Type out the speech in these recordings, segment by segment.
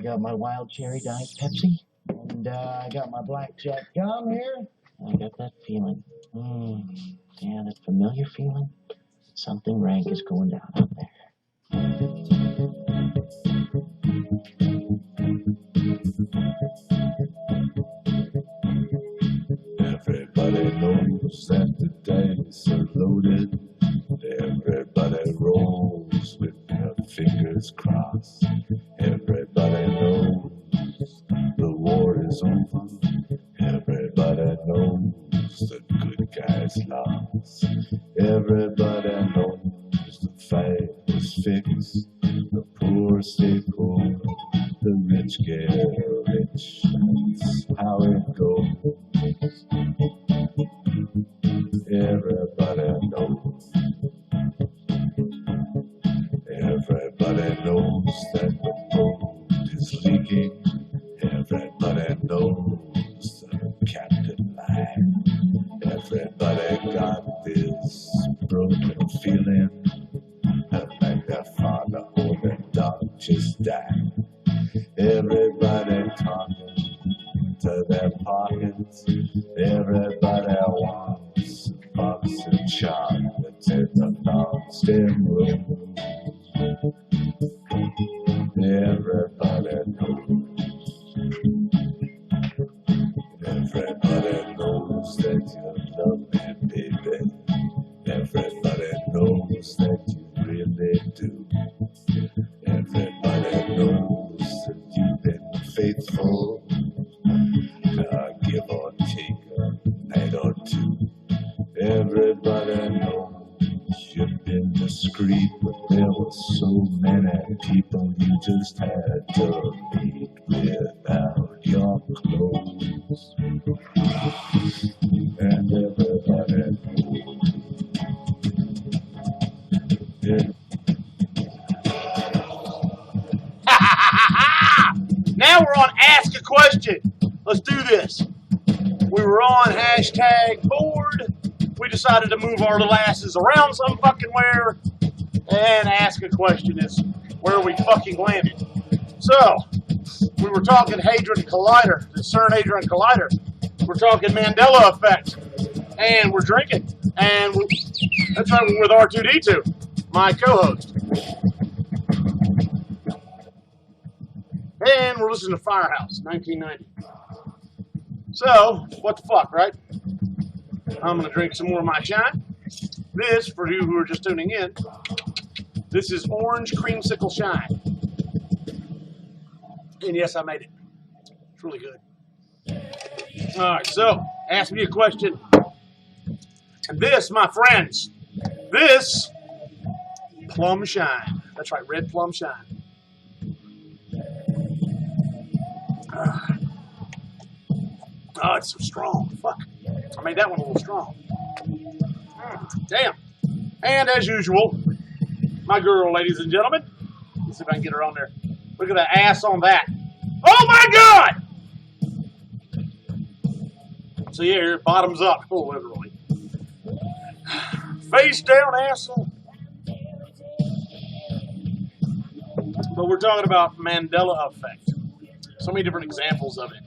got my wild cherry diet Pepsi, and I got my blackjack gum here. I got that feeling. Yeah, that familiar feeling. Something rank is going down out there. Everybody knows that the dice are loaded. Everybody rolls with their fingers crossed. Everybody knows the war is over. Everybody knows the good guys lost. Everybody knows the fight was fixed. The poor stay poor, the rich get rich. That's how it goes. Everybody knows. Everybody knows that the boat is leaking. Everybody knows the captain lied. Everybody got this broken feeling, like their father or their dog just died. Everybody talking to their pockets. Everybody wants a box of chocolates in the long-stem room. Everybody knows. Everybody knows that you love me, baby. Everybody knows that you really do. Everybody knows that you've been faithful. Give or take a night or two. Everybody knows you've been discreet, but there were so many people you just had to meet without your clothes. And everybody knows. Now we're on Ask a Question. Let's do this. We were on hashtag board. We decided to move our little asses around some fucking where. And Ask a Question is where we fucking landed. So, we were talking Hadron Collider, the CERN Hadron Collider. We're talking Mandela effect. And we're drinking. And that's right, we're with R2D2, my co-host. And we're listening to Firehouse, 1990. So, what the fuck, right? I'm going to drink some more of my shine. This, for you who are just tuning in, this is Orange Creamsicle Shine. And yes, I made it. It's really good. All right, so, ask me a question. And this, my friends, this Plum Shine. That's right, red Plum Shine. Oh, it's so strong. Fuck. I made that one a little strong. Damn. And as usual, my girl, ladies and gentlemen. Let's see if I can get her on there. Look at that ass on that. Oh my God! So yeah, here, bottoms up. Oh, literally. Face down, asshole. But we're talking about Mandela effect. So many different examples of it.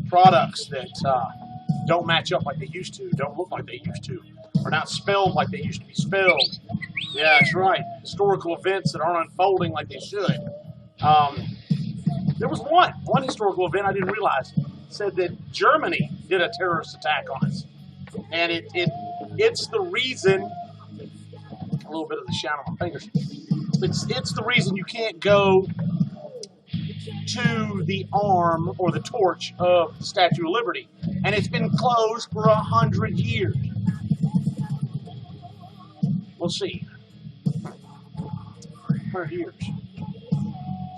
Products that don't match up like they used to, don't look like they used to, are not spelled like they used to be spelled. Yeah, that's right. Historical events that aren't unfolding like they should. There was one historical event I didn't realize. Said that Germany did a terrorist attack on us. And it's the reason, a little bit of the shine on my fingers, it's the reason you can't go to the arm or the torch of the Statue of Liberty. And it's been closed for 100 years. We'll see. 100 years.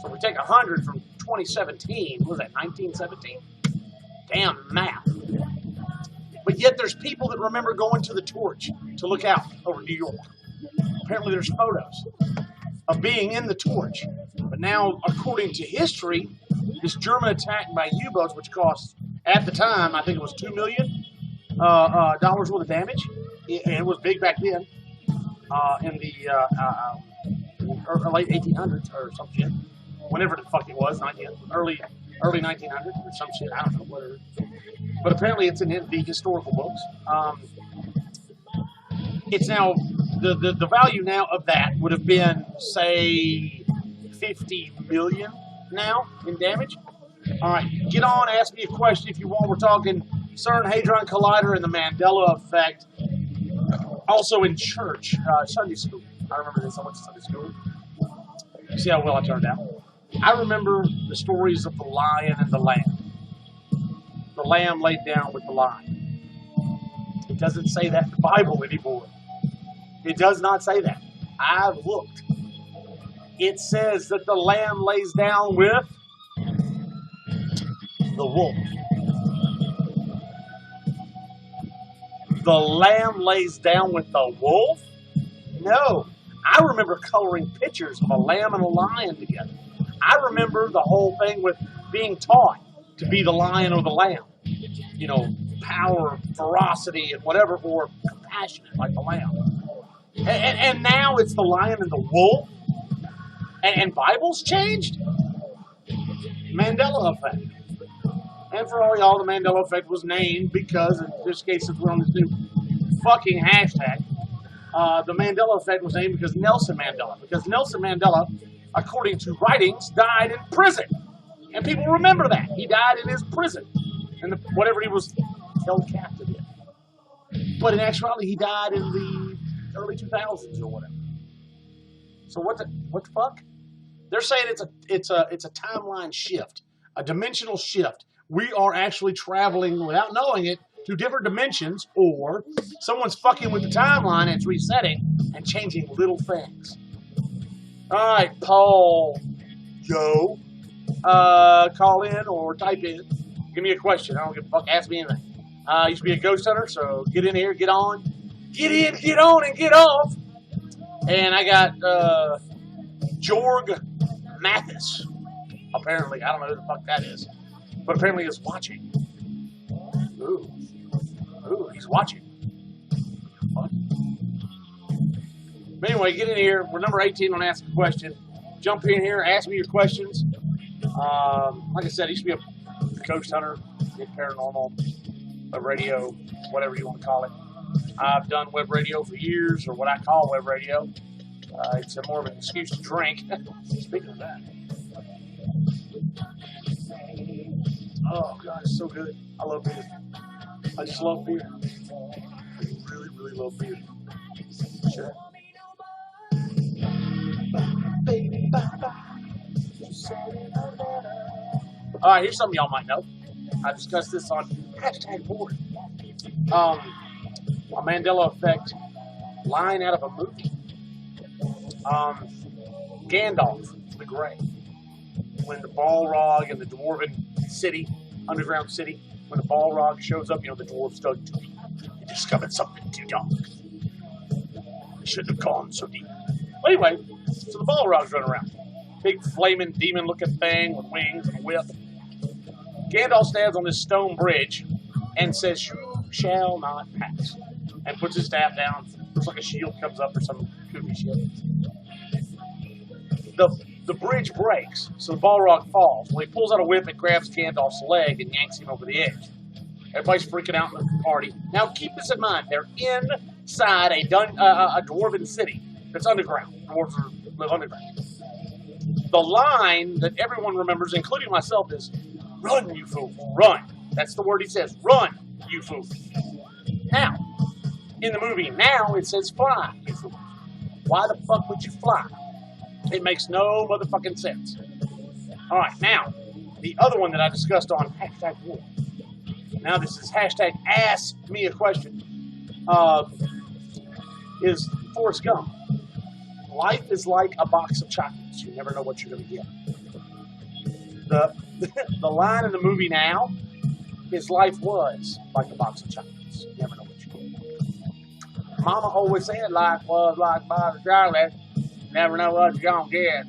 So if we take 100 from 2017, what was that, 1917? Damn math. But yet there's people that remember going to the torch to look out over New York. Apparently there's photos of being in the torch. But now, according to history, this German attack by U-boats, which cost, at the time, I think it was $2 million worth of damage. It was big back then, in the late 1800s or some shit. whenever the fuck it was, early 1900s or some shit. I don't know, whatever. But apparently it's in the historical books. It's now the value now of that would have been, say, 50 million now in damage. All right, get on, ask me a question if you want. We're talking CERN, Hadron Collider, and the Mandela effect. Also in church, Sunday school. I remember this. I went to Sunday school. You see how well I turned out. I remember the stories of the lion and the lamb. The lamb laid down with the lion. It doesn't say that in the Bible anymore. It does not say that. I've looked. It says that the lamb lays down with the wolf. The lamb lays down with the wolf? No. I remember coloring pictures of a lamb and a lion together. I remember the whole thing with being taught to be the lion or the lamb. You know, power, ferocity, and whatever, or compassionate like the lamb. And now it's the lion and the wolf? And Bible's changed? Mandela effect. And for all y'all, the Mandela effect was named because, in this case, since we're on this new fucking hashtag, the Mandela effect was named because Nelson Mandela, according to writings, died in prison. And people remember that. He died in his prison. And whatever he was held captive in. But in actuality, he died in the early 2000s or whatever. So what the fuck? They're saying it's a timeline shift, a dimensional shift. We are actually traveling without knowing it to different dimensions, or someone's fucking with the timeline and it's resetting and changing little things. All right, Paul, Joe, call in or type in. Give me a question. I don't give a fuck. Ask me anything. I used to be a ghost hunter, so get in here, get on. Get in, get on, and get off. And I got Jorg Mathis. Apparently, I don't know who the fuck that is. But apparently is watching. Ooh, he's watching. What? But anyway, get in here. We're number 18 on Ask a Question. Jump in here, ask me your questions. Like I said, I used to be a ghost hunter, did paranormal, web radio, whatever you want to call it. I've done web radio for years, or what I call web radio. It's more of an excuse to drink. Speaking of that. Oh, God, it's so good. I love beer. I just love beer. I really, really love beer. Sure. All right, here's something y'all might know. I discussed this on #board. A Mandela effect line out of a movie. Gandalf the Grey. When the Balrog in the Dwarven city, underground city, when the Balrog shows up, you know, the dwarves dug too deep. They discovered something too dark. They shouldn't have gone so deep. But anyway, so the Balrogs run around. Big flaming demon-looking thing with wings and a whip. Gandalf stands on this stone bridge and says, "You shall not pass." And puts his staff down. Looks like a shield comes up or some goofy shit. The bridge breaks, so the Balrog falls. Well, he pulls out a whip and grabs Gandalf's leg and yanks him over the edge. Everybody's freaking out in the party. Now, keep this in mind. They're inside a dwarven city that's underground. Dwarves live underground. The line that everyone remembers, including myself, is, "Run, you fool, run." That's the word he says, "Run, you fool." Now, in the movie now, it says, "Fly, you fool." Why the fuck would you fly? It makes no motherfucking sense. All right, now, the other one that I discussed on #war. Now this is #ask me a question. Is Forrest Gump. Life is like a box of chocolates. You never know what you're going to get. The line in the movie now is life was like a box of chocolates. You never know what you're going to get. Mama always said life was like a box of chocolates. Never know what you're going to get.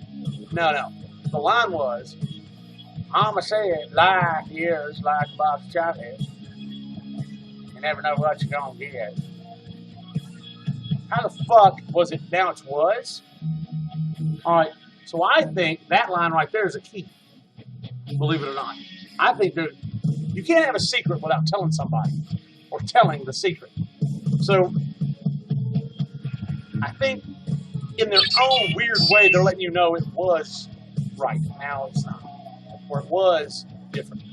No. The line was, Mama said life is like a box of chocolates. You never know what you're going to get. How the fuck was it? Now it was? All right. So I think that line right there is a key, believe it or not. I think you can't have a secret without telling somebody or telling the secret. So I think in their own weird way, they're letting you know it was right. Now it's not. Or it was different.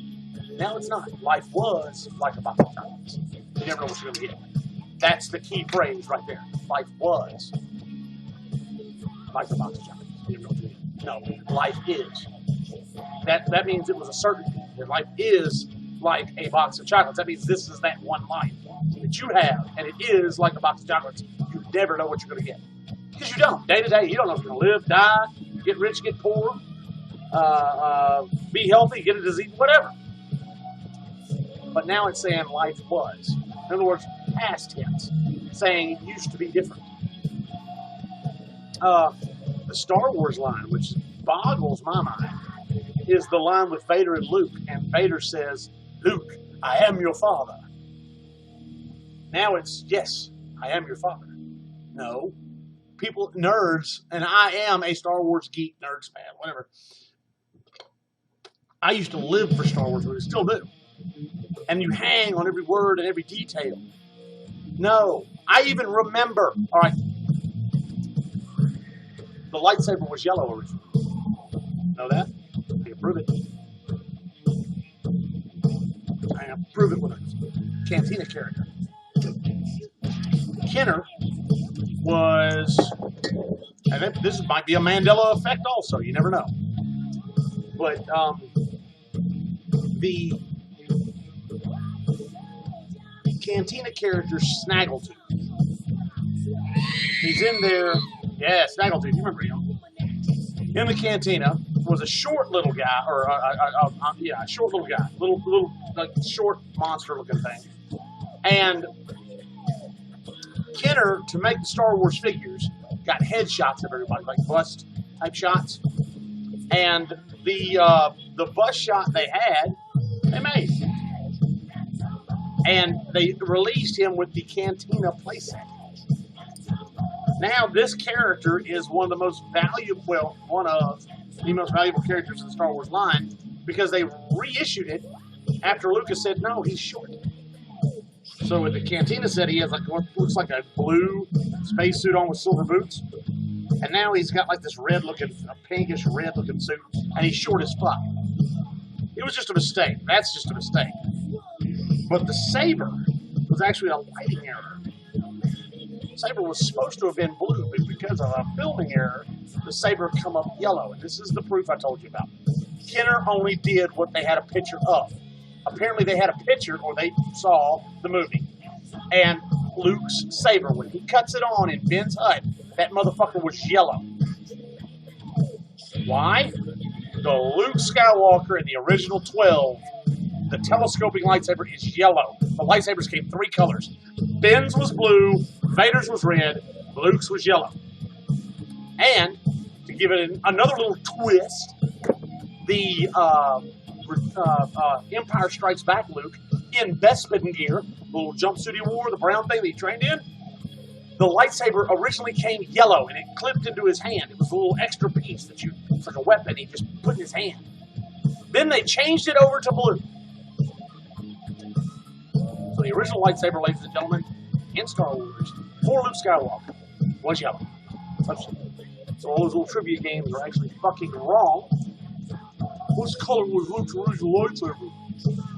Now it's not. Life was like a box of chocolates. You never know what you're going to get. That's the key phrase right there. Life was like a box of chocolates. You never know what you're going to get. No, life is. That means it was a certainty. That life is like a box of chocolates. That means this is that one life that you have, and it is like a box of chocolates. You never know what you're going to get. Because you don't. Day to day, you don't know if you're going to live, die, get rich, get poor, be healthy, get a disease, whatever. But now it's saying life was. In other words, past tense, saying it used to be different. The Star Wars line, which boggles my mind, is the line with Vader and Luke. And Vader says, Luke, I am your father. Now it's, yes, I am your father. No. People, nerds, and I am a Star Wars geek, nerds fan, whatever. I used to live for Star Wars movies, still do. And you hang on every word and every detail. No. I even remember, all right, the lightsaber was yellow originally. Know that? I can prove it. I can prove it with a Cantina character. Kenner was, and this might be a Mandela effect also, you never know. But the Cantina character Snaggletooth. He's in there, yeah, Snaggletooth, you remember him. In the Cantina was a short little guy, or a short little guy, little like short monster looking thing. And Kenner, to make the Star Wars figures, got headshots of everybody, like bust type shots. And the bust shot they had, they made. And they released him with the Cantina playset. Now this character is one of the most valuable characters in the Star Wars line, because they reissued it after Lucas said, no, he's short. So with the Cantina set, he has like what looks like a blue spacesuit on with silver boots. And now he's got like this pinkish red looking suit, and he's short as fuck. It was just a mistake. That's just a mistake. But the saber was actually a lighting error. The saber was supposed to have been blue, but because of a filming error, the saber come up yellow. And this is the proof I told you about. Kenner only did what they had a picture of. Apparently they had a picture, or they saw the movie, and Luke's saber, when he cuts it on in Ben's hut, that motherfucker was yellow. Why? The Luke Skywalker in the original 12, the telescoping lightsaber is yellow. The lightsabers came 3 colors. Ben's was blue, Vader's was red, Luke's was yellow. And, to give it another little twist, the Empire Strikes Back Luke, in Bespin gear, the little jumpsuit he wore, the brown thing that he trained in, the lightsaber originally came yellow, and it clipped into his hand. It was a little extra piece it's like a weapon he just put in his hand. Then they changed it over to blue. So the original lightsaber, ladies and gentlemen, in Star Wars, for Luke Skywalker, was yellow. So all those little trivia games are actually fucking wrong. What color was Luke's original lightsaber?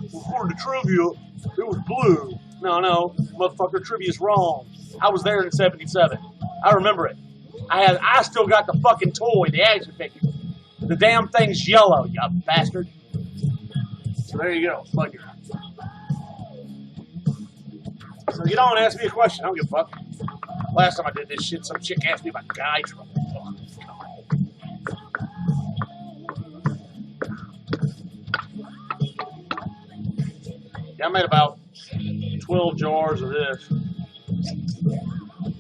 According to trivia, it was blue. No, motherfucker, trivia's wrong. I was there in 77. I remember it. I still got the fucking toy, the action figure. The damn thing's yellow, you bastard. So there you go. Fuck it. So get on and ask me a question. I don't give a fuck. Last time I did this shit, some chick asked me about guy trouble. Yeah, I made about 12 jars of this.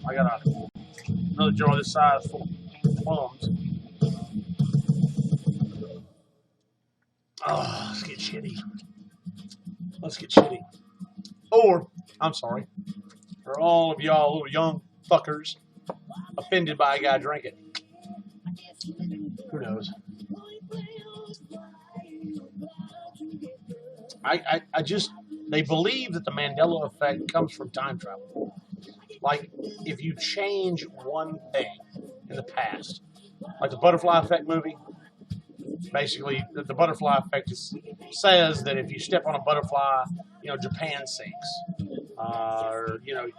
I got another jar this size full of plums. Oh, let's get shitty. Or, I'm sorry, for all of y'all little young fuckers offended by a guy drinking. Who knows? I just, they believe that the Mandela effect comes from time travel. Like, if you change one thing in the past, like the butterfly effect movie, basically the butterfly effect says that if you step on a butterfly, Japan sinks. Or, you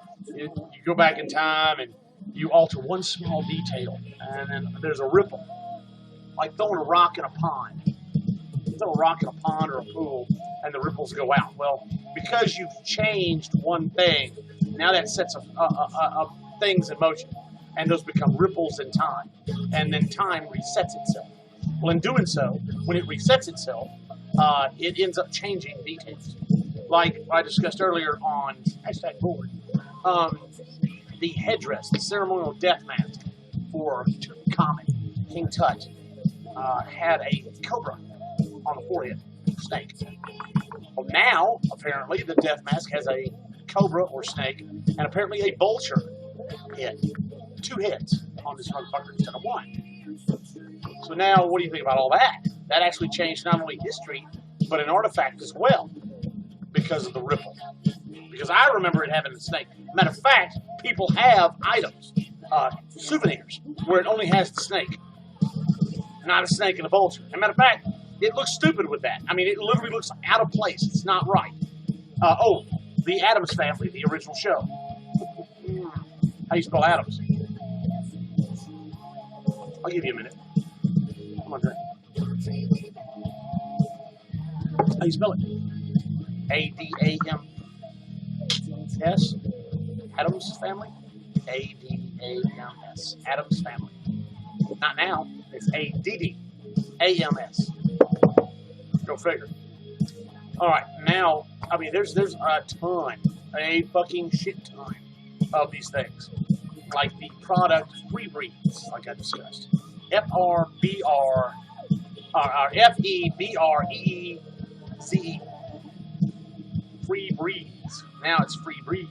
go back in time and you alter one small detail, and then there's a ripple. Like throwing a rock in a pond. Throw a rock in a pond or a pool, and the ripples go out. Well, because you've changed one thing, now that sets things in motion, and those become ripples in time, and then time resets itself. Well, in doing so, when it resets itself, it ends up changing details. Like I discussed earlier on #board, the headdress, the ceremonial death mask for Tutankhamun, King Tut, had a cobra on the forehead, snake. Well, now, apparently, the death mask has a cobra or snake, and apparently a vulture head. 2 heads on this motherfucker instead of 1. So now, what do you think about all that? That actually changed not only history, but an artifact as well, because of the ripple. Because I remember it having a snake. Matter of fact, people have items, souvenirs, where it only has the snake, not a snake and a vulture. As a matter of fact, it looks stupid with that. I mean, it literally looks out of place. It's not right. The Addams Family, the original show. How do you spell Addams? I'll give you a minute. Come on, drink. How do you spell it? A-D-A-M-S? Addams Family? A-D-A-M-S. Addams Family. Not now. It's A-D-D-A-M-S. Go figure. All right, now, I mean, there's a ton, a fucking shit ton of these things. Like the product Free Breeze, like I discussed. F-E-B-R-E-E-Z-E. Free Breeze. Now it's Free Breeze.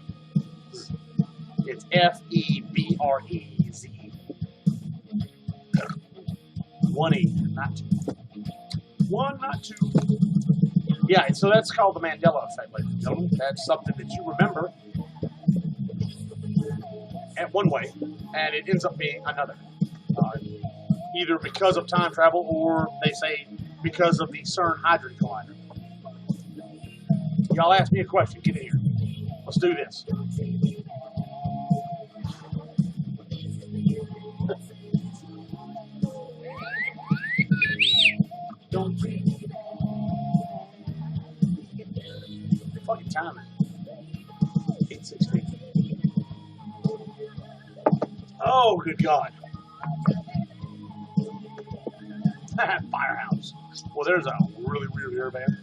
It's F-E-B-R-E-Z-E. 1 E, not 2. 1, not 2. Yeah, so that's called the Mandela effect, ladies and gentlemen. That's something that you remember at one way, and it ends up being another. Either because of time travel, or they say because of the CERN Hadron Collider. Y'all ask me a question. Get in here. Let's do this. Fucking time is 8:16. Oh, good God. Firehouse. Well, there's a really weird hairband.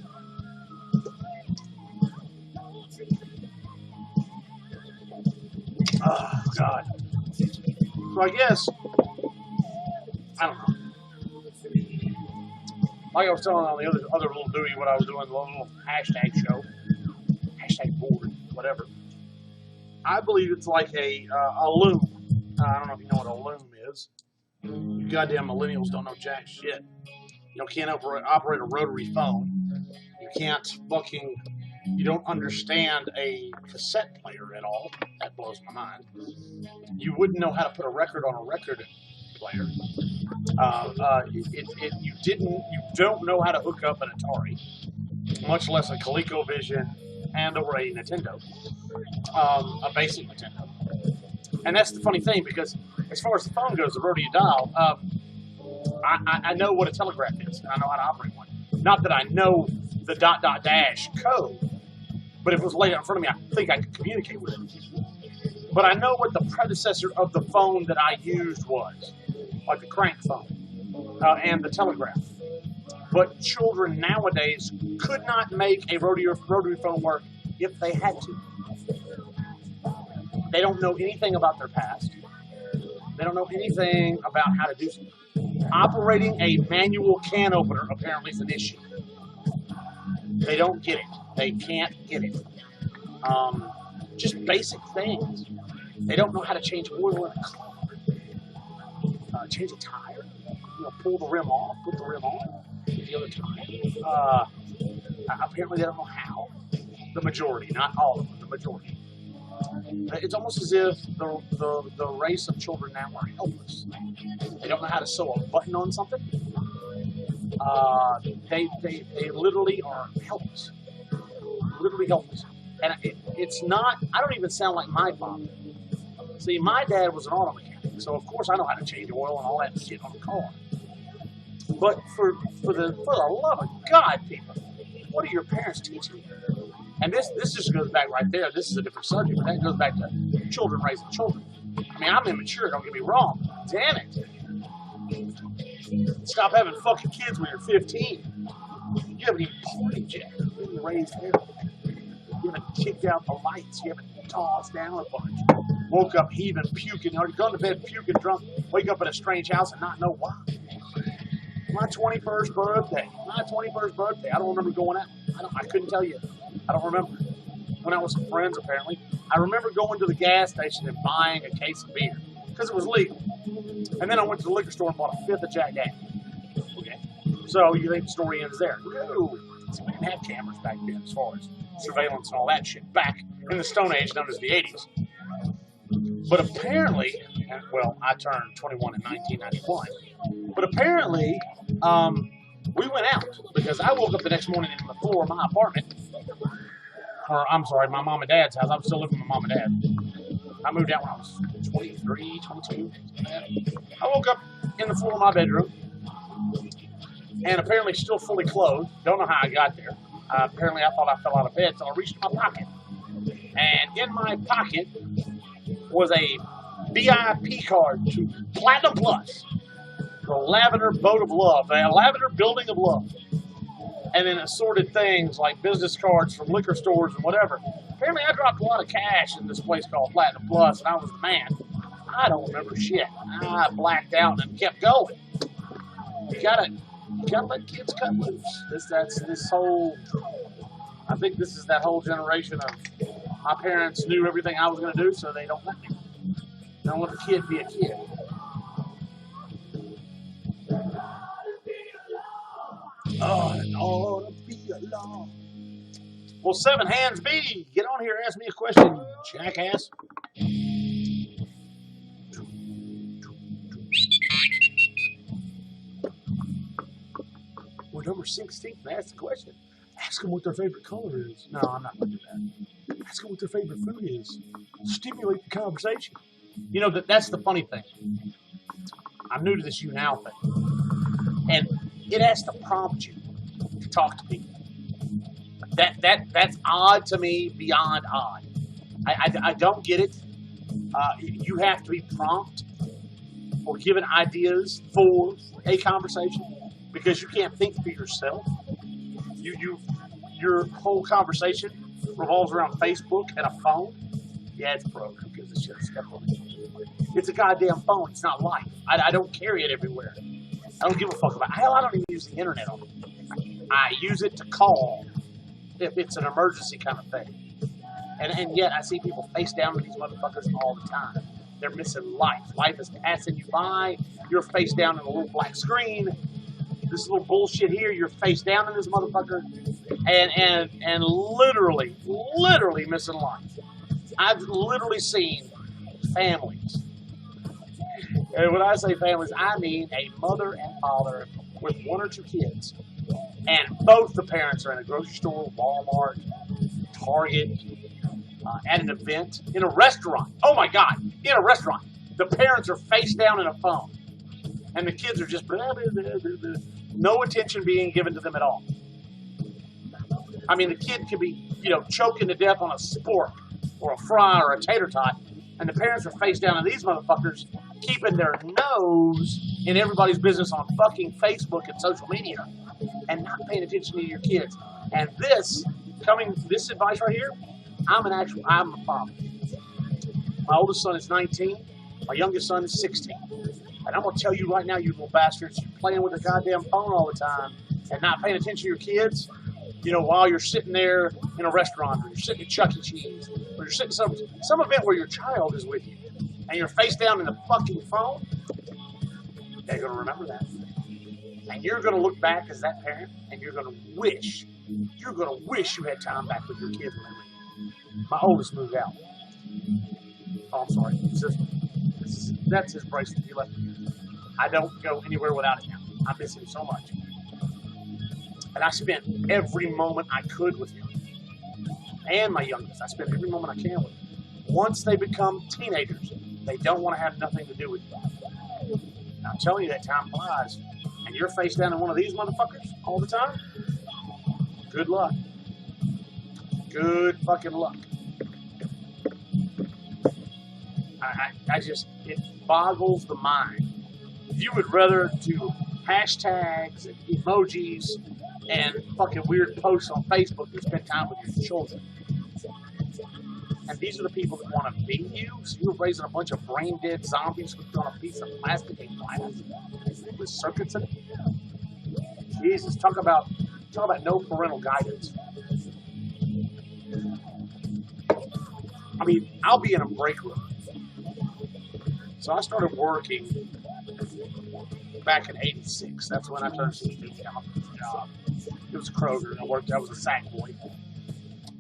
Oh, God. So I guess, I don't know. Like I was telling on the other little duty what I was doing, the little hashtag show, #board, whatever. I believe it's like a loom. I don't know if you know what a loom is. You goddamn millennials don't know jack shit. You can't operate a rotary phone. You can't you don't understand a cassette player at all. That blows my mind. You wouldn't know how to put a record on a record player. You don't know how to hook up an Atari, much less a ColecoVision and or a Nintendo, a basic Nintendo. And that's the funny thing, because as far as the phone goes, the rotary dial, I know what a telegraph is, and I know how to operate one. Not that I know the ... code, but if it was laid out in front of me, I think I could communicate with it. But I know what the predecessor of the phone that I used was, like the crank phone and the telegraph. But children nowadays could not make a rotary phone work if they had to. They don't know anything about their past. They don't know anything about how to do something. Operating a manual can opener apparently is an issue. They don't get it. They can't get it. Just basic things. They don't know how to change oil in a car. Change a tire. pull the rim off, put the rim on the other time. Apparently they don't know how. The majority, not all of them, the majority. It's almost as if the race of children now are helpless. They don't know how to sew a button on something. They literally are helpless. Literally helpless. And it's not, I don't even sound like my father. See, my dad was an auto mechanic, so of course I know how to change oil and all that shit on the car. But for the love of God, people, what are your parents teaching you? And this just goes back right there. This is a different subject, but that goes back to children raising children. I mean, I'm immature, don't get me wrong. Damn it. Stop having fucking kids when you're 15. You haven't even partied yet. You haven't raised hair. You haven't kicked out the lights. You haven't tossed down a bunch. Woke up heaving, puking, already gone to bed puking, drunk. Wake up in a strange house and not know why. My 21st birthday. I don't remember going out. I couldn't tell you. I don't remember. Went out with some friends, apparently. I remember going to the gas station and buying a case of beer because it was legal. And then I went to the liquor store and bought a fifth of Jack Daniels. Okay. So you think the story ends there? No. See, we didn't have cameras back then as far as surveillance and all that shit. Back in the Stone Age, known as the 80s. But apparently, well, I turned 21 in 1991. But apparently, we went out because I woke up the next morning in the floor of my apartment. Or, I'm sorry, my mom and dad's house. I was still living with my mom and dad. I moved out when I was 23, 22. I woke up in the floor of my bedroom. And apparently still fully clothed. Don't know how I got there. Apparently I thought I fell out of bed, so I reached in my pocket. And in my pocket was a VIP card to Platinum Plus. The Lavender Boat of Love. The Lavender Building of Love. And then assorted things like business cards from liquor stores and whatever. Apparently I dropped a lot of cash in this place called Platinum Plus, and I was the man. I don't remember shit. I blacked out and kept going. You gotta let kids cut loose. This whole, I think this is that whole generation of my parents knew everything I was going to do, so they don't let me. They don't let a kid be a kid. Oh, it ought to be alone. Well, Seven Hands B, get on here and ask me a question, jackass. We're number 16. Ask the question. Ask them what their favorite color is. No, I'm not going to do that. Ask them what their favorite food is. Stimulate the conversation. You know, that's the funny thing. I'm new to this YouNow thing. And it has to prompt you to talk to people. That's odd to me, beyond odd. I don't get it. You have to be prompt or given ideas for a conversation because you can't think for yourself. Your whole conversation revolves around Facebook and a phone. Yeah, it's broke. Who gives a shit? It's a goddamn phone. It's not life. I don't carry it everywhere. I don't give a fuck about it. Hell, I don't even use the internet on it. I use it to call if it's an emergency kind of thing. And yet I see people face down with these motherfuckers all the time. They're missing life. Life is passing you by. You're face down in a little black screen. This little bullshit here, you're face down in this motherfucker. And literally missing life. I've literally seen families. And when I say families, I mean a mother and father with one or two kids. And both the parents are in a grocery store, Walmart, Target, at an event, in a restaurant. Oh my God, in a restaurant. The parents are face down in a phone. And the kids are just blah, blah, blah, blah, blah. No attention being given to them at all. I mean, the kid could be, choking to death on a spork or a fry or a tater tot. And the parents are face down, and these motherfuckers keeping their nose in everybody's business on fucking Facebook and social media and not paying attention to your kids. And this advice right here, I'm a father. My oldest son is 19. My youngest son is 16. And I'm going to tell you right now, you little bastards, you're playing with a goddamn phone all the time and not paying attention to your kids, while you're sitting there in a restaurant or you're sitting at Chuck E. Cheese or you're sitting some event where your child is with you and you're face down in the fucking phone, they're going to remember that. And you're going to look back as that parent, and you're going to wish you had time back with your kids when they leave. My oldest moved out. Oh, I'm sorry. That's his bracelet. He left me. I don't go anywhere without it now. I miss him so much. And I spent every moment I could with him. And my youngest. I spent every moment I can with him. Once they become teenagers, they don't want to have nothing to do with you. Now, I'm telling you, that time flies. And you're face down in one of these motherfuckers all the time, good luck. Good fucking luck. It boggles the mind. You would rather do hashtags and emojis and fucking weird posts on Facebook than spend time with your children. And these are the people that want to be you, so you're raising a bunch of brain-dead zombies who've on a piece of plastic and glass with circuits in it. Jesus, talk about no parental guidance. I mean, I'll be in a break room. So I started working back in '86. That's when I turned 16. I got my job. It was Kroger. I was a sack boy.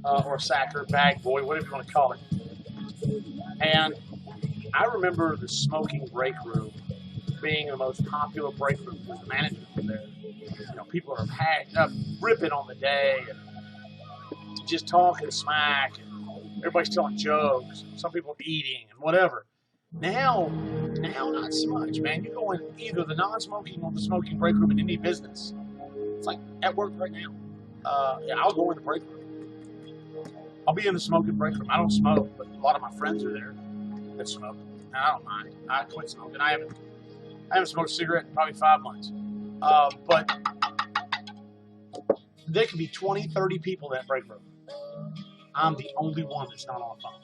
Or a sacker, bag boy, whatever you want to call it. And I remember the smoking break room being the most popular break room because the manager was there. You know, people are ripping on the day and just talking smack. And everybody's telling jokes. Some people are eating and whatever. Now, not so much, man. You go in either the non-smoking or the smoking break room in any business. It's like at work right now. I'll go in the break room. I'll be in the smoking break room. I don't smoke, but a lot of my friends are there that smoke. And I don't mind. I quit smoking. I haven't smoked a cigarette in probably 5 months. But there could be 20, 30 people in that break room. I'm the only one that's not on the phone.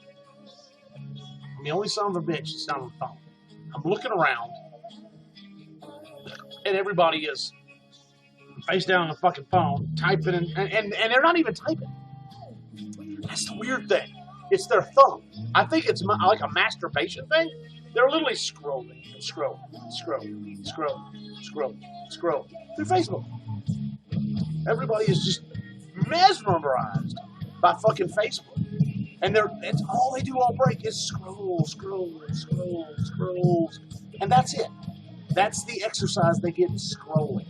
I'm the only son of a bitch that's not on the phone. I'm looking around, and everybody is face down on the fucking phone, typing, and they're not even typing. That's the weird thing. It's their thumb. I think it's like a masturbation thing. They're literally scrolling and scrolling and scrolling and scrolling and scrolling and scrolling through Facebook. Everybody is just mesmerized by fucking Facebook. And it's all they do all break is scroll. And that's it. That's the exercise they get, scrolling.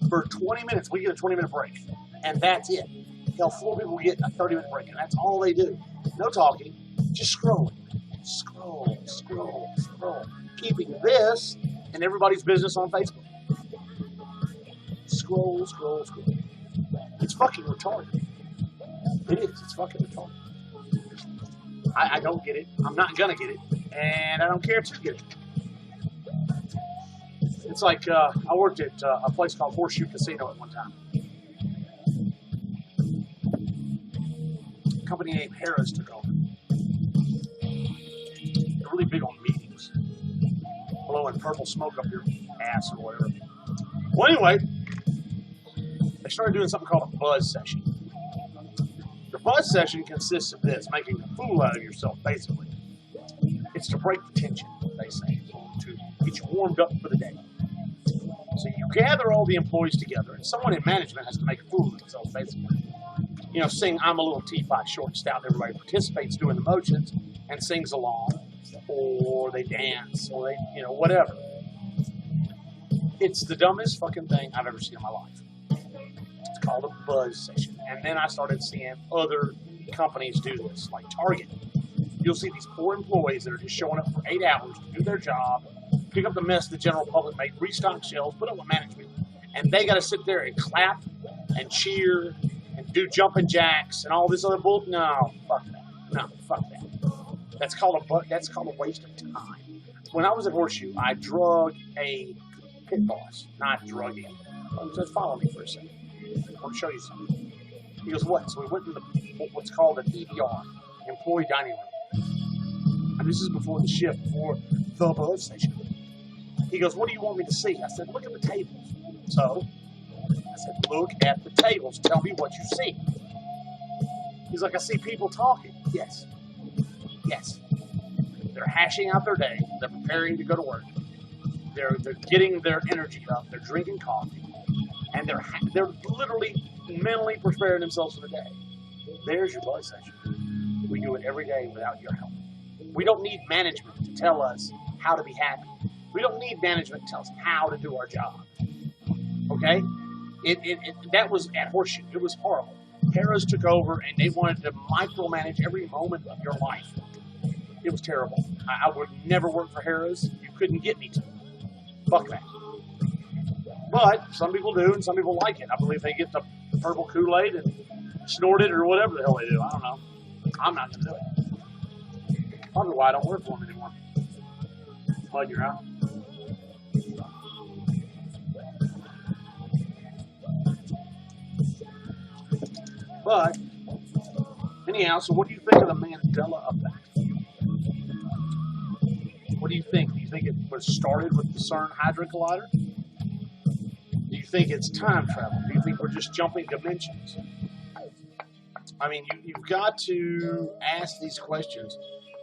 For 20 minutes, we get a 20-minute break. And that's it. Hell, 4 people get a 30-minute break, and that's all they do. No talking, just scrolling. Scroll. Keeping this and everybody's business on Facebook. Scroll. It's fucking retarded. It is. It's fucking retarded. I don't get it. I'm not gonna get it. And I don't care if you get it. It's like I worked at a place called Horseshoe Casino at one time. A company named Harris took over. They're really big on meetings. Blowing purple smoke up your ass or whatever. Well, anyway, they started doing something called a buzz session. The buzz session consists of this, making a fool out of yourself, basically. It's to break the tension, they say, to get you warmed up for the day. So you gather all the employees together, and someone in management has to make a fool of themselves, basically. You know, sing I'm a Little Teapot, short and stout. Everybody participates doing the motions and sings along, or they dance, or they, you know, whatever. It's the dumbest fucking thing I've ever seen in my life. It's called a buzz session. And then I started seeing other companies do this, like Target. You'll see these poor employees that are just showing up for 8 hours to do their job, pick up the mess the general public made, restock shelves, put up with management, and they got to sit there and clap and cheer and do jumping jacks and all this other bull. No, fuck that. No, fuck that. That's called a waste of time. When I was at Horseshoe, I drug a pit boss, not drug him. Just follow me for a second. I want to show you something. He goes, what? So we went to what's called an EDR, employee dining room. And this is before the shift, before the buzz session. He goes, what do you want me to see? I said, look at the tables. So I said, look at the tables. Tell me what you see. He's like, I see people talking. Yes. They're hashing out their day. They're preparing to go to work. They're getting their energy up. They're drinking coffee, and they're literally mentally preparing themselves for the day. There's your blood session. We do it every day without your help. We don't need management to tell us how to be happy. We don't need management to tell us how to do our job. Okay? That was at Horseshoe. It was horrible. Harrah's took over, and they wanted to micromanage every moment of your life. It was terrible. I would never work for Harrah's. You couldn't get me to. Fuck that. But some people do, and some people like it. I believe they get the purple Kool-Aid and snort it or whatever the hell they do. I don't know. I'm not going to do it. Probably why I don't work for them anymore. Mud your eye. But, anyhow, so what do you think of the Mandela effect? What do you think? Do you think it was started with the CERN Hadron Collider? Do you think it's time travel? Do you think we're just jumping dimensions? I mean, you've got to ask these questions,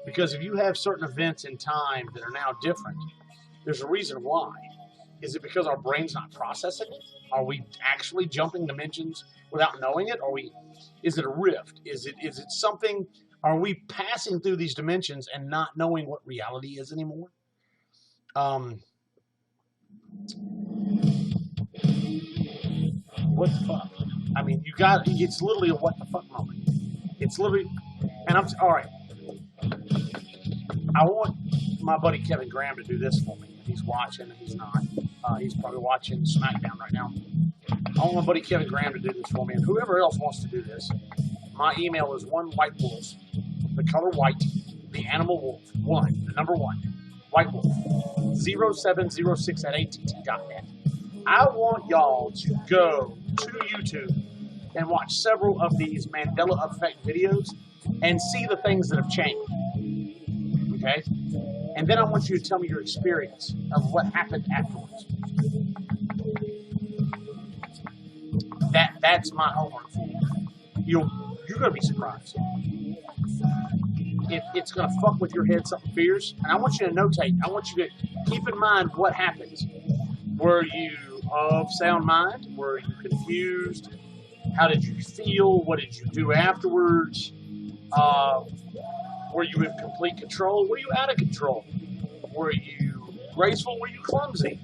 because if you have certain events in time that are now different, there's a reason why. Is it because our brain's not processing it? Are we actually jumping dimensions without knowing it? Is it a rift? Is it something? Are we passing through these dimensions and not knowing what reality is anymore? What the fuck? I mean, it's literally a what the fuck moment. It's literally, and all right. I want my buddy Kevin Graham to do this for me. He's watching, he's not. He's probably watching SmackDown right now. I want my buddy Kevin Graham to do this for me, and whoever else wants to do this. My email is onewhitewolf, the color white, the animal wolf, the number 1, white wolf, 0706@att.net. I want y'all to go to YouTube and watch several of these Mandela effect videos and see the things that have changed. Okay? And then I want you to tell me your experience of what happened afterwards. That's my homework for you. You're going to be surprised. It's going to fuck with your head something fierce. And I want you to notate. I want you to keep in mind what happens. Were you of sound mind? Were you confused? How did you feel? What did you do afterwards? Were you in complete control? Were you out of control? Were you graceful? Were you clumsy?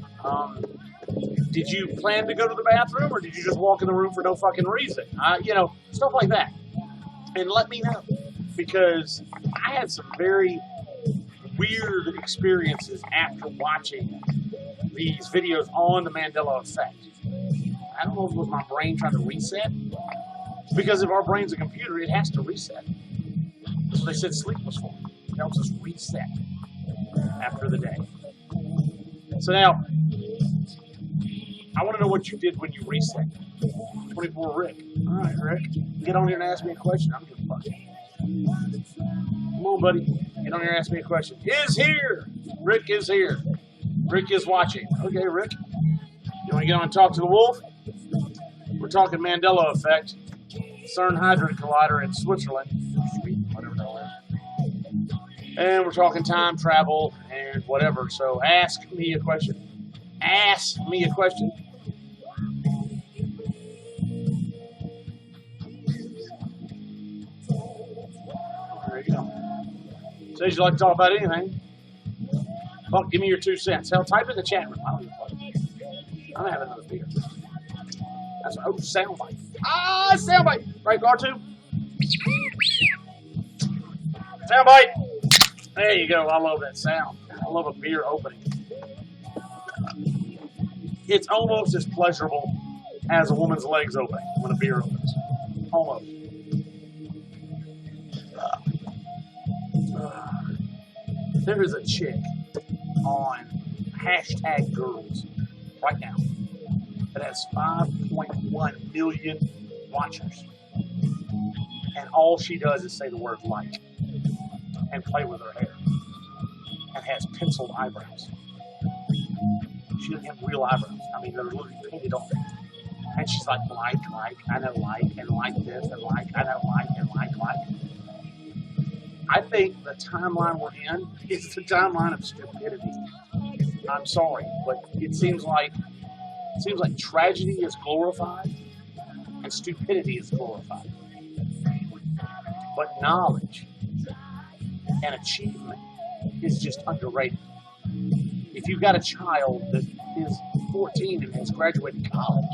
Did you plan to go to the bathroom, or did you just walk in the room for no fucking reason? Stuff like that. And let me know, because I had some very weird experiences after watching these videos on the Mandela effect. I don't know if it was my brain trying to reset, because if our brain's a computer, it has to reset. That's what they said sleep was for. It helps us reset after the day. So now, I want to know what you did when you reset. 24 Rick. All right, Rick. Get on here and ask me a question. I'm giving a fuck. Come on, buddy. Get on here and ask me a question. Is here. Rick is here. Rick is watching. Okay, Rick. You want to get on and talk to the wolf? We're talking Mandela effect. CERN Hadron Collider in Switzerland. Whatever that is. And we're talking time travel and whatever. So ask me a question. Ask me a question. There you go. Says you like to talk about anything. Fuck, give me your 2 cents. Hell, type in the chat room. I don't give a fuck. I'm having another beer. That's soundbite. Soundbite. Right, R2? Soundbite. There you go. I love that sound. I love a beer opening. It's almost as pleasurable as a woman's legs opening when a beer opens. Almost. There is a chick on #girls right now that has 5.1 million watchers. And all she does is say the word like and play with her hair. And has penciled eyebrows. She doesn't have real eyebrows. I mean, they're literally painted on. And she's like, I know and like this, and I know and like. I think the timeline we're in is the timeline of stupidity. I'm sorry, but it seems like tragedy is glorified and stupidity is glorified. But knowledge and achievement is just underrated. If you've got a child that is 14 and has graduated college,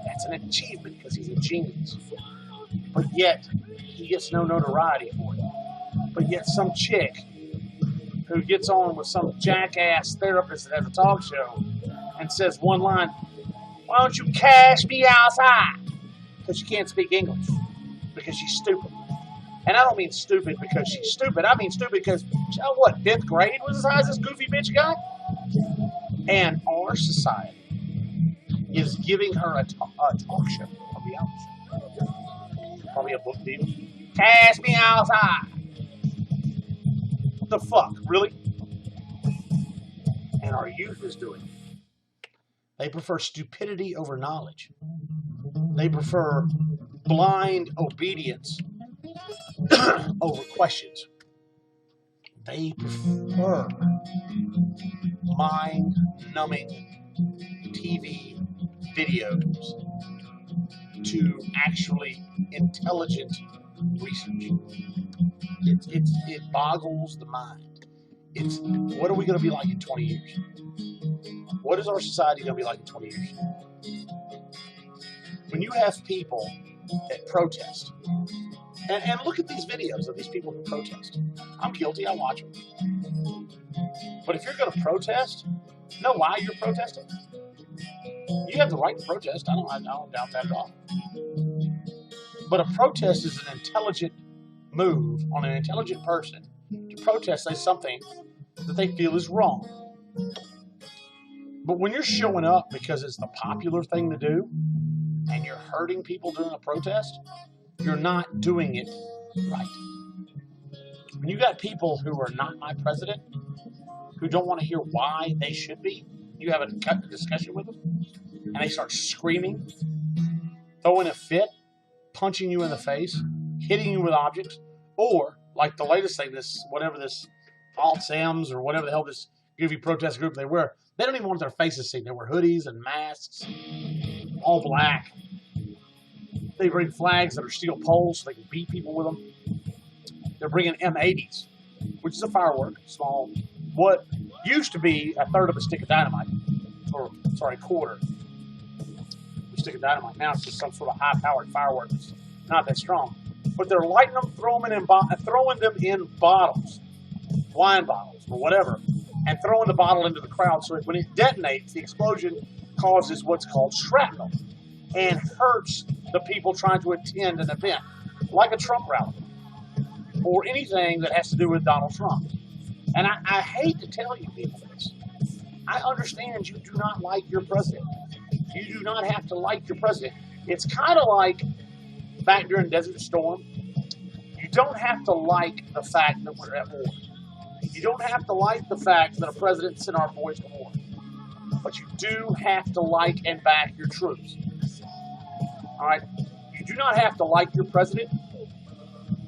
that's an achievement because he's a genius. But yet, he gets no notoriety for it. But yet some chick who gets on with some jackass therapist that has a talk show and says one line, "Why don't you cash me outside?" Because she can't speak English. Because she's stupid. And I don't mean stupid because she's stupid. I mean stupid because, what, 5th grade was as high as this goofy bitch got? And our society is giving her a talk show. I'll be honest. Probably a book deal. Cash me outside. What the fuck? Really? And our youth is doing it. They prefer stupidity over knowledge. They prefer blind obedience over questions. They prefer mind-numbing TV videos to actually intelligent research. It boggles the mind. It's what are we going to be like in 20 years? What is our society going to be like in 20 years? When you have people that protest, and look at these videos of these people who protest. I'm guilty, I watch them. But if you're going to protest, know why you're protesting. You have the right to protest. I don't doubt that at all. But a protest is an intelligent move on an intelligent person to protest something that they feel is wrong. But when you're showing up because it's the popular thing to do, and you're hurting people during a protest, you're not doing it right. When you got people who are not my president, who don't want to hear why they should be, you have a discussion with them, and they start screaming, throwing a fit, punching you in the face, hitting you with objects, or, like the latest thing, this Alt-Sams or whatever the hell this goofy protest group they wear, they don't even want their faces seen. They wear hoodies and masks, all black. They bring flags that are steel poles so they can beat people with them. They're bringing M80s, which is a firework, small, what used to be a third of a stick of dynamite, a quarter of a stick of dynamite. Now it's just some sort of high-powered firework. It's not that strong. But they're lighting them, throwing them in bottles, wine bottles or whatever, and throwing the bottle into the crowd so that when it detonates, the explosion causes what's called shrapnel and hurts the people trying to attend an event, like a Trump rally or anything that has to do with Donald Trump. And I hate to tell you people this. I understand you do not like your president. You do not have to like your president. It's kind of like back during Desert Storm. You don't have to like the fact that we're at war. You don't have to like the fact that a president sent our boys to war. But you do have to like and back your troops. All right? You do not have to like your president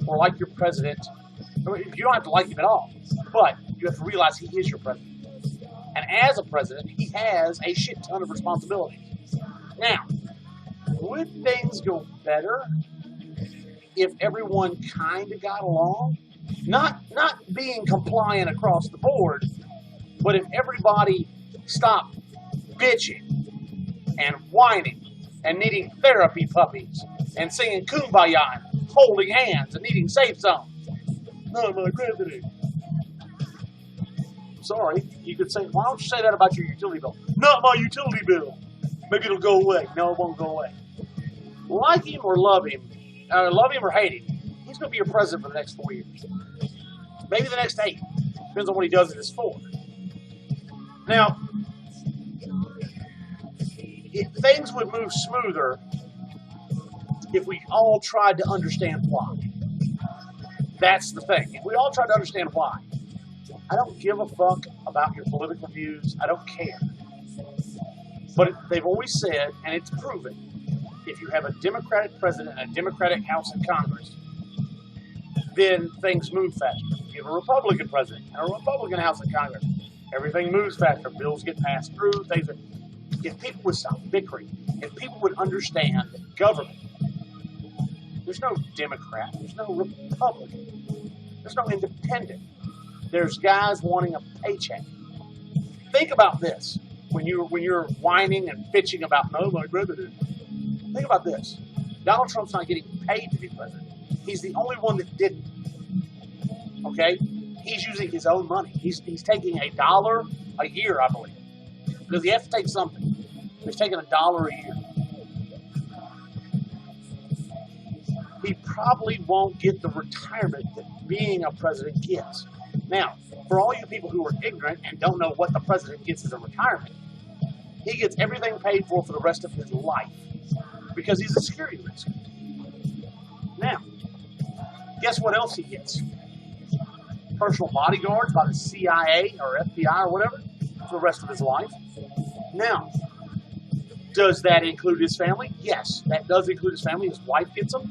or like your president. You don't have to like him at all. But you have to realize he is your president. And as a president, he has a shit ton of responsibilities. Now, would things go better if everyone kind of got along? Not being compliant across the board, but if everybody stopped bitching and whining and needing therapy puppies and singing kumbaya and holding hands and needing safe zones. Not my president. Sorry, you could say, why don't you say that about your utility bill? Not my utility bill. Maybe it'll go away. No, it won't go away. Like him or love him or hate him, he's going to be your president for the next 4 years. Maybe the next 8. Depends on what he does in his 4. Now, things would move smoother if we all tried to understand why. That's the thing. If we all tried to understand why. I don't give a fuck about your political views. I don't care. But they've always said, and it's proven, if you have a Democratic president and a Democratic House and Congress, then things move faster. If you have a Republican president and a Republican House and Congress, Everything moves faster. Bills get passed through. Things are, if people would stop bickering, if people would understand that government, there's no Democrat, there's no Republican, there's no independent. There's guys wanting a paycheck. Think about this when you're whining and bitching about no, my brother. Think about this. Donald Trump's not getting paid to be president. He's the only one that didn't. Okay? He's using his own money. He's taking $1 a year, I believe. Because he has to take something. He's taking $1 a year. He probably won't get the retirement that being a president gets. Now, for all you people who are ignorant and don't know what the president gets as a retirement, he gets everything paid for the rest of his life because he's a security risk. Now, guess what else he gets? Personal bodyguards by the CIA or FBI or whatever for the rest of his life. Now, does that include his family? Yes, that does include his family. His wife gets them.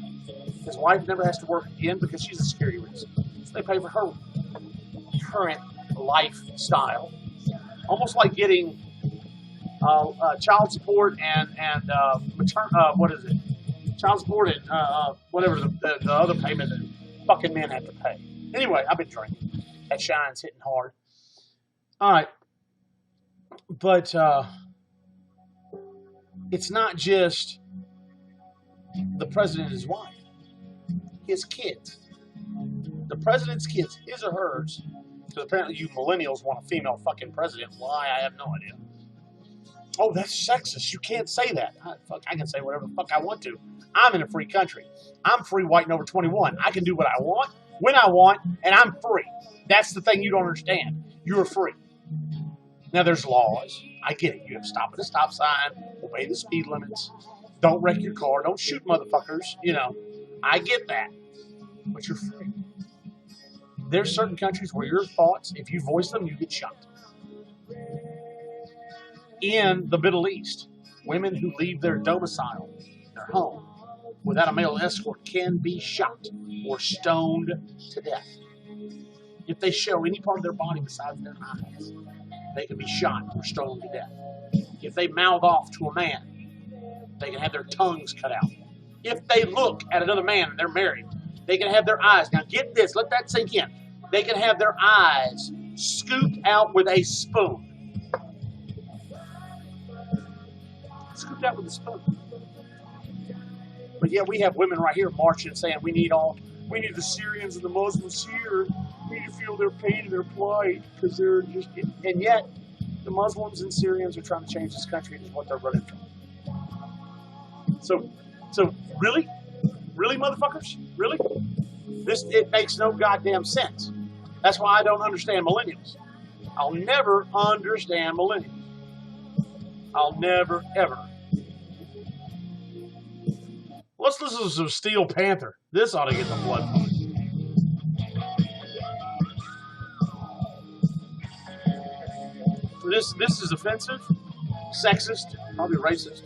His wife never has to work again because she's a security risk. So they pay for her current lifestyle. Almost like getting child support and what is it? Child support and whatever the other payment that fucking men have to pay. Anyway, I've been drinking. That shine's hitting hard. All right. But it's not just the president and his wife. His kids. The president's kids, his or hers, because apparently you millennials want a female fucking president. Why? I have no idea. Oh, that's sexist. You can't say that. I can say whatever the fuck I want to. I'm in a free country. I'm free, white, and over 21. I can do what I want, when I want, and I'm free. That's the thing you don't understand. You're free. Now, there's laws. I get it. You have to stop at a stop sign, obey the speed limits, don't wreck your car, don't shoot motherfuckers. You know, I get that. But you're free. There's certain countries where your thoughts, if you voice them, you get shot. In the Middle East, women who leave their domicile, their home, without a male escort can be shot or stoned to death. If they show any part of their body besides their eyes, they can be shot or stoned to death. If they mouth off to a man, they can have their tongues cut out. If they look at another man and they're married, they can have their eyes, now get this, let that sink in. They can have their eyes scooped out with a spoon. Scooped out with a spoon. But yet we have women right here marching saying we need the Syrians and the Muslims here. We need to feel their pain and their plight because they're just, and yet the Muslims and Syrians are trying to change this country and is what they're running from. So really? Really, motherfuckers? Really? It makes no goddamn sense. That's why I don't understand millennials. I'll never understand millennials. I'll never, ever. Let's listen to some Steel Panther. This ought to get the blood flowing. This is offensive, sexist, probably racist,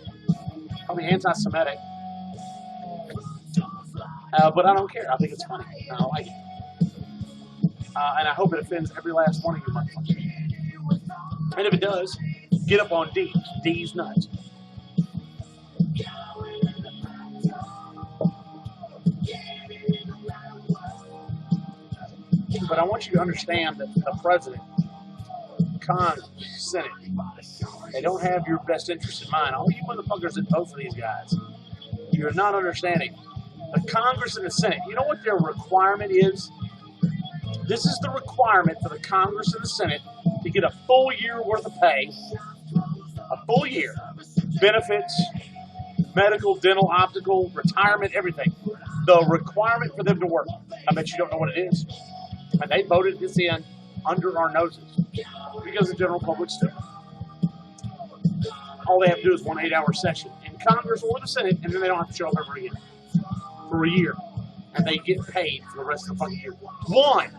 probably anti-Semitic. But I don't care. I think it's funny. I like it. And I hope it offends every last one of you motherfuckers. And if it does, get up on D. D's nuts. But I want you to understand that the president, Congress, Senate, they don't have your best interest in mind. All you motherfuckers that vote for these guys, you're not understanding. The Congress and the Senate, you know what their requirement is? This is the requirement for the Congress and the Senate to get a full year worth of pay, a full year, benefits, medical, dental, optical, retirement, everything. The requirement for them to work. I bet you don't know what it is. And they voted this in under our noses because the general public's stupid. All they have to do is one 8-hour session in Congress or the Senate, and then they don't have to show up ever again for a year. And they get paid for the rest of the fucking year. One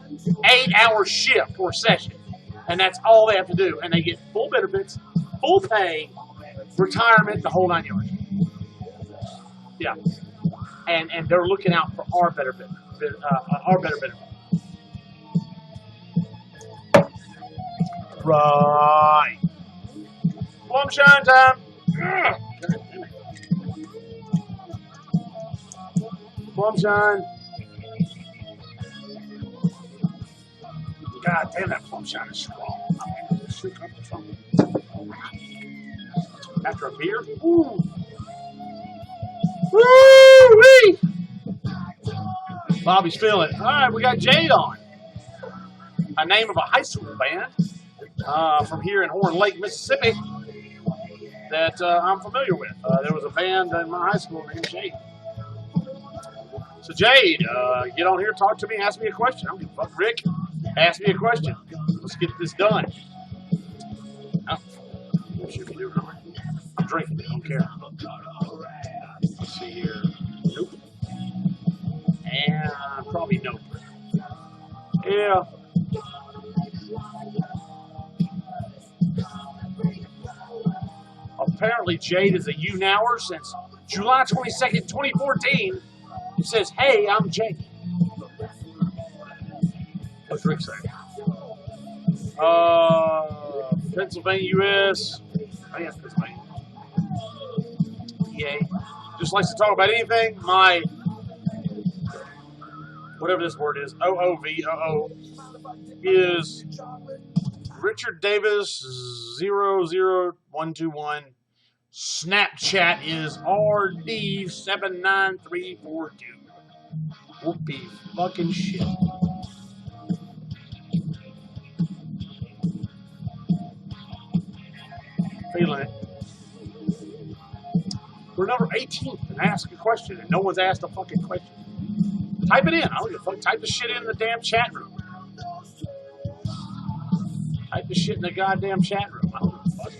8-hour shift or session. And that's all they have to do. And they get full benefits, full pay, retirement, the whole 9 yards. Yeah. And they're looking out for our better benefit. Right. Plum shine time. Ugh. Plum shine. God damn, that plum shine is strong. After a beer? Ooh. Woo-wee! Bobby's feeling it. All right, we got Jade on. A name of a high school band from here in Horn Lake, Mississippi that I'm familiar with. There was a band in my high school named Jade. So Jade, get on here, talk to me, ask me a question. I don't give a fuck. Rick, ask me a question. Let's get this done. Oh, I'm drinking. I don't care. Let's see here. Nope. And probably nope. Yeah. Apparently, Jade is a YouNower since July 22nd, 2014. He says, "Hey, I'm Jade." What's Rick saying? Pennsylvania, U.S. I guess Pennsylvania. Yay. Just likes to talk about anything. My, whatever this word is, OOVOO, is Richard Davis 00121. Snapchat is RD79342. Whoopee fucking shit. Feeling it. We're number 18th and ask a question, and no one's asked a fucking question. Type it in. I don't give a fuck. Type the shit in the damn chat room. Type the shit in the goddamn chat room. I don't give a fuck.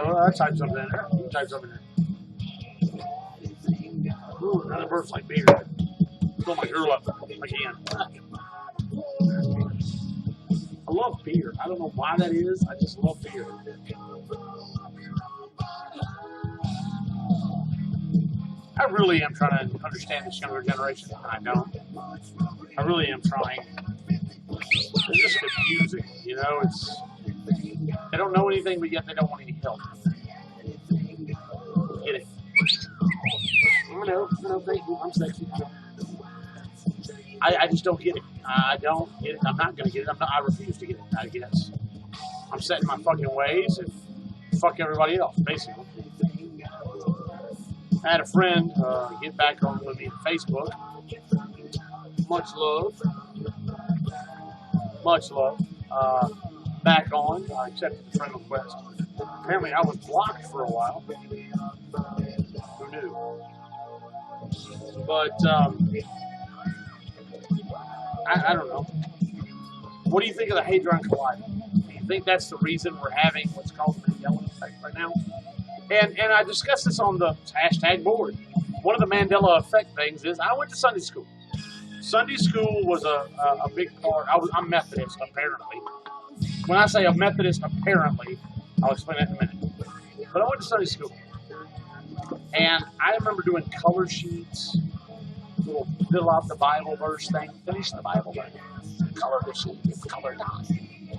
Well, I typed something in there. You type something in there. Ooh, another burst like beer. Fill my girl up again. I love beer. I don't know why that is. I just love beer. I really am trying to understand this younger generation. I don't. I really am trying. It's just confusing, you know. They don't know anything, but yet they don't want any help. Get it? I know, thank you. I'm sexy. I just don't get it. I don't get it. I'm not going to get it. I refuse to get it, I guess. I'm set in my fucking ways and fuck everybody else, basically. I had a friend get back on with me on Facebook. Much love. Much love. Back on. I accepted the friend request. Apparently I was blocked for a while. Who knew? But, I don't know. What do you think of the Hadron Collider? Do you think that's the reason we're having what's called the Mandela effect right now? And I discussed this on the hashtag board. One of the Mandela effect things is I went to Sunday school. Sunday school was a big part. I'm Methodist, apparently. When I say a Methodist, apparently, I'll explain that in a minute. But I went to Sunday school. And I remember doing color sheets, little fill out the Bible verse thing, finish the Bible verse, color the sheet, color dot.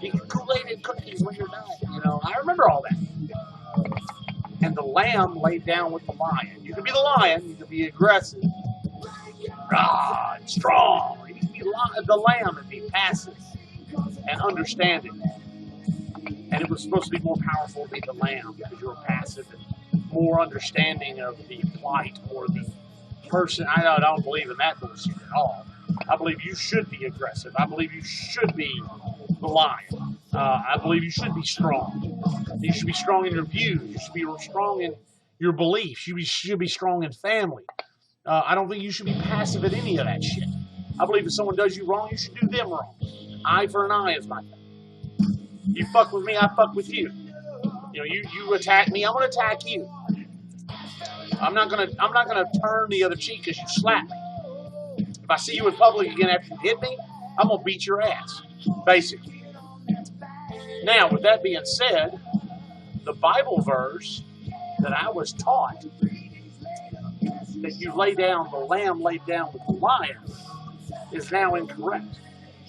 You get Kool-Aid and cookies when you're done. You know, I remember all that. And the lamb laid down with the lion. You can be the lion, you can be aggressive, and strong. You can be the lamb and be passive and understanding. And it was supposed to be more powerful to be the lamb because you were passive and more understanding of the plight or the person. I don't believe in that bullshit at all. I believe you should be aggressive. I believe you should be the lion. I believe you should be strong. You should be strong in your views. You should be strong in your beliefs. You should be strong in family. I don't think you should be passive at any of that shit. I believe if someone does you wrong, you should do them wrong. Eye for an eye is my thing. You fuck with me, I fuck with you. You know, you attack me, I'm gonna attack you. I'm not gonna turn the other cheek because you slap me. If I see you in public again after you hit me, I'm gonna beat your ass, basically. Now, with that being said, the Bible verse that I was taught, that you lay down, the lamb laid down with the lion, is now incorrect.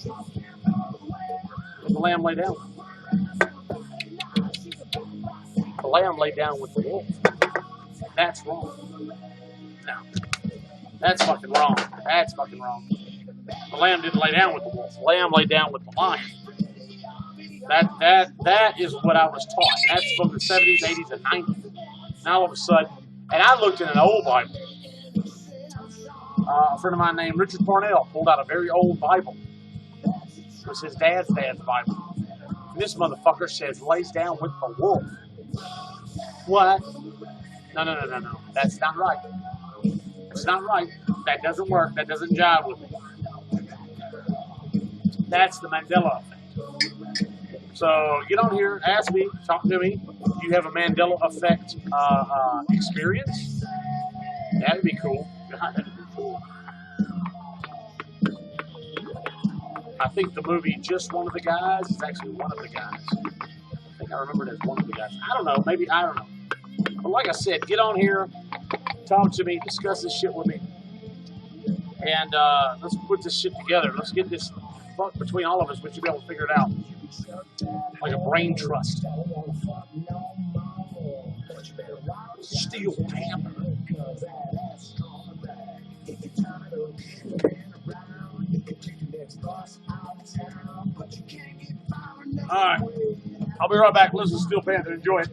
But the lamb lay down. The lamb lay down with the wolf. That's wrong. No. That's fucking wrong. That's fucking wrong. The lamb didn't lay down with the wolf. The lamb lay down with the lion. That is what I was taught. That's from the 70s, 80s, and 90s. Now all of a sudden, and I looked in an old Bible. A friend of mine named Richard Parnell pulled out a very old Bible. It was his dad's Bible. And this motherfucker says lays down with the wolf. What? No. That's not right. That's not right. That doesn't work. That doesn't jive with me. That's the Mandela effect. So get on here, ask me, talk to me. Do you have a Mandela effect experience? That'd be cool. That'd be cool. I think the movie Just One of the Guys is actually one of the guys. I think I remember it as one of the guys. I don't know. Maybe, I don't know. But like I said, get on here, talk to me, discuss this shit with me. And let's put this shit together. Let's get this fuck between all of us. We should be able to figure it out. Like a brain trust. Steel Panther. Alright. I'll be right back. Listen to Steel Panther. Enjoy it.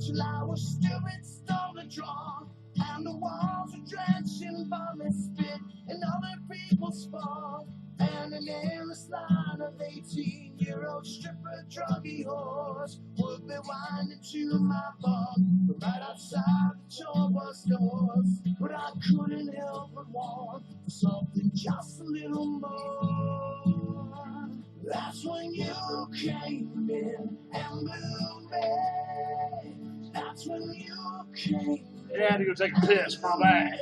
Till I was stupid, stole a draw, and the walls were drenched in vomit, spit, and other people's fault. And an endless line of 18-year-old stripper, druggy whores would be winding to my bar. But right outside the tour bus doors, but I couldn't help but want something just a little more. That's when you came in and blew me. That's when you came. Yeah, I had to go take a piss from my bag.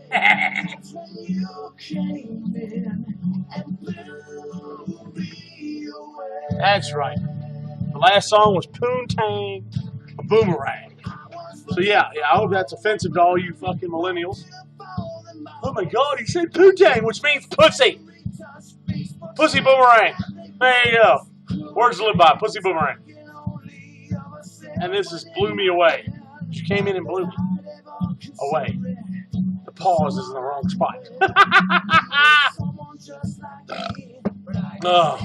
That's when you came in and blew me away. That's right. The last song was Poontang Boomerang. So yeah, I hope that's offensive to all you fucking millennials. Oh my God, he said Poontang, which means pussy. Pussy Boomerang. There you go. Words to live by. Pussy Boomerang. And this is Blew Me Away. She came in and blew me away. The pause is in the wrong spot.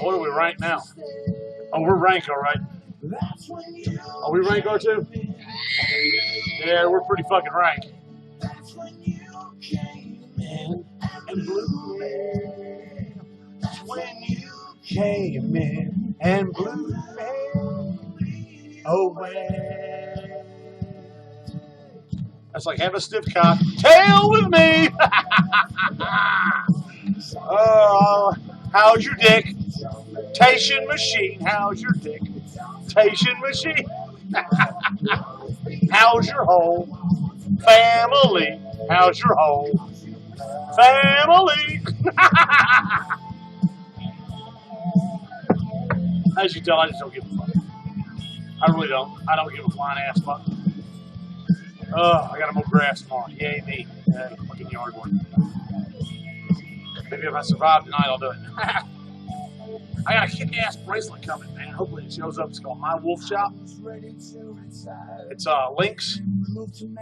What do we rank now? Oh, we're rank, all right. Are we rank R2? Yeah, we're pretty fucking rank. And blew me. When you came in and blew me away. That's like have a stiff cock. Tail with me. How's your dick? Tation machine. How's your dick? Tation machine. How's your home? Family. How's your home? Family. As you tell, I just don't give a fuck. I really don't. I don't give a flying ass fuck. Oh, I gotta mow grass tomorrow. Yay me. Fucking yard work. Maybe if I survive tonight, I'll do it. I got a kick-ass bracelet coming, man. Hopefully it shows up. It's called My Wolf Shop. It's links.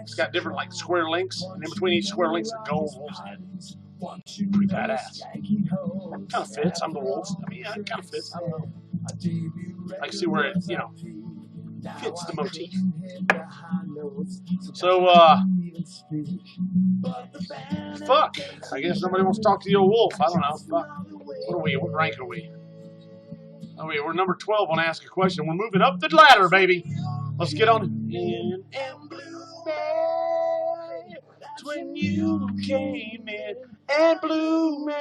It's got different like square links, and in between each square links, a gold wolf's head. Pretty badass. Kind of fits. I'm the wolf. I mean, yeah, it kind of fits. I don't know. I can see where it, fits the motif. So, fuck. I guess nobody wants to talk to the old wolf. I don't know. Fuck. What are we? What rank are we? Oh, we're number 12 on Ask a Question. We're moving up the ladder, baby. Let's get on. In blue May, that's when you came in. And blue May,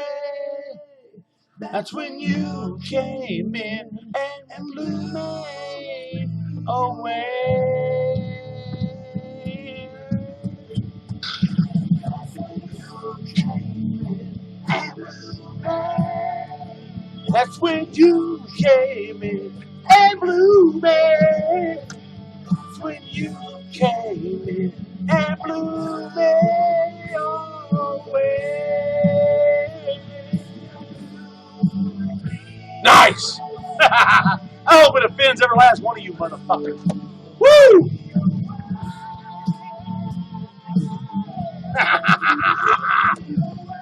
that's when you came in. And blue May, away. That's when you came in, and blew me. That's when you came in, and blew me away. Nice! I hope it offends every last one of you motherfuckers. Woo!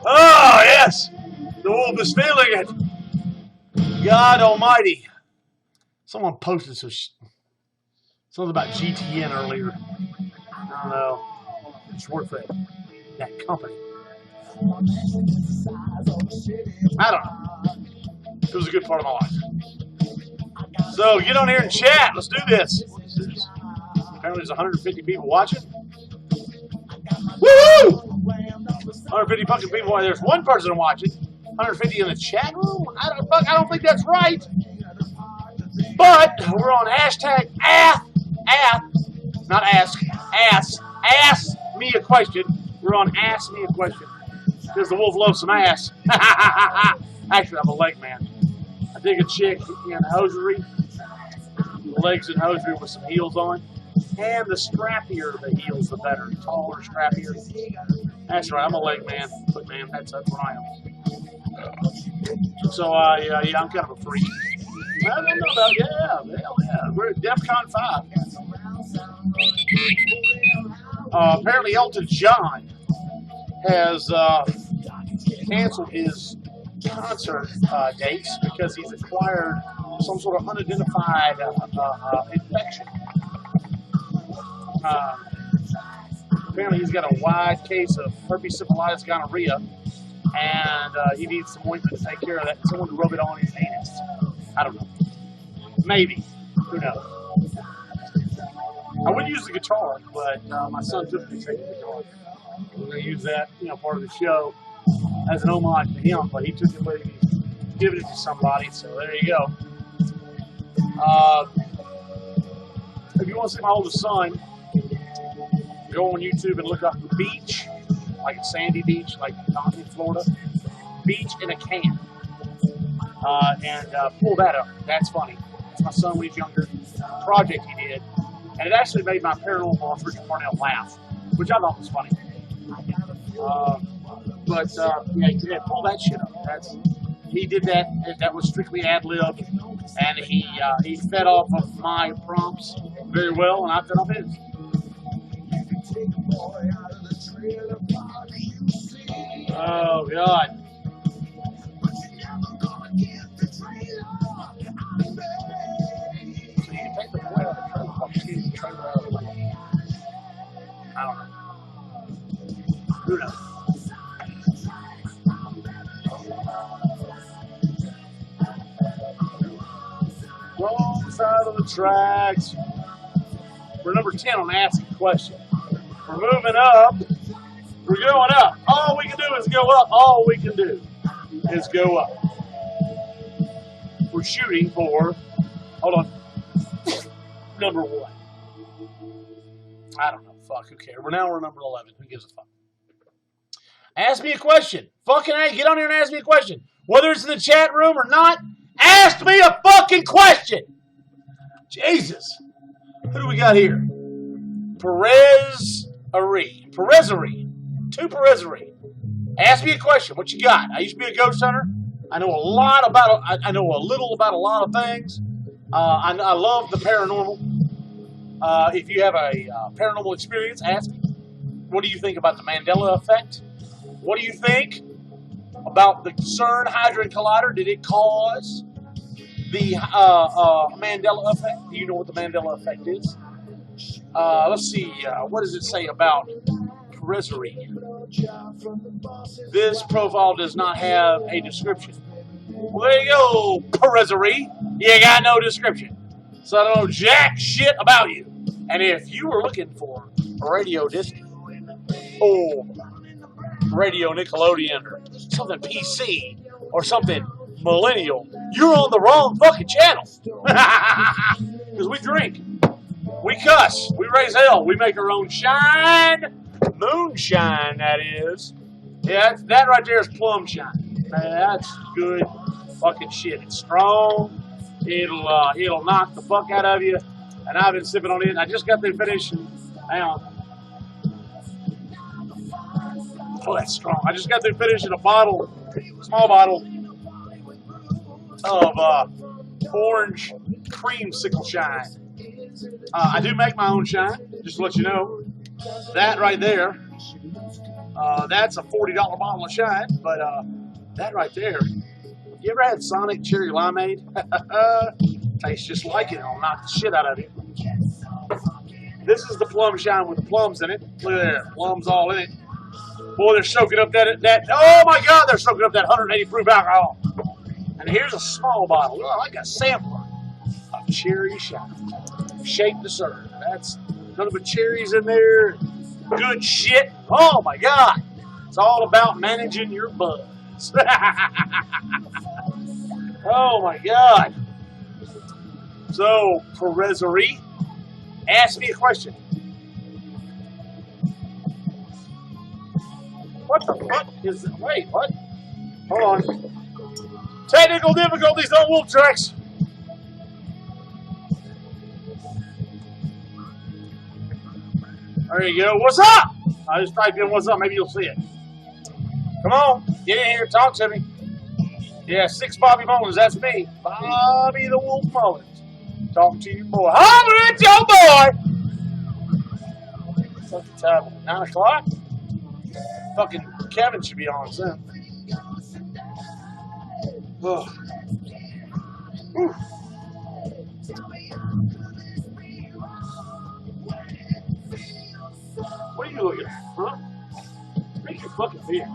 Oh, yes! The wolf is feeling it. God almighty. Someone posted something about GTN earlier. I don't know. It's worth it. That company. I don't know. It was a good part of my life. So get on here and chat. Let's do this. Apparently there's 150 people watching. Woo! 150 fucking people. There's one person watching. 150 in the chat room? I don't think that's right. But we're on hashtag not ask me a question. We're on ask me a question. Because the wolf loves some ass. Actually, I'm a leg man. I dig a chick in hosiery. Legs in hosiery with some heels on. And the strappier the heels, the better. Taller, strappier. That's right, I'm a leg man. But man, that's what I am. So, yeah, I'm kind of a freak. I don't know about, yeah. We're at DEFCON 5. Apparently Elton John has canceled his concert dates because he's acquired some sort of unidentified infection. Apparently he's got a wide case of herpes syphilitis gonorrhea. And he needs some ointment to take care of that. Someone to rub it on his anus. I don't know. Maybe. Who knows? I would use the guitar, but my son took me to take the guitar. We're going to use that, part of the show as an homage to him. But he took it with him. He's giving it to somebody. So there you go. If you want to see my oldest son, go on YouTube and look up the beach. Like at Sandy Beach, like in Florida. Beach in a can. And pull that up. That's funny. It's my son when he's younger. Project he did. And it actually made my paranormal boss, Richard Parnell, laugh. Which I thought was funny. Yeah, pull that shit up. He did that. That was strictly ad-lib. And he fed off of my prompts very well, and I fed off his. Oh, God. So you can take the boy out of the trailer park, excuse the trailer out of the way. I don't know. Who knows? Wrong side of the tracks. We're number 10 on Ask a Question. We're moving up. We're going up. All we can do is go up. All we can do is go up. We're shooting for, hold on, number 1. I don't know. Fuck, who cares? We're number 11. Who gives a fuck? Ask me a question. Fucking A, get on here and ask me a question. Whether it's in the chat room or not, ask me a fucking question. Jesus. Who do we got here? Perez-Ari. Two Perez-Ari. Ask me a question. What you got? I used to be a ghost hunter. I know a lot about. I know a little about a lot of things. I love the paranormal. If you have a paranormal experience, ask me. What do you think about the Mandela effect? What do you think about the CERN Hadron Collider? Did it cause the Mandela effect? Do you know what the Mandela effect is? Let's see. What does it say about Perez-Ari? This profile does not have a description. Well, there you go, Perez-Ari. You got no description. So I don't know jack shit about you. And if you were looking for Radio Disney, or Radio Nickelodeon, or something PC, or something millennial, you're on the wrong fucking channel. Because we drink, we cuss, we raise hell, we make our own shine, moonshine, that is. Yeah, that right there is plum shine. Man, that's good fucking shit. It's strong. It'll knock the fuck out of you. And I've been sipping on it. I just got through finishing. Hang on. Oh, that's strong. I just got through finishing a small bottle of orange creamsicle shine. I do make my own shine, just to let you know. That right there, that's a $40 bottle of shine. But that right there, you ever had Sonic Cherry Limeade? Tastes just like it. It'll knock the shit out of you. This is the plum shine with the plums in it. Look at there, plums all in it. Boy, they're soaking up that. Oh my God, they're soaking up that 180 proof alcohol. And here's a small bottle, like a sampler of cherry shine. Shape to serve. That's nothing but cherries in there. Good shit. Oh my God, it's all about managing your buds. Oh my God. So, Perez-Ari, ask me a question. What the fuck is it? Wait, what? Hold on. Technical difficulties on Wolf Tracks. There you go. What's up? I just typed in what's up. Maybe you'll see it. Come on. Get in here. Talk to me. Yeah, 6 Bobby Mullins. That's me. Bobby the Wolf Mullins. Talking to you, boy. Holler at your boy. What's the time? 9 o'clock? Fucking Kevin should be on soon. Oh. What are you looking at, huh? Drink your fucking beer.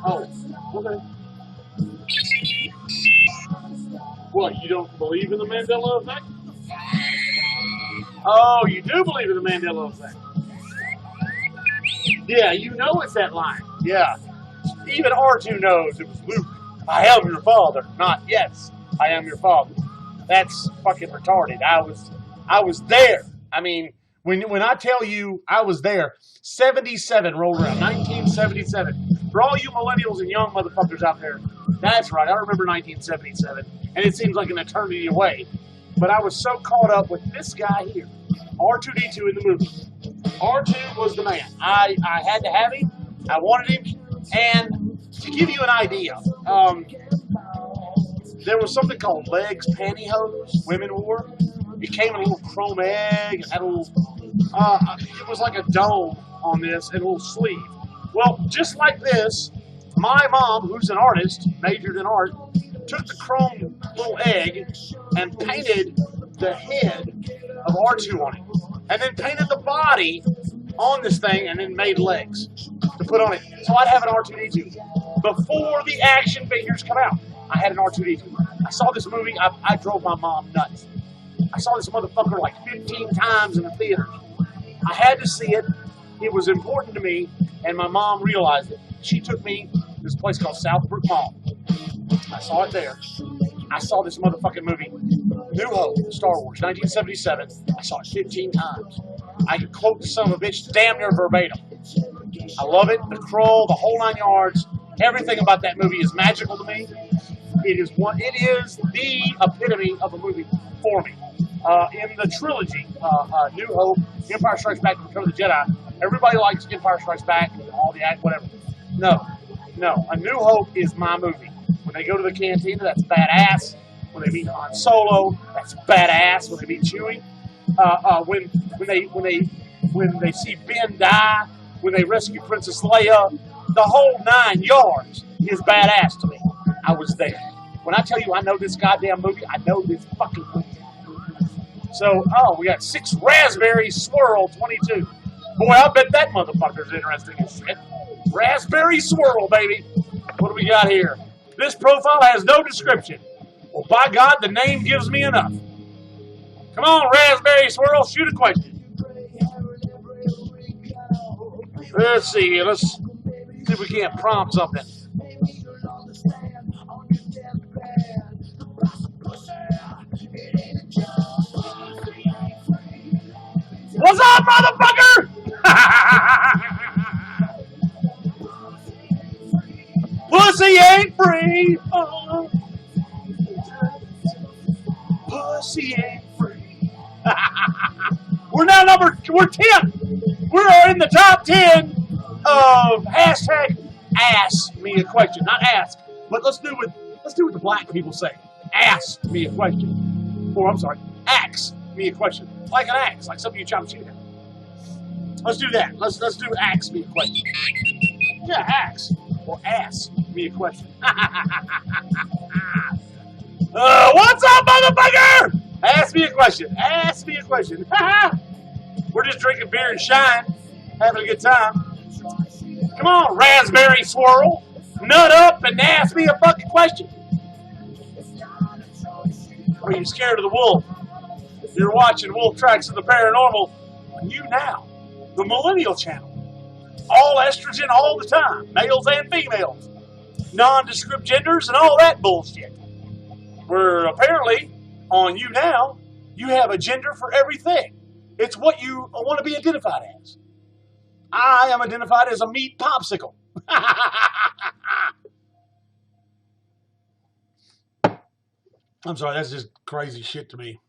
Oh, okay. What, you don't believe in the Mandela effect? Oh, you do believe in the Mandela effect. Yeah, you know it's that line. Yeah. Even R2 knows it was Luke. I am your father. Not yes, I am your father. That's fucking retarded. I was there. I mean, when I tell you I was there, 77 rolled around. 1977. For all you millennials and young motherfuckers out there, that's right. I remember 1977. And it seems like an eternity away. But I was so caught up with this guy here, R2-D2 in the movie. R2 was the man. I had to have him. I wanted him. And to give you an idea, there was something called legs pantyhose women wore. It came in a little chrome egg and had a little, it was like a dome on this and a little sleeve. Well, just like this, my mom, who's an artist, majored in art, took the chrome little egg and painted the head of R2 on it. And then painted the body on this thing and then made legs to put on it. So I'd have an R2-D2. Before the action figures come out, I had an R2-D2. I saw this movie, I drove my mom nuts. I saw this motherfucker like 15 times in the theaters. I had to see it. It was important to me, and my mom realized it. She took me to this place called Southbrook Mall. I saw it there. I saw this motherfucking movie, New Hope, Star Wars, 1977. I saw it 15 times. I could quote the son of a bitch damn near verbatim. I love it. The Crow, the whole 9 yards. Everything about that movie is magical to me. It is the epitome of a movie for me. In the trilogy, New Hope, Empire Strikes Back, and Return of the Jedi, everybody likes Empire Strikes Back and all the act, whatever. No. A New Hope is my movie. When they go to the cantina, that's badass. When they meet Han Solo, that's badass. When they meet Chewie, when they see Ben die, when they rescue Princess Leia, the whole 9 yards is badass to me. I was there. When I tell you I know this goddamn movie, I know this fucking movie. So, we got 6 Raspberry Swirl 22. Boy, I bet that motherfucker's interesting as shit. Raspberry Swirl, baby. What do we got here? This profile has no description. Well, by God, the name gives me enough. Come on, Raspberry Swirl, shoot a question. Let's see. Let's see if we can't prompt something. What's up, motherfucker? Pussy ain't free. Oh. Pussy ain't free. We're 10. We're in the top 10 of hashtag ask me a question. Not ask, but let's do what the black people say. Ask me a question. Or I'm sorry, ask me a question. Like an axe, like some of you chop shit at. Let's do that. Let's do ask me a question. Yeah, ask. Or ask me a question. What's up, motherfucker? Ask me a question. Ask me a question. We're just drinking beer and shine, having a good time. Come on, Raspberry Swirl. Nut up and ask me a fucking question. Are you scared of the wolf? You're watching Wolf Tracks of the Paranormal on YouNow, the Millennial Channel. All estrogen all the time, males and females. Nondescript genders and all that bullshit. Where apparently, on YouNow, you have a gender for everything. It's what you want to be identified as. I am identified as a meat popsicle. I'm sorry, that's just crazy shit to me.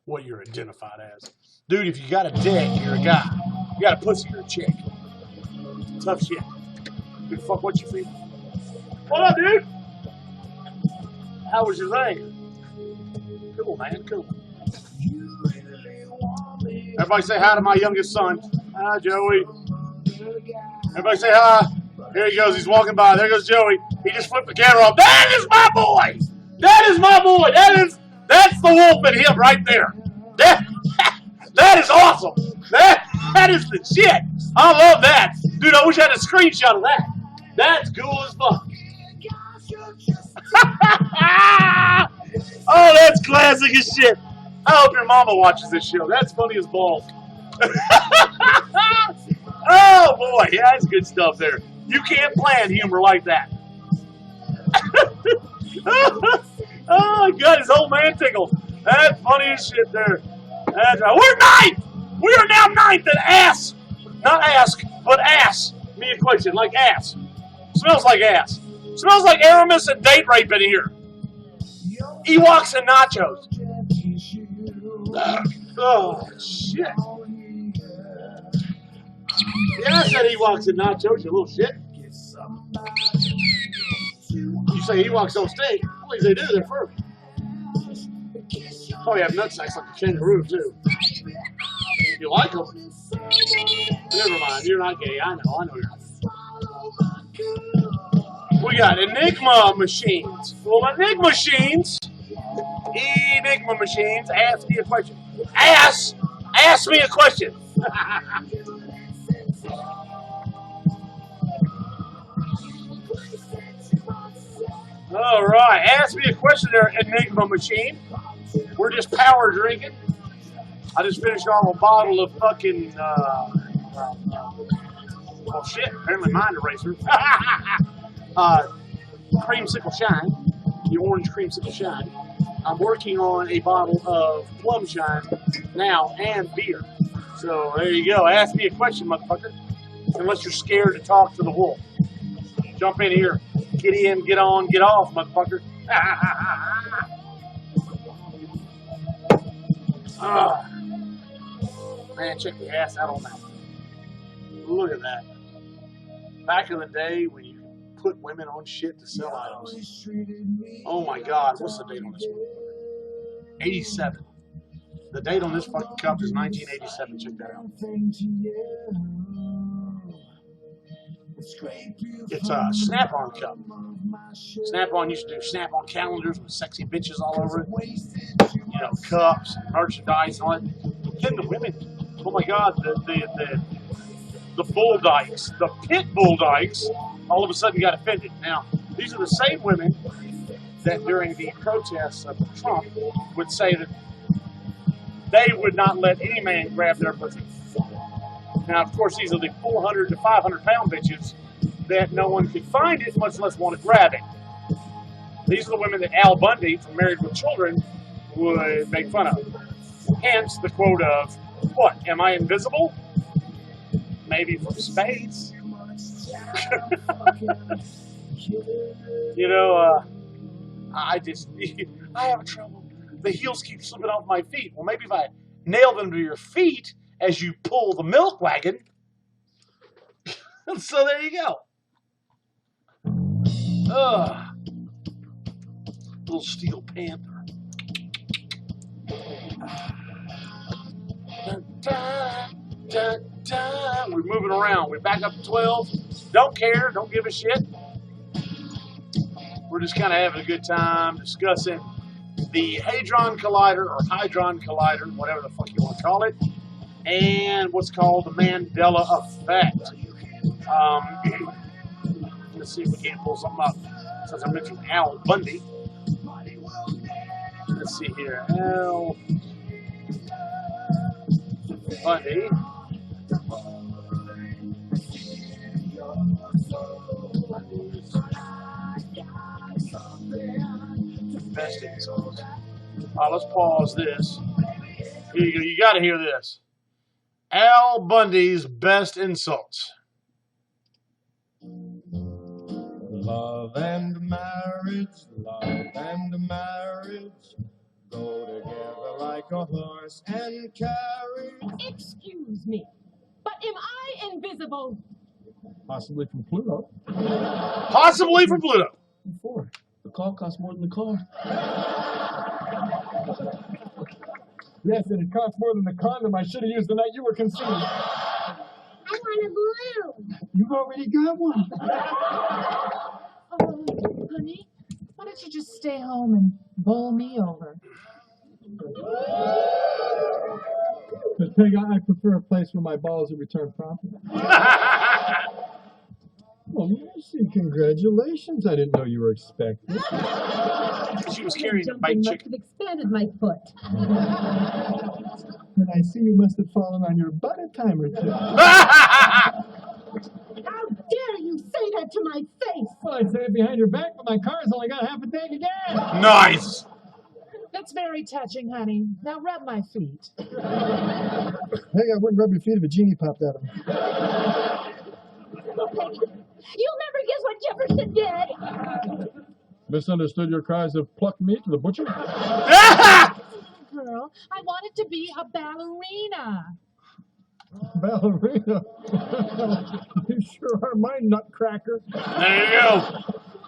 What you're identified as. Dude, if you got a dick, you're a guy. You got a pussy, you're a chick. Tough shit. Dude, fuck what you feel. What up, dude? How was your thing? Cool, man, cool. Everybody say hi to my youngest son. Hi, Joey. Everybody say hi. Here he goes, he's walking by. There goes Joey. He just flipped the camera off. That is my boy! That is my boy! That's the wolf in him right there. That is awesome. That is the shit. I love that. Dude, I wish I had a screenshot of that. That's cool as fuck. Oh, that's classic as shit. I hope your mama watches this show. That's funny as balls. Oh, boy. Yeah, that's good stuff there. You can't plan humor like that. Oh, God, his old man tickled. That's funny as shit there. That's right. We're 9th. We are now 9th at ass. Not ask, but ass. Me a question, like ass. Smells like ass. Smells like Aramis and date rape in here. Ewoks and nachos. Oh, shit. Yeah, I said Ewoks and nachos, you little shit. You say Ewoks don't stink. At least they do, they're furry. Probably have nutsacks like a kangaroo, too. You like them? Never mind, you're not gay. I know you're not. We got Enigma machines. Well, Enigma machines, ask me a question. Ask me a question. All right, ask me a question there, Enigma machine. We're just power drinking. I just finished off a bottle of fucking, well, shit, apparently mind eraser. Creamsicle Shine, the orange Creamsicle Shine. I'm working on a bottle of Plum Shine now and beer. So there you go. Ask me a question, motherfucker. Unless you're scared to talk to the wolf. Jump in here. Can't Get in, get on, get off, motherfucker. Man, check the ass out on that. Look at that. Back in the day when you put women on shit to sell items. Oh my God, what's the date on this one? 87. The date on this fucking cup is 1987. Check that out. It's a Snap-on cup. Snap-on used to do Snap-on calendars with sexy bitches all over it. You know, cups, merchandise, and all that. Then the women, oh my God, the bull dykes, the pit bull dykes, all of a sudden got offended. Now, these are the same women that during the protests of Trump would say that they would not let any man grab their pussy. Now, of course, these are the 400 to 500 pound bitches that no one could find it, much less want to grab it. These are the women that Al Bundy from Married with Children would make fun of. Hence the quote of, what, am I invisible? Maybe from space. You know, I have trouble. The heels keep slipping off my feet. Well, maybe if I nail them to your feet as you pull the milk wagon. So there you go. Little Steel Panther. We're moving around. We're back up to 12. Don't care. Don't give a shit. We're just kind of having a good time discussing the Hadron Collider or Hydron Collider, whatever the fuck you want to call it, and what's called the Mandela Effect. Let's see if we can't pull something up. Since I mentioned Al Bundy. Let's see here. Al Bundy. Best insults. Let's pause this. Here you go. You got to hear this. Al Bundy's best insults. Love and marriage go together like a horse and carriage. Excuse me, but am I invisible? Possibly from Pluto. Possibly from Pluto. Before. The call costs more than the car. Yes, and it costs more than the condom I should have used the night you were conceived. I want a balloon. You've already got one. Oh, honey, why don't you just stay home and bowl me over? Peg, I prefer a place where my balls are returned promptly. Well, mercy, congratulations. I didn't know you were expecting. She was carrying a Jumping baked must chicken. have expanded my foot. And I see you must have fallen on your butt a time or two. How dare you say that to my face? Well, I'd say it behind your back, but my car's only got half a tank of gas. Nice. That's very touching, honey. Now rub my feet. Hey, I wouldn't rub your feet if a genie popped out of them. You'll never guess what Jefferson did. Misunderstood your cries of pluck meat to the butcher? Girl, I wanted to be a ballerina. Ballerina? You sure are my nutcracker. There you go.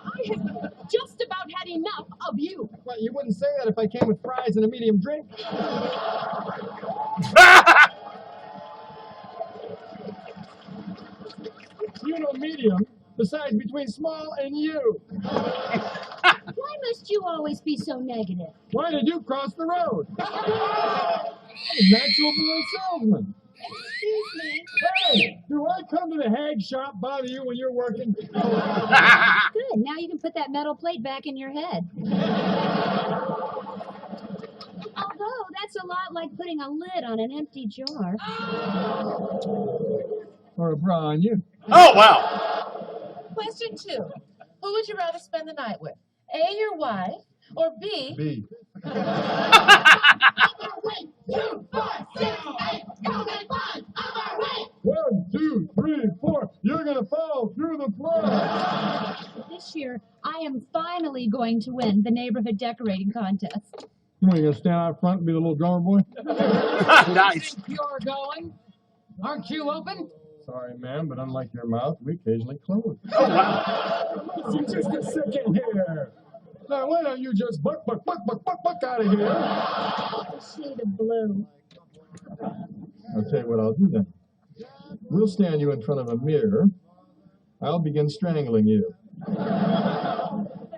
I have just about had enough of you. Well, you wouldn't say that if I came with fries and a medium drink. You know medium, besides between small and you. Why must you always be so negative? Why did you cross the road? Natural born salesman. Excuse me. Hey, do I come to the hag shop bother you when you're working? Good. Now you can put that metal plate back in your head. Although that's a lot like putting a lid on an empty jar. Or a bra on you. Oh, wow. Question 2. Who would you rather spend the night with? A, your wife, or B? B. 2, 4, 6, 8, count and 5, on our way. 1, 2, 3, 4. You're gonna fall through the floor. this year I am finally going to win the neighborhood decorating contest. What, are you going to stand out front and be the little drummer boy? Nice. You're going? Aren't you open? Sorry, ma'am, but unlike your mouth, we occasionally close. Oh, wow. Listen just a second here. Now, why don't you just buck out of here? A shade of blue. I'll tell you what I'll do then. We'll stand you in front of a mirror. I'll begin strangling you.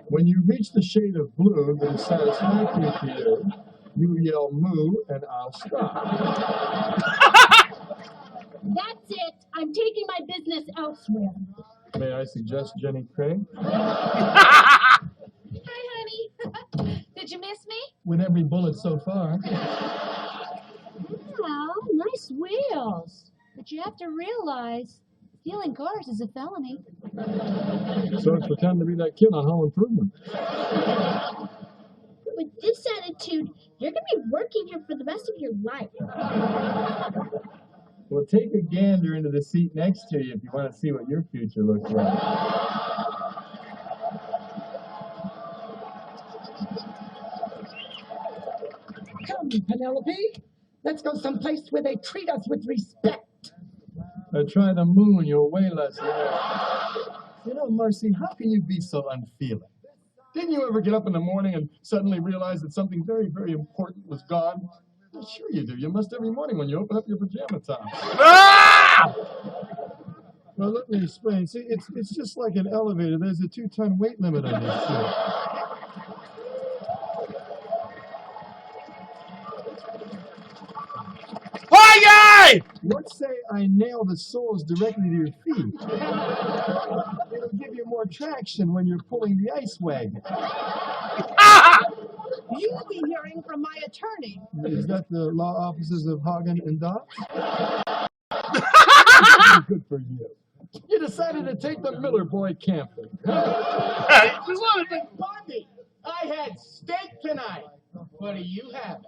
When you reach the shade of blue that is satisfactory to you, you yell moo and I'll stop. That's it. I'm taking my business elsewhere. May I suggest Jenny Craig? Hi, honey. Did you miss me? With every bullet so far. Well, nice wheels. But you have to realize stealing cars is a felony. So pretend to be that kid on Home Improvement. With this attitude, you're going to be working here for the rest of your life. Well, take a gander into the seat next to you if you want to see what your future looks like. Come, Penelope. Let's go someplace where they treat us with respect. I tried the moon your way last night. You know, Marcy, how can you be so unfeeling? Didn't you ever get up in the morning and suddenly realize that something very, very important was gone? Well, sure you do. You must every morning when you open up your pajama top. Ah! Well, let me explain. See, it's just like an elevator. There's a 2-ton weight limit on this shit. Hi, guy! Let's say I nail the soles directly to your feet. It'll give you more traction when you're pulling the ice wagon. You'll be hearing from my attorney. Is that the law offices of Hagen and Dodge? Good for you. You decided to take the Miller boy camping. Bundy, I had steak tonight. What are you having?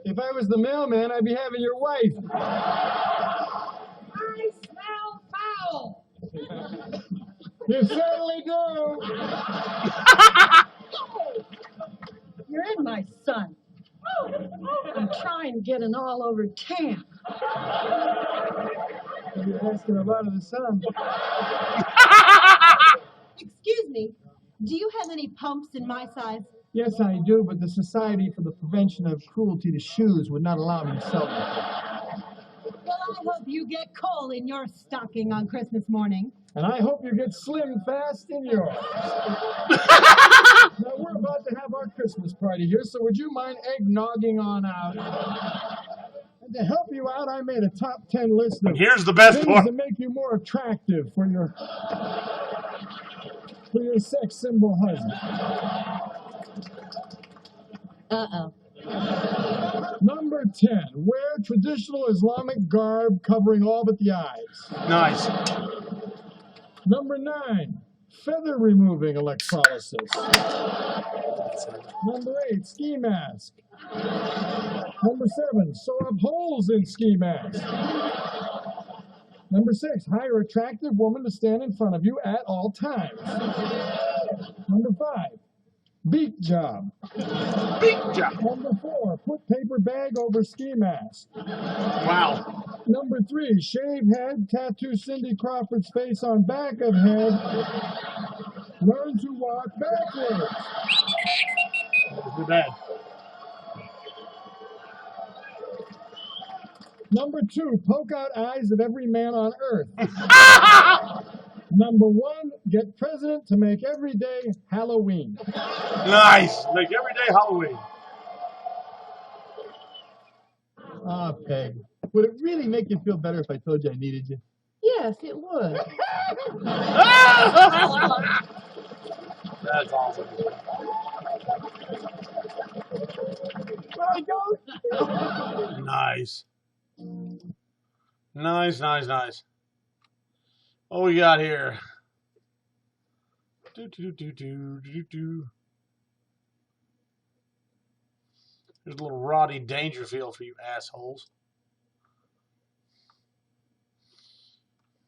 If I was the mailman, I'd be having your wife. I smell foul. You certainly do. You're in, my son. I'm trying to get an all-over tan. You're asking a lot of the sun. Excuse me. Do you have any pumps in my size? Yes, I do, but the Society for the Prevention of Cruelty to Shoes would not allow me to sell them. Well, I hope you get coal in your stocking on Christmas morning. And I hope you get slim fast in yours. Now, we're about to have our Christmas party here, so would you mind eggnogging on out? And to help you out, I made a top 10 list of Here's the best things part. that make you more attractive for your sex symbol husband. Uh-oh. Number 10, wear traditional Islamic garb covering all but the eyes. Nice. Number 9, feather removing electrolysis. Number 8, ski mask. Number 7, sew up holes in ski mask. Number 6, hire attractive woman to stand in front of you at all times. Number 5, beak job. Beak job. Number 4, put paper bag over ski mask. Wow. Number 3, shave head, tattoo Cindy Crawford's face on back of head. Learn to walk backwards. Too bad. Number 2, poke out eyes of every man on earth. Number 1, get president to make every day Halloween. Nice. Like everyday Halloween. Ah, Peg, would it really make you feel better if I told you I needed you? Yes, it would. That's awesome. Nice. Nice, nice, nice. What we got here? Here's a little Rodney Dangerfield for you assholes.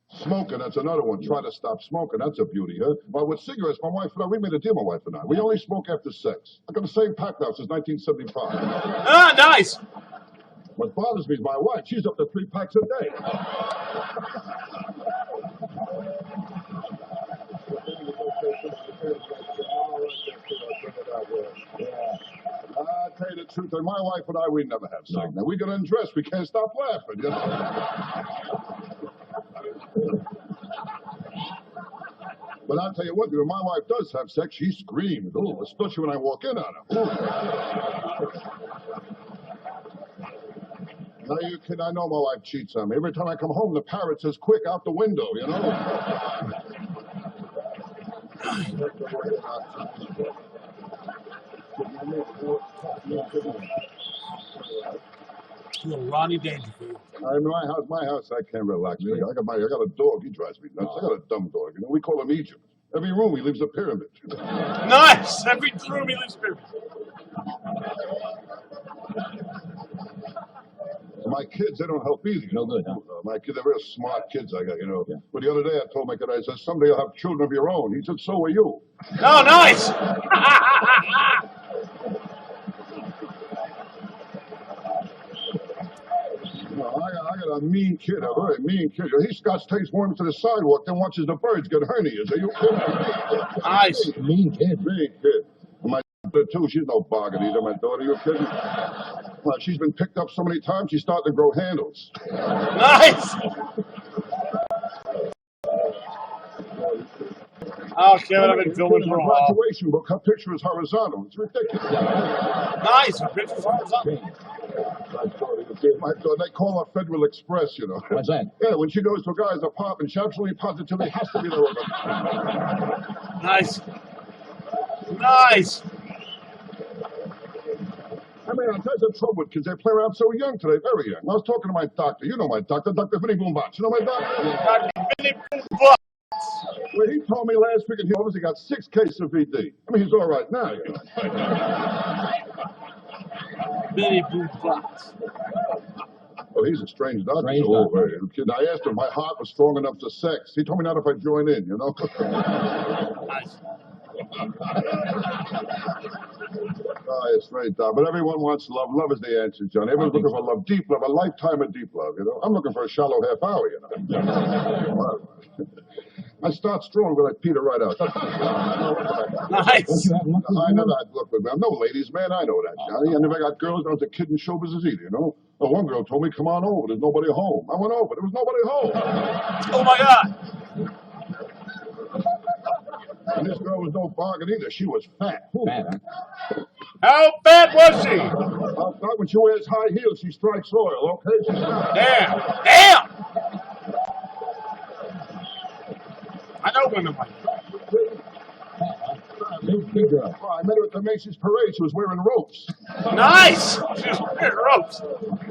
Smoking, that's another one. Try to stop smoking. That's a beauty, huh? But with cigarettes, my wife and I, we made a deal, my wife and I. We only smoke after sex. I got the same pack now since 1975. Ah, nice. What bothers me is my wife. She's up to 3 packs a day. I'll tell you the truth, and my wife and I, we never have sex. Now, we get undressed, we can't stop laughing, you know? But I'll tell you what, when my wife does have sex, she screams, oh, especially when I walk in on her. Now, you kid, I know my wife cheats on me. Every time I come home, the parrot says, quick, out the window, you know? Little Ronnie Dangerfield. In my house, I can't relax. I got a dog. He drives me nuts. I got a dumb dog. You know, we call him Egypt. Every room he leaves a pyramid. Nice. Every room he leaves a pyramid. My kids, they don't help either. No good, huh? My kids, they're real smart kids I got, you know. Yeah. But the other day I told my kid, I said, someday you'll have children of your own. He said, so will you. Oh, nice. I got a mean kid, a very mean kid. He takes worms to the sidewalk, then watches the birds get hernias. Are you kidding me? Nice. Mean kid. Mean kid. My daughter, too, she's no bargain either, my daughter. Are you kidding? Well, she's been picked up so many times, she's starting to grow handles. Nice. Oh, Kevin, I've been filming for a while. Graduation book, her picture is horizontal. It's ridiculous. Nice. Her picture's horizontal. My daughter, they call her Federal Express, you know. What's that? Yeah, when she goes to a guy's apartment, she absolutely positively has to be there with him. Nice. Nice. I mean, there's a trouble with kids. They play around so young today, very young. I was talking to my doctor. You know my doctor, Dr. Vinny Boombox. You know my doctor? Dr. Vinny Boombox. Well, he told me last week, and he obviously got 6 cases of VD. I mean, he's all right now. You know? Vinny Boombox. Well, he's a strange doctor. Strange doctor. Kid. I asked him if my heart was strong enough for sex. He told me not if I join in, you know? Nice. Oh, it's strange, Doc. But everyone wants love. Love is the answer, John. Everyone's looking for love, deep love, a lifetime of deep love, you know? I'm looking for a shallow half hour, you know? I start strong, but I peter right out. Nice. I never had luck with them. No ladies, man. I know that, Johnny. I never got girls. I was a kid in show business either, you know? Well, one girl told me, come on over. There's nobody home. I went over. There was nobody home. Oh, my God. And this girl was no bargain either. She was fat. Fat, huh? How fat was she? Not when she wears high heels, she strikes oil, okay? Damn. Damn. I know women like that. Big girl. Oh, I met her at the Macy's parade. She was wearing ropes. Nice. She was wearing ropes.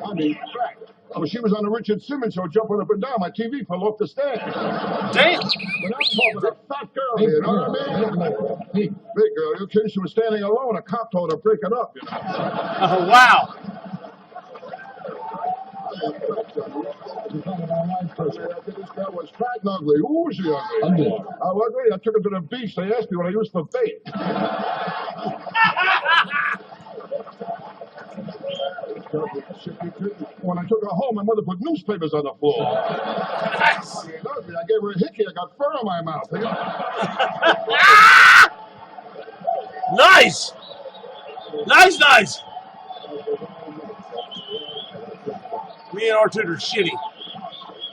I mean, fat. Oh, she was on the Richard Simmons show jumping up and down. My TV fell off the stand. Damn. But I'm talking a fat girl here, you know what I mean? Big girl. You kidding? She was standing alone. A cop told her to break it up, you know. Oh, wow. This girl was fat and ugly. Who was she ugly? How ugly? I took her to the beach. They asked me what I used for bait. When I took her home, my mother put newspapers on the floor. Nice. I gave her a hickey. I got fur on my mouth. Nice. Nice, nice. Me and Artude are shitty.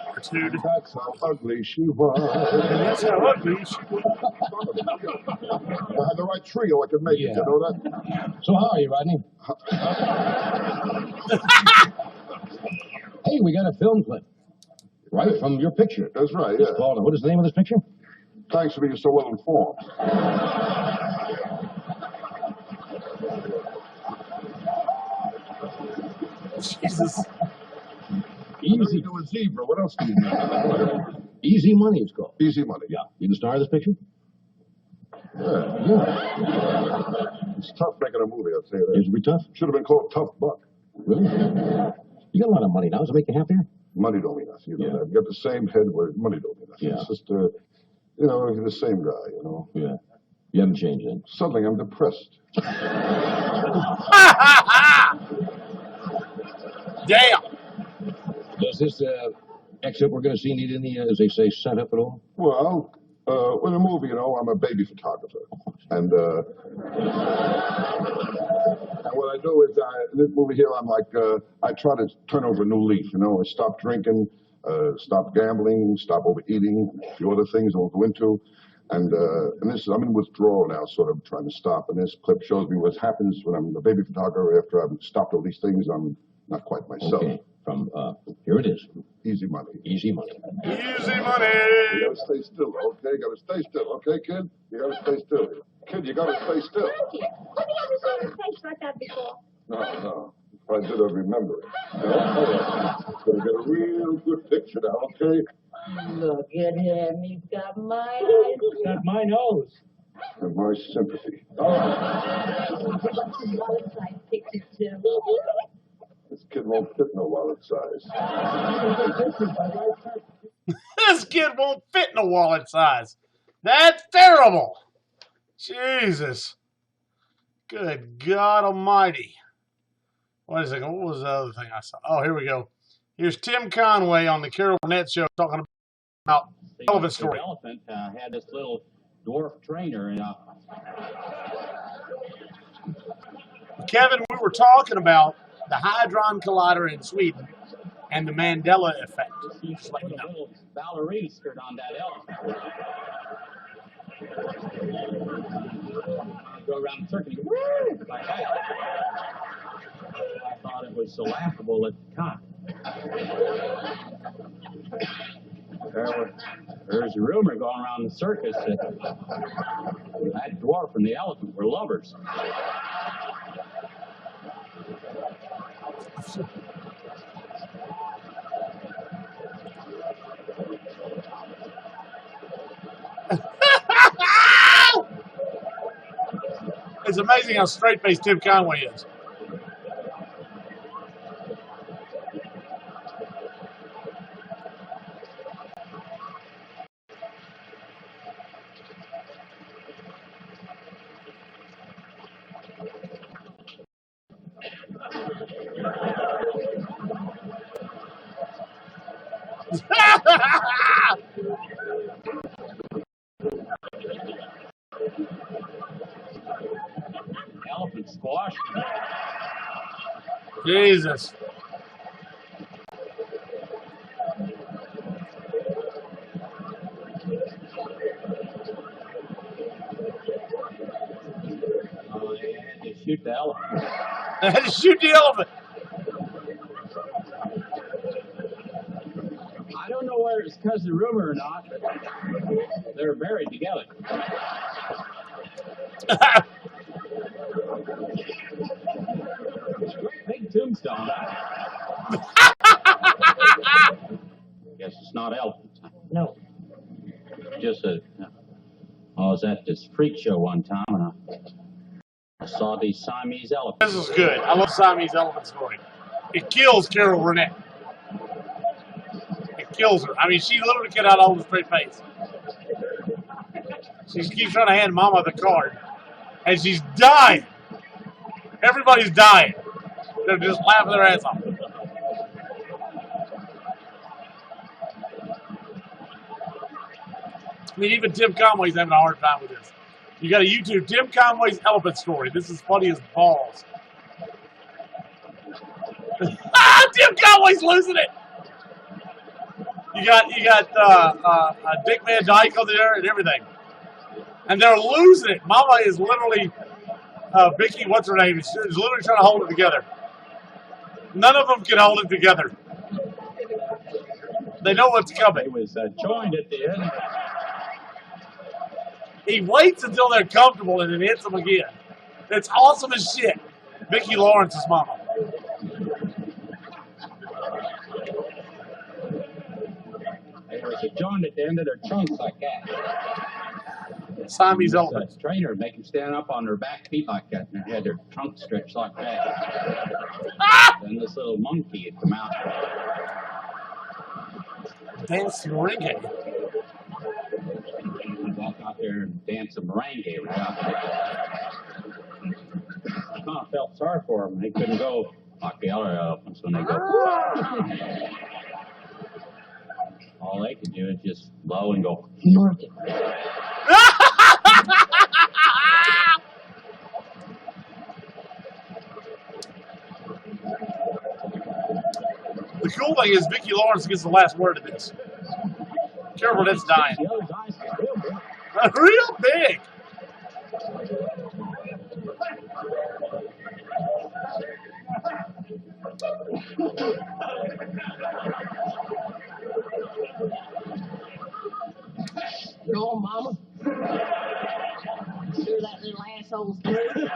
Artude. That's how ugly she was. That's how ugly she was. I had the right trio I could make it, you know that? So how are you, Rodney? Hey, we got a film clip. Right from your picture. That's right, yeah. What is the name of this picture? Thanks for being so well informed. Jesus. Easy to a zebra. What else do you need? Easy Money, it's called. Easy Money. Yeah. You the star of this picture? Yeah. It's tough making a movie, I'd say that. It would be tough. Should have been called Tough Buck. Really? You got a lot of money now. Does it make you happier? money don't mean nothing. You know Yeah. that. I've got the same head where money don't mean nothing. Yeah. It's just, you know, you're the same guy, you know. Yeah. You haven't changed then. Suddenly I'm depressed. Damn. Does this excerpt we're going to see need any, as they say, set up at all? Well, in a movie, you know, I'm a baby photographer. And what I do is, in this movie here, I'm like, I try to turn over a new leaf, you know. I stop drinking, stop gambling, stop overeating, a few other things I won't go into. And this, I'm in withdrawal now, sort of trying to stop. And this clip shows me what happens when I'm a baby photographer after I've stopped all these things. I'm not quite myself. Okay. From, here it is. Easy money. Easy money. Easy money. You gotta stay still, okay? You gotta stay still, okay, kid? You gotta stay still. Kid, you gotta stay still. Have you ever seen a face like that before? No. If I did, I'd remember it. Gonna get a real good picture now, okay? Look at him. He's got my eyes. He's got my nose. And my sympathy. Wallet-size picture, too. This kid won't fit no wallet size. This kid won't fit in a wallet size. That's terrible. Jesus. Good God Almighty. Wait a second. What was the other thing I saw? Oh, here we go. Here's Tim Conway on the Carol Burnett show talking about the elephant story. The elephant had this little dwarf trainer, and Kevin, we were talking about the Hadron Collider in Sweden and the Mandela effect. he put a little ballerina skirt on that elephant. Go around the circle, like that. I thought it was so laughable at the time. There's a rumor going around the circus that that dwarf and the elephant were lovers. It's amazing how straight-faced Tim Conway is. Elephant squash. Jesus. They had to shoot the elephant. They had to shoot the elephant. I don't know whether it's because of the rumor or not, but they're buried together. Big tombstone. Guess it's not elephants. No. Just a. I was at this freak show one time and I saw these Siamese elephants. This is good. I love Siamese elephant story. It kills Carol Burnett. It kills her. I mean, she literally cannot hold a straight face. She keeps trying to hand Mama the card, and she's dying. Everybody's dying. They're just laughing their ass off. I mean, even Tim Conway's having a hard time with this. You got to YouTube Tim Conway's elephant story. This is funny as balls. Tim Conway's losing it. You got Dick Van Dyke on there and everything, and they're losing it. Mama is literally Vicky. What's her name? Is literally trying to hold it together. None of them can hold it together. They know what's coming. It was joined at the end. He waits until they're comfortable and then hits them again. It's awesome as shit. Vicki Lawrence's mama. There was a joint at the end of their trunks like that. Siamese elephants. Trainer make them stand up on their back feet like that, and they had their trunk stretched like that. Then this little monkey had come out. Dance merengue. Walk out there and dance a merengue right out there. I kind of felt sorry for them. They couldn't go like the other elephants when they go. All they could do is just blow and go. The cool thing is Vicki Lawrence gets the last word of this. Careful, that's dying. Real big. No, Mama. Sure that little asshole's through. Look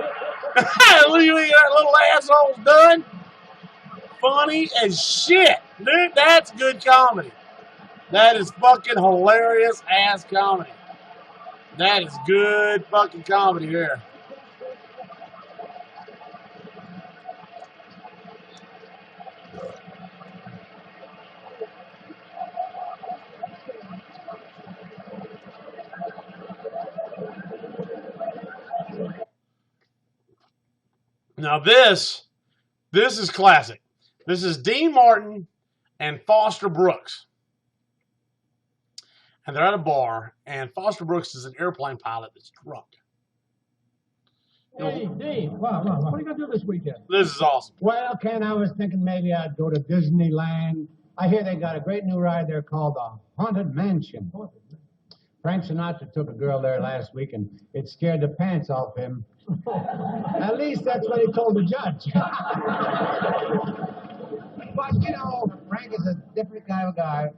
at that little asshole's done. Funny as shit. Dude, that's good comedy. That is fucking hilarious ass comedy. That is good fucking comedy here. Now this is classic. This is Dean Martin and Foster Brooks. And they're at a bar, and Foster Brooks is an airplane pilot that's drunk. Hey, Dean, what are you going to do this weekend? This is awesome. Well, Ken, I was thinking maybe I'd go to Disneyland. I hear they got a great new ride there called the Haunted Mansion. Frank Sinatra took a girl there last week, and it scared the pants off him. At least that's what he told the judge. But, you know, Frank is a different kind of guy.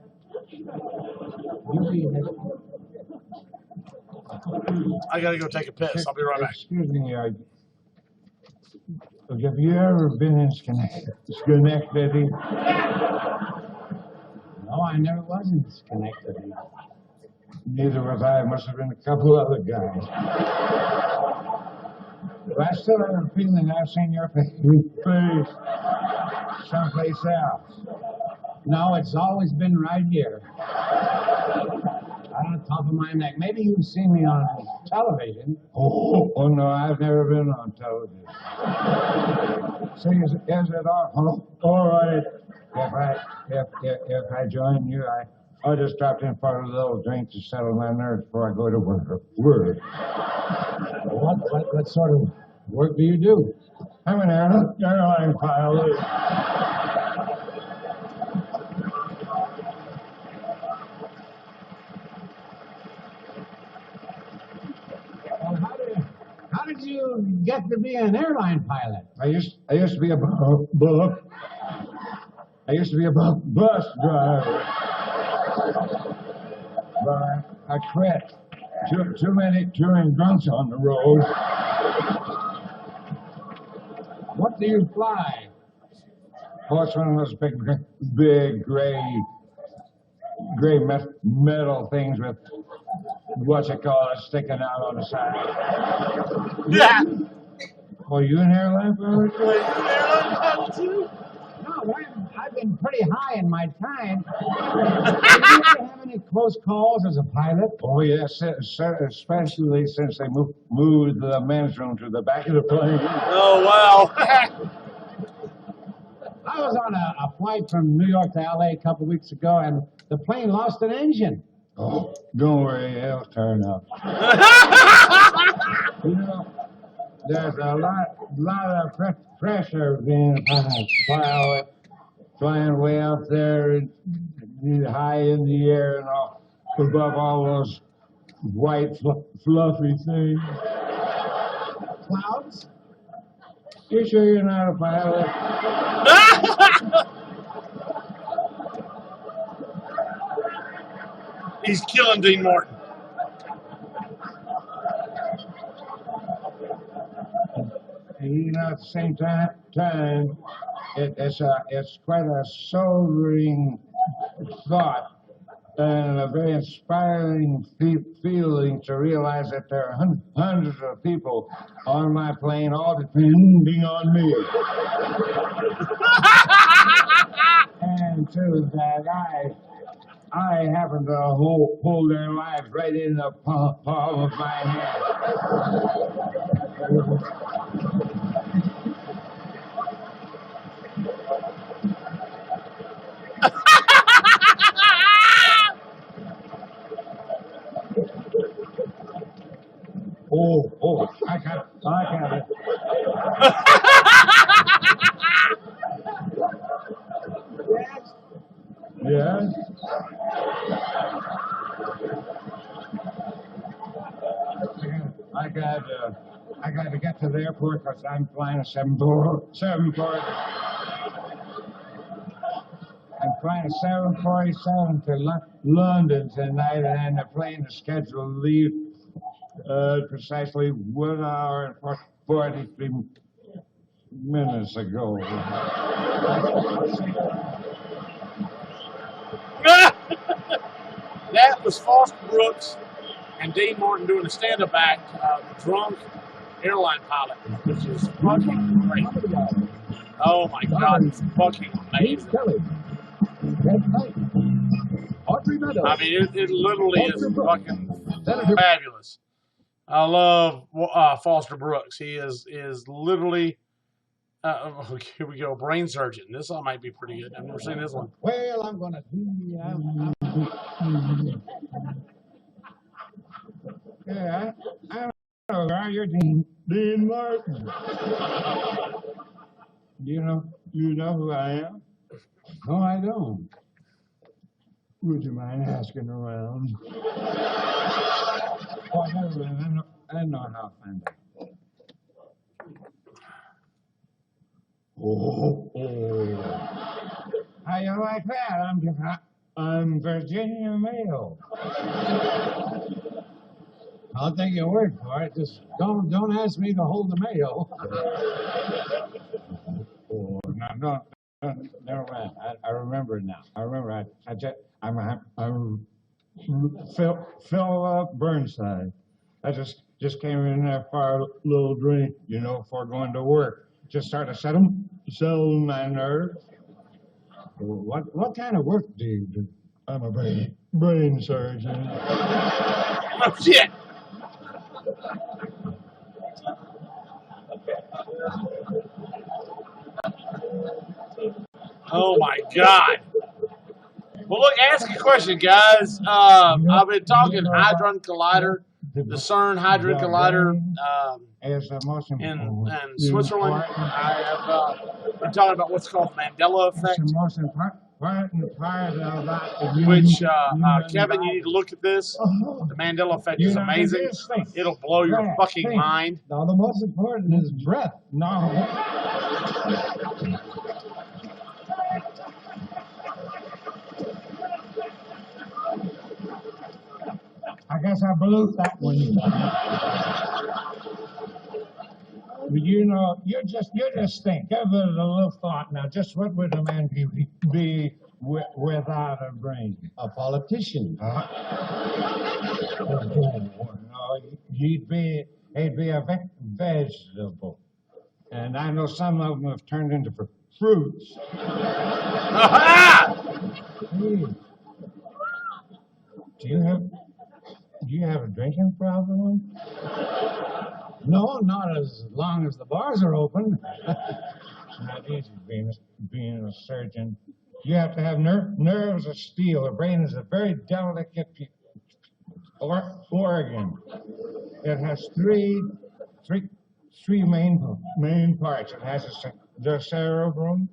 I gotta go take a piss. I'll be right back. Excuse me, have you ever been in Schenectady? No, I never was in Schenectady. Neither was I. Must have been a couple other guys. But I still have a feeling I've seen your face someplace else. No, it's always been right here. On the top of my neck. Maybe you've seen me on television. Oh no, I've never been on television. See, is it all right? If I join you, I just dropped in for a little drink to settle my nerves before I go to work. What sort of work do you do? I'm an airline pilot. How did you get to be an airline pilot? I used to be a bus driver. But I quit. Too many drunks on the road. What do you fly? Oh, it's one of those big gray metal things with sticking out on the side. Yeah. Oh, you an airline pilot? No, I've been pretty high in my time. Did you ever have any close calls as a pilot? Oh, yes, especially since they moved the men's room to the back of the plane. Oh, wow. I was on a flight from New York to L.A. a couple weeks ago, and the plane lost an engine. Oh, don't worry, it'll turn up. You know, there's a lot of pressure being a pilot, flying way up there, high in the air, and all, above all those white, fluffy things. Clouds? You sure you're not a pilot? He's killing Dean Martin. And you know, at the same time, it's quite a sobering thought and a very inspiring feeling to realize that there are hundreds of people on my plane, all depending on me. And to that I happen to hold their lives right in the palm of my hand. Oh, I got it. Yes. I got to get to the airport because I'm flying a 747. I'm flying a 747 to London tonight, and the plane is scheduled to leave precisely 1 hour and 43 minutes ago. That was Foster Brooks and Dean Martin doing a stand-up act, the drunk airline pilot, which is fucking great. Oh my God, it's fucking amazing. I mean, it literally is fucking fabulous. I love Foster Brooks. He is literally, here we go, brain surgeon. This one might be pretty good. I've never seen this one. Well, I'm going to Yeah, I don't know. You're Dean Martin. Do you know who I am? No, I don't. Would you mind asking around? Oh, never mind. I know how to find out. Oh. How you like that? I'm Virginia Mayo. I'll take your word for it. Just don't ask me to hold the mayo. Oh, no, never mind. I remember it now. I remember. I'm Phil Burnside. I just came in there for a little drink, before going to work. Just started selling my nerves. What kind of work do you do? I'm a brain surgeon. Oh shit! Oh my God! Well, look, ask a question, guys. I've been talking Hadron Collider, the CERN Hadron Collider in Switzerland. I have been talking about what's called the Mandela effect, which, Kevin, you need to look at this. The Mandela effect is amazing. It'll blow your fucking mind. No, the most important is breath. No. I guess I blew that one. But you just think. Give it a little thought now. Just what would a man be without a brain? A politician. No, he'd be a vegetable. And I know some of them have turned into fruits. Do you have a drinking problem? No, not as long as the bars are open. It's not easy being a surgeon. You have to have nerves of steel. The brain is a very delicate organ. It has three main parts. It has the cerebrum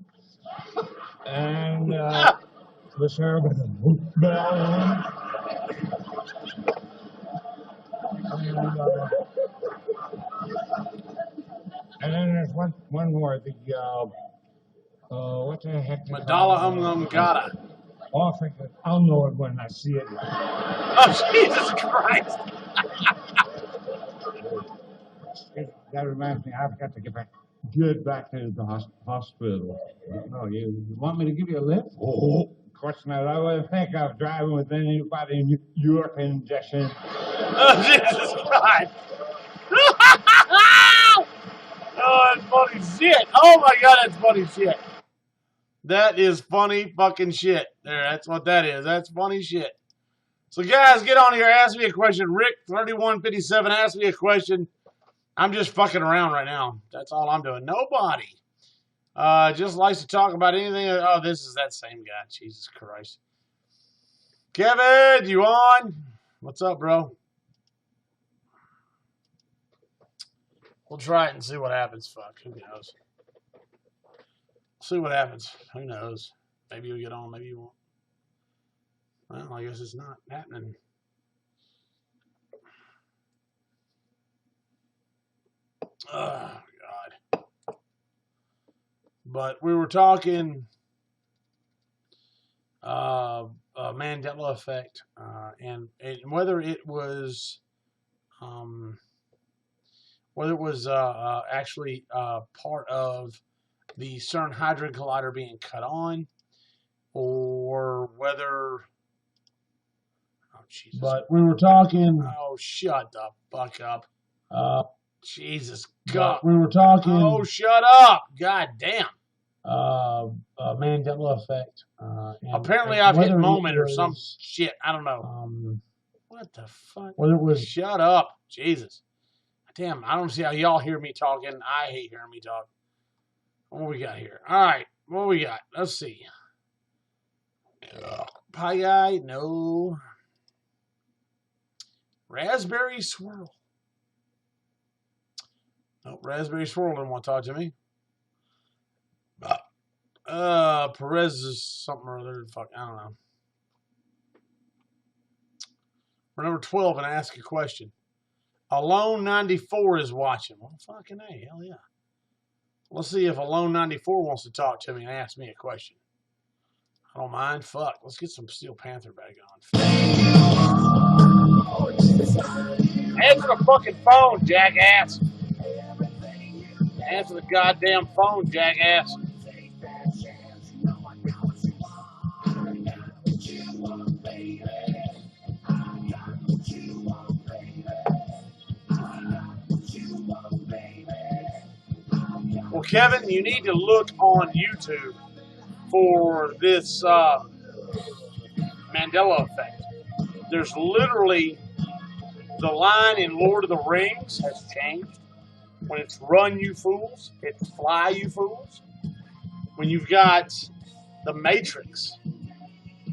and the cerebellum. And then there's one more. The what the heck? Mandala Umgata. Oh, I think I'll know it when I see it. Oh, Jesus Christ! That reminds me, I've got to get back to the hospital. Oh, you want me to give you a lift? Oh, of course not. I wouldn't think of driving with anybody in your condition. Oh, Jesus Christ! Oh, that's funny shit. Oh my God, that's funny shit. That is funny fucking shit. There, that's what that is. That's funny shit. So guys, get on here. Ask me a question. Rick3157, ask me a question. I'm just fucking around right now. That's all I'm doing. Nobody just likes to talk about anything. Oh, this is that same guy. Jesus Christ. Kevin, you on? What's up, bro? We'll try it and see what happens. Fuck, who knows? See what happens. Who knows? Maybe you'll get on, maybe you won't. Well, I guess it's not happening. Oh, God. But we were talking Mandela effect and whether it was actually part of the CERN Hadron Collider being cut on, or whether. Oh, Jesus. But we were talking. Oh, shut the fuck up. Jesus God. We were talking. Oh, shut up. God damn. Mandela effect. Apparently, I've hit moment or some shit. I don't know. What the fuck? Whether it was. Shut up. Jesus. Damn, I don't see how y'all hear me talking. I hate hearing me talk. What we got here? All right, what we got? Let's see. Pie guy, no. Raspberry swirl. Nope, raspberry swirl didn't want to talk to me. Perez is something or other. Fuck, I don't know. We're number 12 and ask a question. Alone 94 is watching. Well, fucking A, hell yeah. Let's see if Alone 94 wants to talk to me and ask me a question. I don't mind. Fuck. Let's get some Steel Panther back on. Answer the fucking phone, jackass. Answer the goddamn phone, jackass. Well, Kevin, you need to look on YouTube for this Mandela effect. There's literally the line in Lord of the Rings has changed. When it's run, you fools, it's fly, you fools. When you've got the Matrix,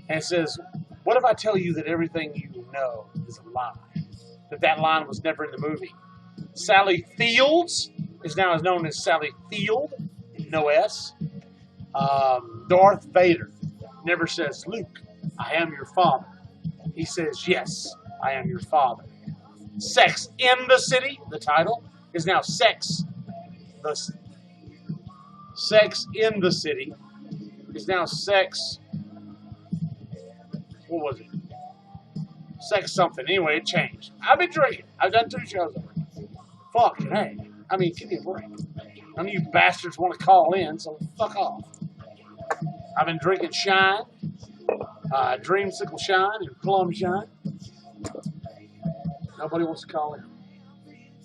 and it says, what if I tell you that everything you know is a lie? That line was never in the movie. Sally Fields is now known as Sally Field, no S. Darth Vader never says, Luke, I am your father. He says, yes, I am your father. Sex in the City, the title, is now Sex in the City is now Sex. What was it? Sex something. Anyway, it changed. I've been drinking. I've done 2 shows already. Fucking hey. I mean, give me a break. None of you bastards want to call in, so fuck off. I've been drinking Shine, Dreamsicle Shine, and Plum Shine. Nobody wants to call in.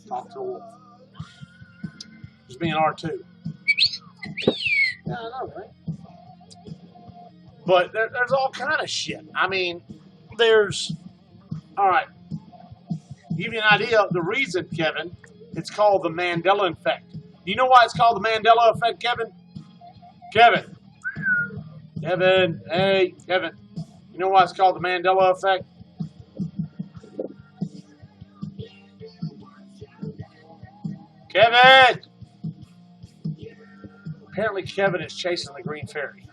Talk to a wolf. Just being R2. Yeah, I know, right? But there's all kind of shit. I mean, there's... All right. Give you an idea of the reason, Kevin, it's called the Mandela effect. Do you know why it's called the Mandela effect, Kevin? Kevin. Hey, Kevin. You know why it's called the Mandela effect? Kevin! Apparently Kevin is chasing the green fairy.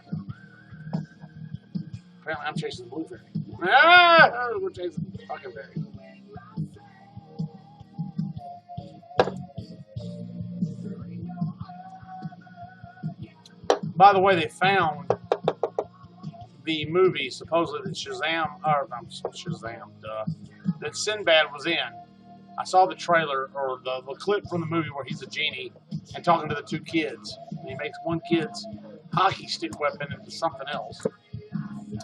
Apparently I'm chasing the blue fairy. Ah! We're chasing the fucking fairy. By the way, they found the movie, supposedly that that Sinbad was in. I saw the trailer, or the clip from the movie where he's a genie and talking to the 2 kids. And he makes one kid's hockey stick weapon into something else.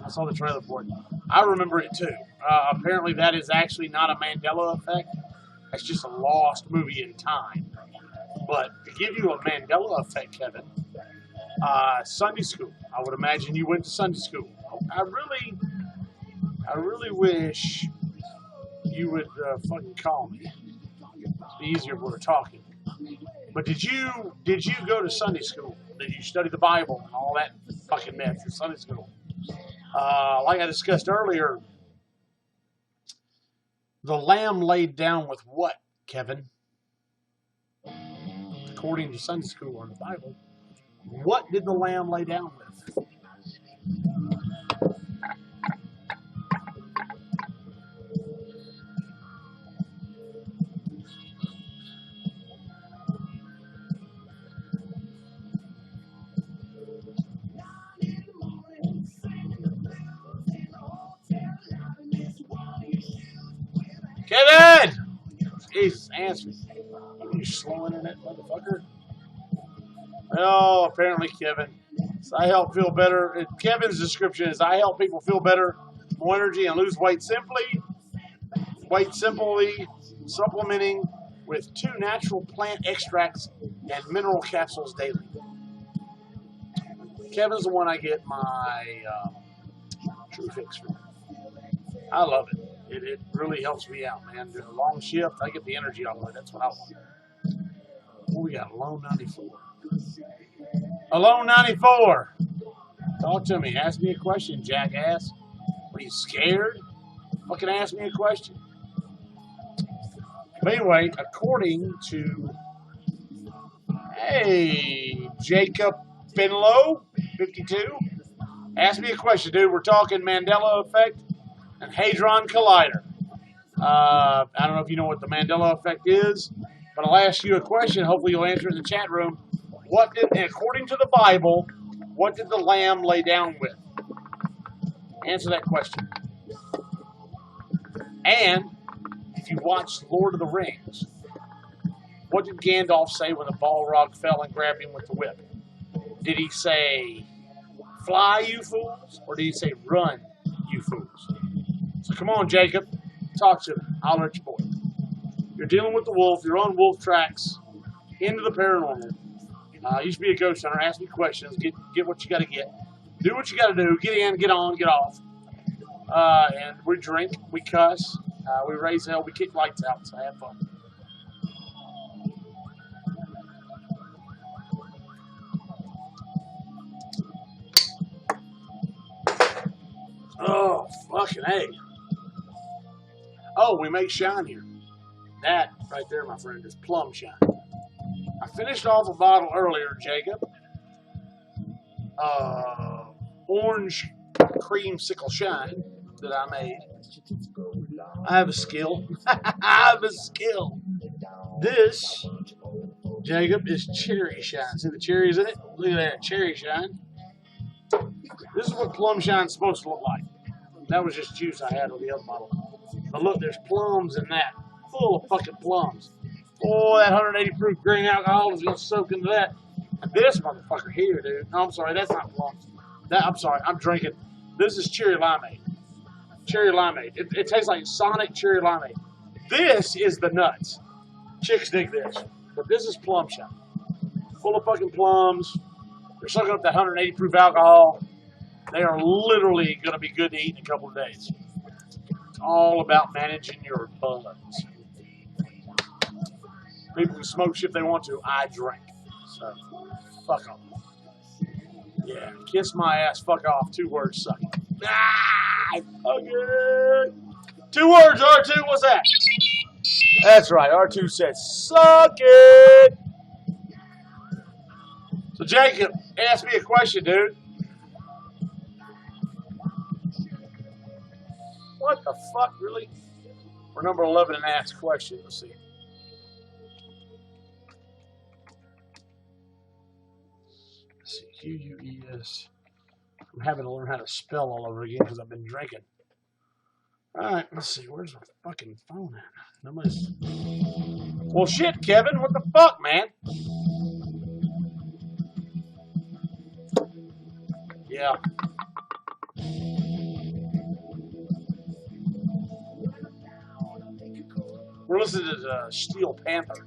I saw the trailer for it. I remember it too. Apparently that is actually not a Mandela effect. That's just a lost movie in time. But to give you a Mandela effect, Kevin, Sunday school. I would imagine you went to Sunday school. I really wish you would fucking call me. It's easier if we were talking. But did you go to Sunday school? Did you study the Bible and all that fucking mess in Sunday school? Like I discussed earlier, the lamb laid down with what, Kevin? According to Sunday school or the Bible, what did the lamb lay down with? Kevin! Jesus, answer. Are you slow internet, motherfucker? Oh, apparently Kevin. So I help feel better. Kevin's description is I help people feel better, more energy, and lose weight simply, supplementing with 2 natural plant extracts and mineral capsules daily. Kevin's the one I get my True Fix from. I love it. It really helps me out, man. Doing a long shift, I get the energy out of it. That's what I want. Oh, we got Alone 94. Alone 94. Talk to me. Ask me a question, jackass. Are you scared? Fucking ask me a question. But anyway, according to, hey, Jacob Finlow, 52. Ask me a question, dude. We're talking Mandela effect and Hadron Collider. I don't know if you know what the Mandela effect is, but I'll ask you a question. Hopefully you'll answer in the chat room. According to the Bible, what did the lamb lay down with? Answer that question. And if you watched Lord of the Rings, what did Gandalf say when the Balrog fell and grabbed him with the whip? Did he say, fly, you fools? Or did he say, run, you fools? So come on, Jacob. Talk to me. Holler at your boy. You're dealing with the wolf. You're on wolf tracks. Into the paranormal. You should be a ghost hunter. Ask me questions. Get what you got to get. Do what you got to do. Get in, get on, get off. And we drink. We cuss. We raise hell. We kick lights out. So have fun. Oh, fucking A. Oh, we make shine here. That right there, my friend, is plum shine. I finished off a bottle earlier, Jacob. Orange creamsicle shine that I made. I have a skill. I have a skill. This, Jacob, is cherry shine. See the cherries in it? Look at that, cherry shine. This is what plum shine's supposed to look like. That was just juice I had on the other bottle. But look, there's plums in that. Full of fucking plums. Oh, that 180 proof grain alcohol is going to soak into that. And this motherfucker here, dude. No, I'm sorry, that's not plums. I'm sorry, I'm drinking. This is cherry limeade. Cherry limeade. It tastes like Sonic cherry limeade. This is the nuts. Chicks dig this. But this is plum shine. Full of fucking plums. They're sucking up that 180 proof alcohol. They are literally going to be good to eat in a couple of days. It's all about managing your buds. People can smoke shit if they want to. I drink. So, fuck off. Yeah, kiss my ass, fuck off. 2 words, suck it. Ah, fuck it. 2 words, R2, what's that? That's right, R2 said, suck it. So, Jacob, ask me a question, dude. What the fuck, really? We're number 11 and ask question. Let's see. Q-U-E-S. I'm having to learn how to spell all over again because I've been drinking. All right, let's see. Where's my fucking phone at? Nobody's. Well, shit, Kevin. What the fuck, man? Yeah. We're listening to Steel Panther.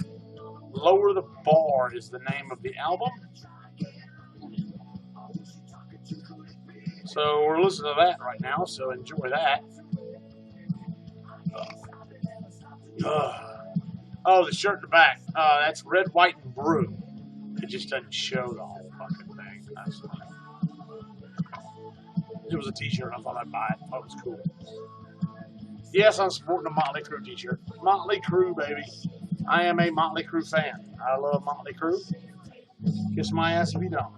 Lower the Bar is the name of the album. So we're listening to that right now, so enjoy that. Oh, the shirt in the back. That's red, white, and blue. It just doesn't show the whole fucking thing. It was a t-shirt. I thought I'd buy it. I thought it was cool. Yes, I'm supporting a Motley Crue t-shirt. Motley Crue, baby. I am a Motley Crue fan. I love Motley Crue. Kiss my ass if you don't.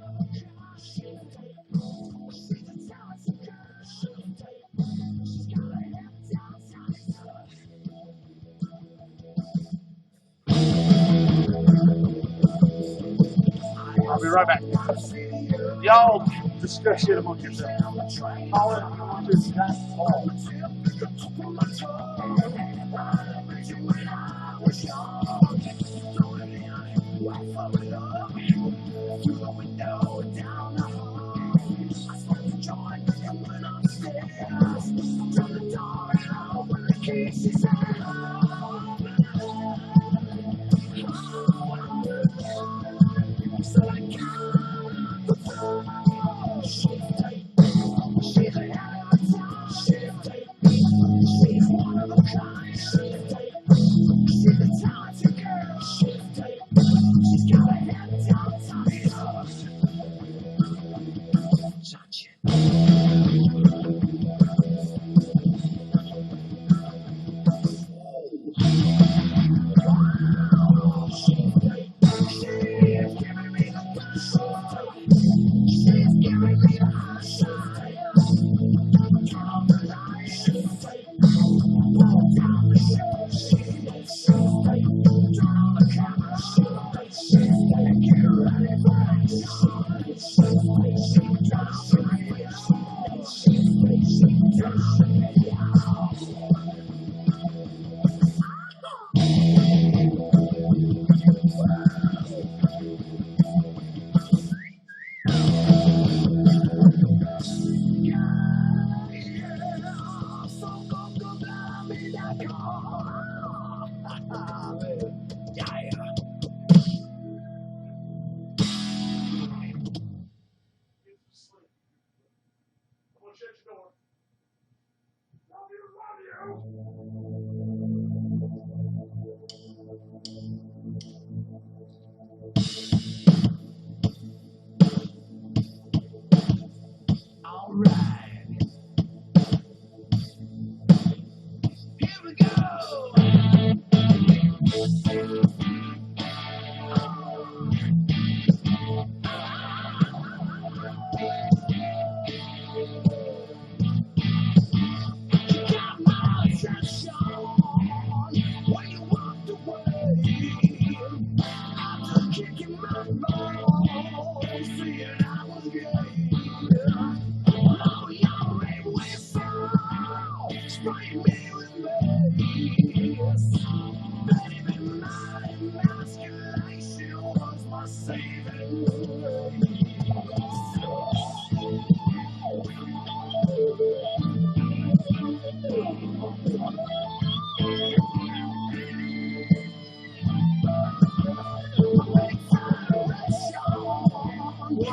I'll be right back. Y'all discuss shit among yourselves. Call it if you want to.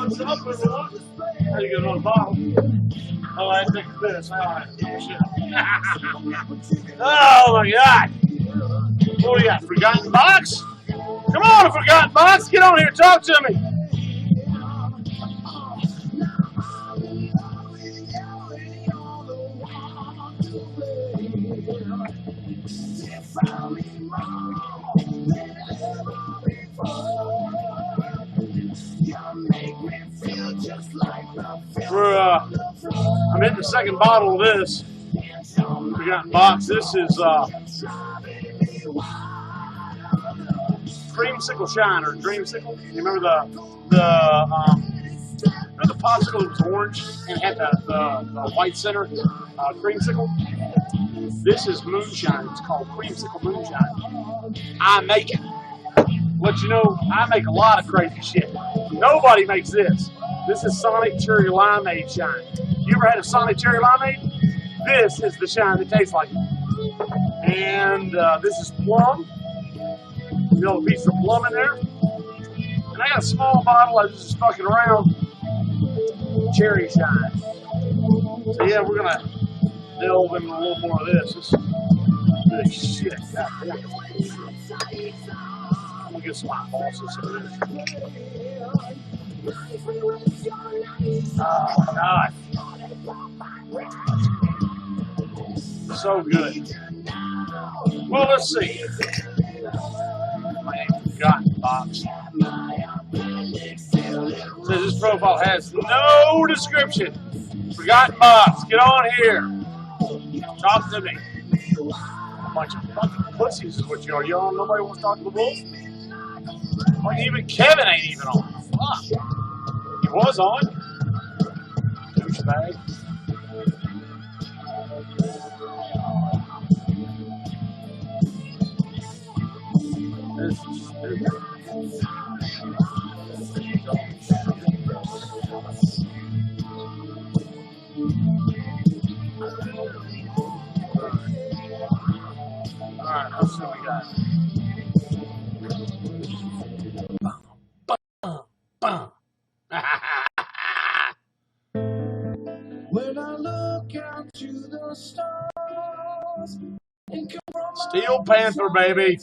What's up, everyone? How you get on the bottle? Oh, I think it's this. All right. Oh, my God. What do we got? Forgotten Box? Come on, Forgotten Box. Get on here. Talk to me. I'm hitting the second bottle of this Forgotten Box. This is Creamsicle Shine or Dreamsicle. You remember the popsicle that was orange and had the white center creamsicle? This is moonshine. It's called Creamsicle Moonshine. I make it. Let you know, I make a lot of crazy shit. Nobody makes this. This is Sonic Cherry Limeade Shine. You ever had a Sonic Cherry Limeade? This is the shine that tastes like it. And this is plum. You know, a piece of plum in there. And I got a small bottle. I was just fucking around. Cherry Shine. So yeah, we're gonna delve into a little more of this. This good shit. God damn. I'm gonna get some hot bosses in this. Oh God. So good. Well, let's see. My forgotten box. Says this profile has no description. Forgotten box. Get on here. Talk to me. A bunch of fucking pussies is what you are. Y'all, nobody wants to talk to the wolf? Well, even Kevin ain't even on. Fuck. He was on. Douchebag. This is stupid. Alright, let's see what we got. When I look out to the stars and Steel Panther, baby.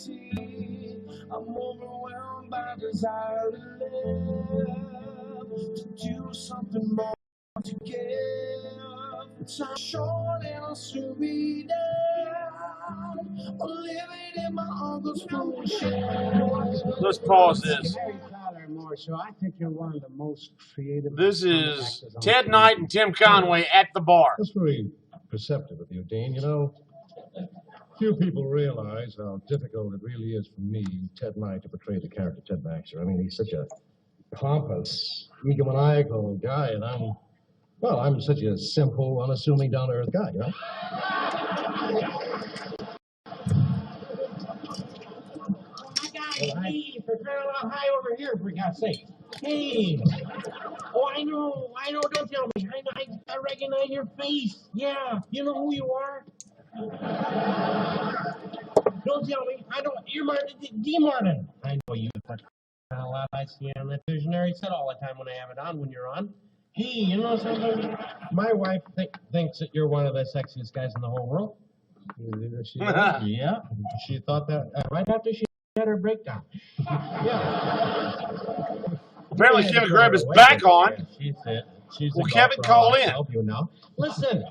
I'm overwhelmed by desire to live, to do something more to give. Time short and I'll soon be down, or living in my uncle's food shed. Let's pause this. So I think you're one of the most creative. This is Ted Knight and Tim Conway at the bar. That's very perceptive of you, Dean. You know, few people realize how difficult it really is for me, Ted Knight, to portray the character Ted Baxter. I mean, he's such a pompous, egomaniacal guy, and I'm such a simple, unassuming, down-to-earth guy, you know? Hey, for crying out loud, hi over here, for God's sake. Hey. Oh, I know, don't tell me. I recognize your face. Yeah, you know who you are? Don't tell me. I don't, you're Martin, D. Martin. I know you, but a lot I see on that visionary set all the time when I have it on, when you're on. Hey, you know something? My wife thinks that you're one of the sexiest guys in the whole world. Yeah, she thought that right after she had her breakdown. Yeah. Apparently, Kevin grabbed his back on. Yeah, she's Well, Kevin, call in. Help you now. Listen.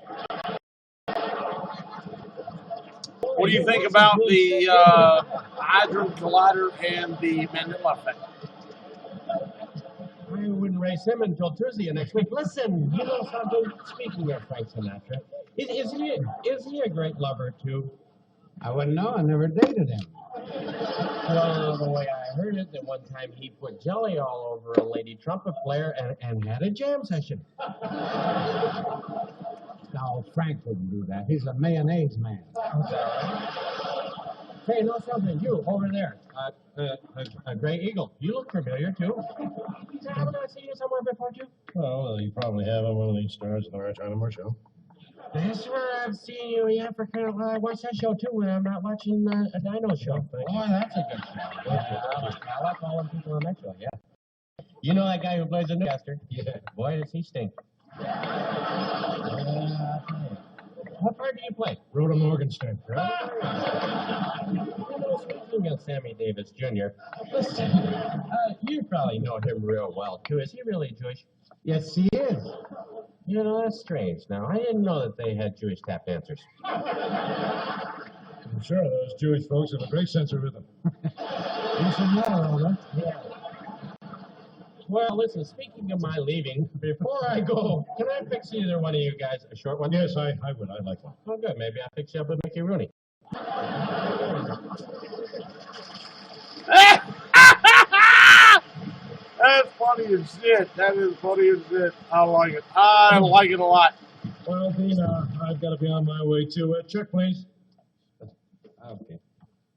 What do you think about the Hadron Collider and the Mandela effect? I wouldn't race him until Tuesday of next week. Listen, you know something? Speaking of Frank Sinatra, is he a great lover too? I wouldn't know. I never dated him. Well, the way I heard it, that one time he put jelly all over a lady trumpet player and had a jam session. No, Frank wouldn't do that. He's a mayonnaise man. Hey, no something. You over there, a gray eagle. You look familiar too. Haven't I seen you somewhere before too? Well, you probably have on one of these stars of the Art Animal show. That's where I've seen you. Yeah, for kind of, I watch that show too when I'm not watching a dino show. Oh, that's a good show. I like all them people on that show. Yeah. You know that guy who plays the newscaster? Yeah. Boy, does he stink. What part do you play? Rhoda Morgenstern, right? Speaking of Sammy Davis Jr., listen, you probably know him real well too. Is he really Jewish? Yes, he is. You know, that's strange. Now, I didn't know that they had Jewish tap dancers. I'm sure those Jewish folks have a great sense of rhythm. You should know, Rhoda. Yeah. Well, listen, speaking of my leaving, before I go, can I fix either one of you guys a short one? Yes, I would. I'd like one. Oh, good. Maybe I'll fix you up with Mickey Rooney. That's funny as shit. That is funny as shit. I like it. I like it a lot. Well, Dean, I've got to be on my way too. Check, please. Okay.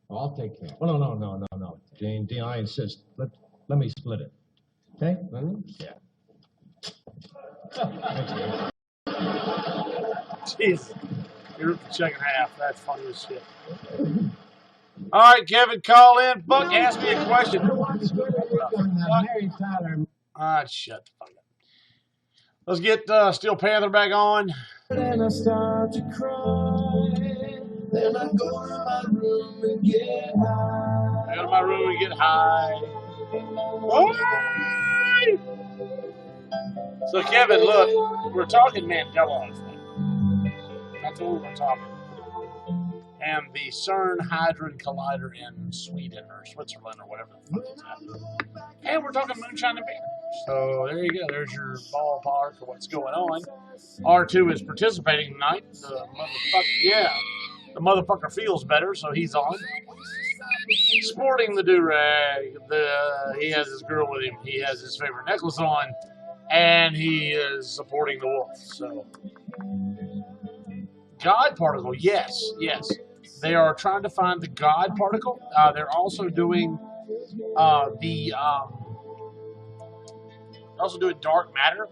Well, I'll take care. Well, no. Dean, I insist. Let me split it. Okay? Yeah. Jeez. You're the second half. That's funny as shit. All right, Kevin, call in. Fuck, ask me a question. Mary Tyler. Shut the fuck up. Let's get Steel Panther back on. And I start to cry. Then I go to my room and get high. I go to my room and get high. Why? So Kevin, look, we're talking Mandela effect. That's what we were talking. And the CERN Hadron Collider in Sweden or Switzerland or whatever the fuck it's at. And we're talking moonshine and beer. So there you go. There's your ballpark for what's going on. R2 is participating tonight. The motherfucker feels better, so he's on. Sporting the do-rag. He has his girl with him. He has his favorite necklace on. And he is supporting the wolf. So, God particle, yes. They are trying to find the God particle. They're also doing dark matter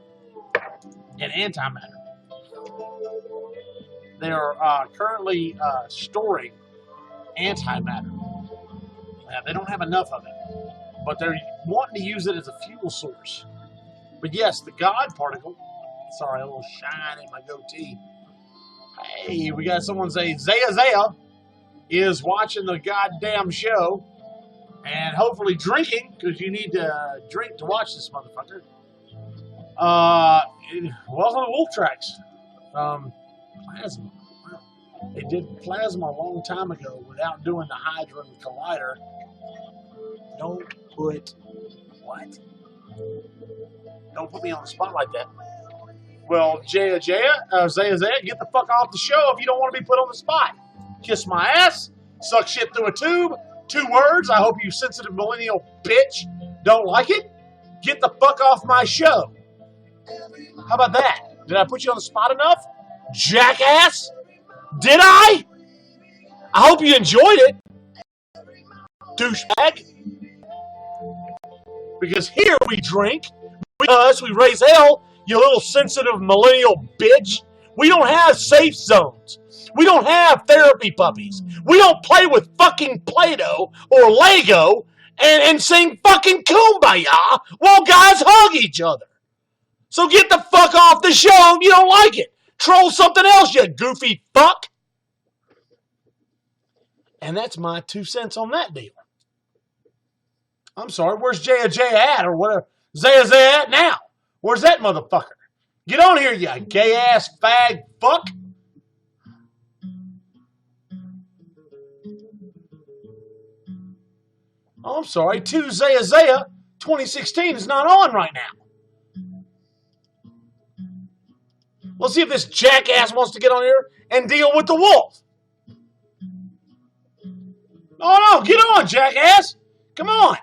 and antimatter. They are currently storing antimatter. They don't have enough of it, but they're wanting to use it as a fuel source. But yes, the God particle. Sorry, a little shine in my goatee. Hey, we got someone say Zaya is watching the goddamn show and hopefully drinking, because you need to drink to watch this motherfucker. Welcome to Wolf Tracks. Plasma. They did plasma a long time ago without doing the Hadron Collider. Don't put me on the spot like that. Well, Zaya, get the fuck off the show if you don't want to be put on the spot. Kiss my ass, suck shit through a tube, 2 words. I hope you sensitive millennial bitch don't like it. Get the fuck off my show. How about that? Did I put you on the spot enough? Jackass? Did I? I hope you enjoyed it. Douchebag. Because here we drink, we raise hell, you little sensitive millennial bitch. We don't have safe zones. We don't have therapy puppies. We don't play with fucking Play-Doh or Lego and sing fucking Kumbaya while guys hug each other. So get the fuck off the show if you don't like it. Troll something else, you goofy fuck. And that's my 2 cents on that deal. I'm sorry, where's Jaya at or whatever? Zaya at now? Where's that motherfucker? Get on here, you gay-ass fag fuck. Oh, I'm sorry, 2 Zaya 2016 is not on right now. Let's see if this jackass wants to get on here and deal with the wolf. Oh, no, get on, jackass. Come on.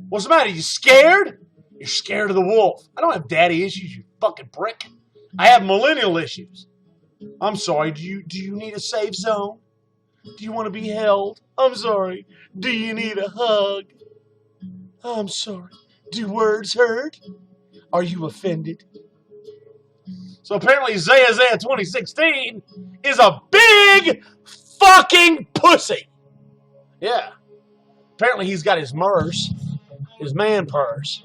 What's the matter? You scared? You're scared of the wolf. I don't have daddy issues, you fucking prick. I have millennial issues. I'm sorry, do you need a safe zone? Do you want to be held? I'm sorry. Do you need a hug? I'm sorry. Do words hurt? Are you offended? So apparently Zaya 2016 is a big fucking pussy. Yeah. Apparently he's got his MERS, his man purse,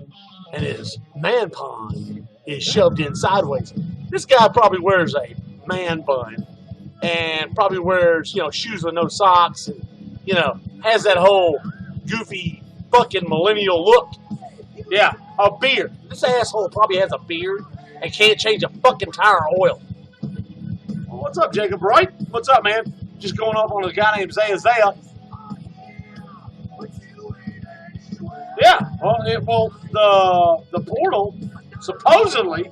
and his man pond is shoved in sideways. This guy probably wears a man bun and probably wears, shoes with no socks and, has that whole goofy fucking millennial look. Yeah, a beard. This asshole probably has a beard and can't change a fucking tire of oil. Well, what's up, Jacob Wright? What's up, man? Just going off on a guy named Zaya. Yeah, the portal, supposedly,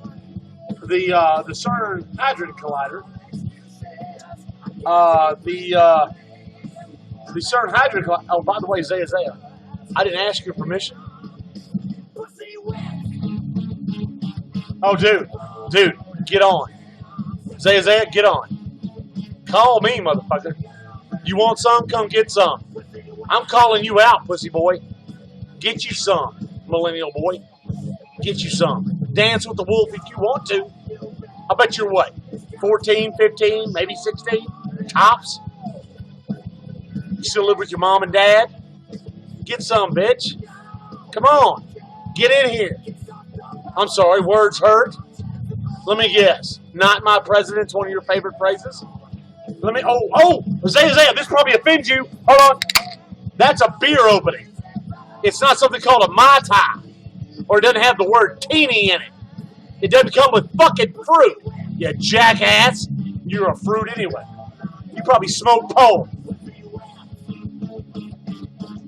the CERN Hadron Collider, the CERN Hadron Collider. Oh, by the way, Zaya, I didn't ask your permission. Oh, dude, get on. Zaya, get on. Call me, motherfucker. You want some? Come get some. I'm calling you out, pussy boy. Get you some, millennial boy. Get you some. Dance with the wolf if you want to. I bet you're what? 14, 15, maybe 16? Tops? You still live with your mom and dad? Get some, bitch. Come on. Get in here. I'm sorry, words hurt? Let me guess. Not my president's one of your favorite phrases? Isaiah, this probably offends you. Hold on. That's a beer opening. It's not something called a Mai Tai. Or it doesn't have the word teeny in it. It doesn't come with fucking fruit. You jackass. You're a fruit anyway. You probably smoke pole.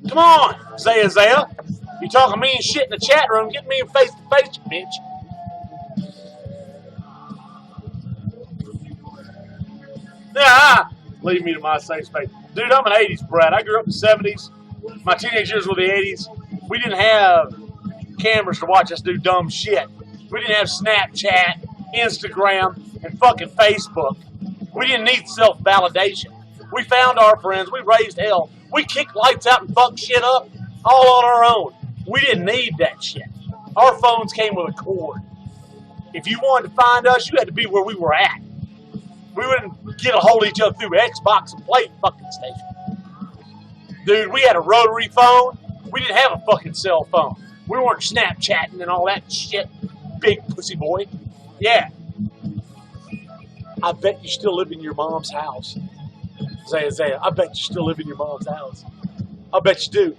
Come on, Isaiah. You talking mean shit in the chat room. Get me face to face, bitch. Leave me to my safe space. Dude, I'm an 80s brat. I grew up in the 70s. My teenage years were the 80s. We didn't have cameras to watch us do dumb shit. We didn't have Snapchat, Instagram, and fucking Facebook. We didn't need self-validation. We found our friends. We raised hell. We kicked lights out and fucked shit up all on our own. We didn't need that shit. Our phones came with a cord. If you wanted to find us, you had to be where we were at. We wouldn't get a hold of each other through Xbox and Play fucking station. Dude, we had a rotary phone. We didn't have a fucking cell phone. We weren't Snapchatting and all that shit, big pussy boy. Yeah. I bet you still live in your mom's house. Isaiah, I bet you still live in your mom's house. I bet you do.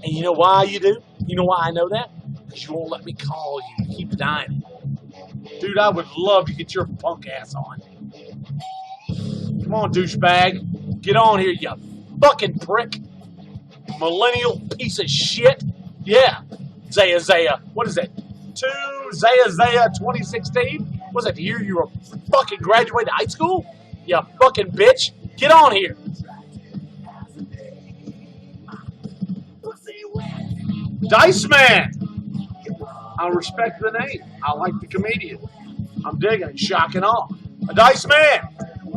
And you know why you do? You know why I know that? Because you won't let me call you. You keep denying it. Dude, I would love to get your punk ass on. Come on, douchebag. Get on here, you fucking prick. Millennial piece of shit. Yeah. Isaiah. What is that? Isaiah 2016? Was that the year you were fucking graduated high school? You fucking bitch. Get on here. Dice Man. I respect the name. I like the comedian. I'm digging it. Shock and awe. A Dice Man.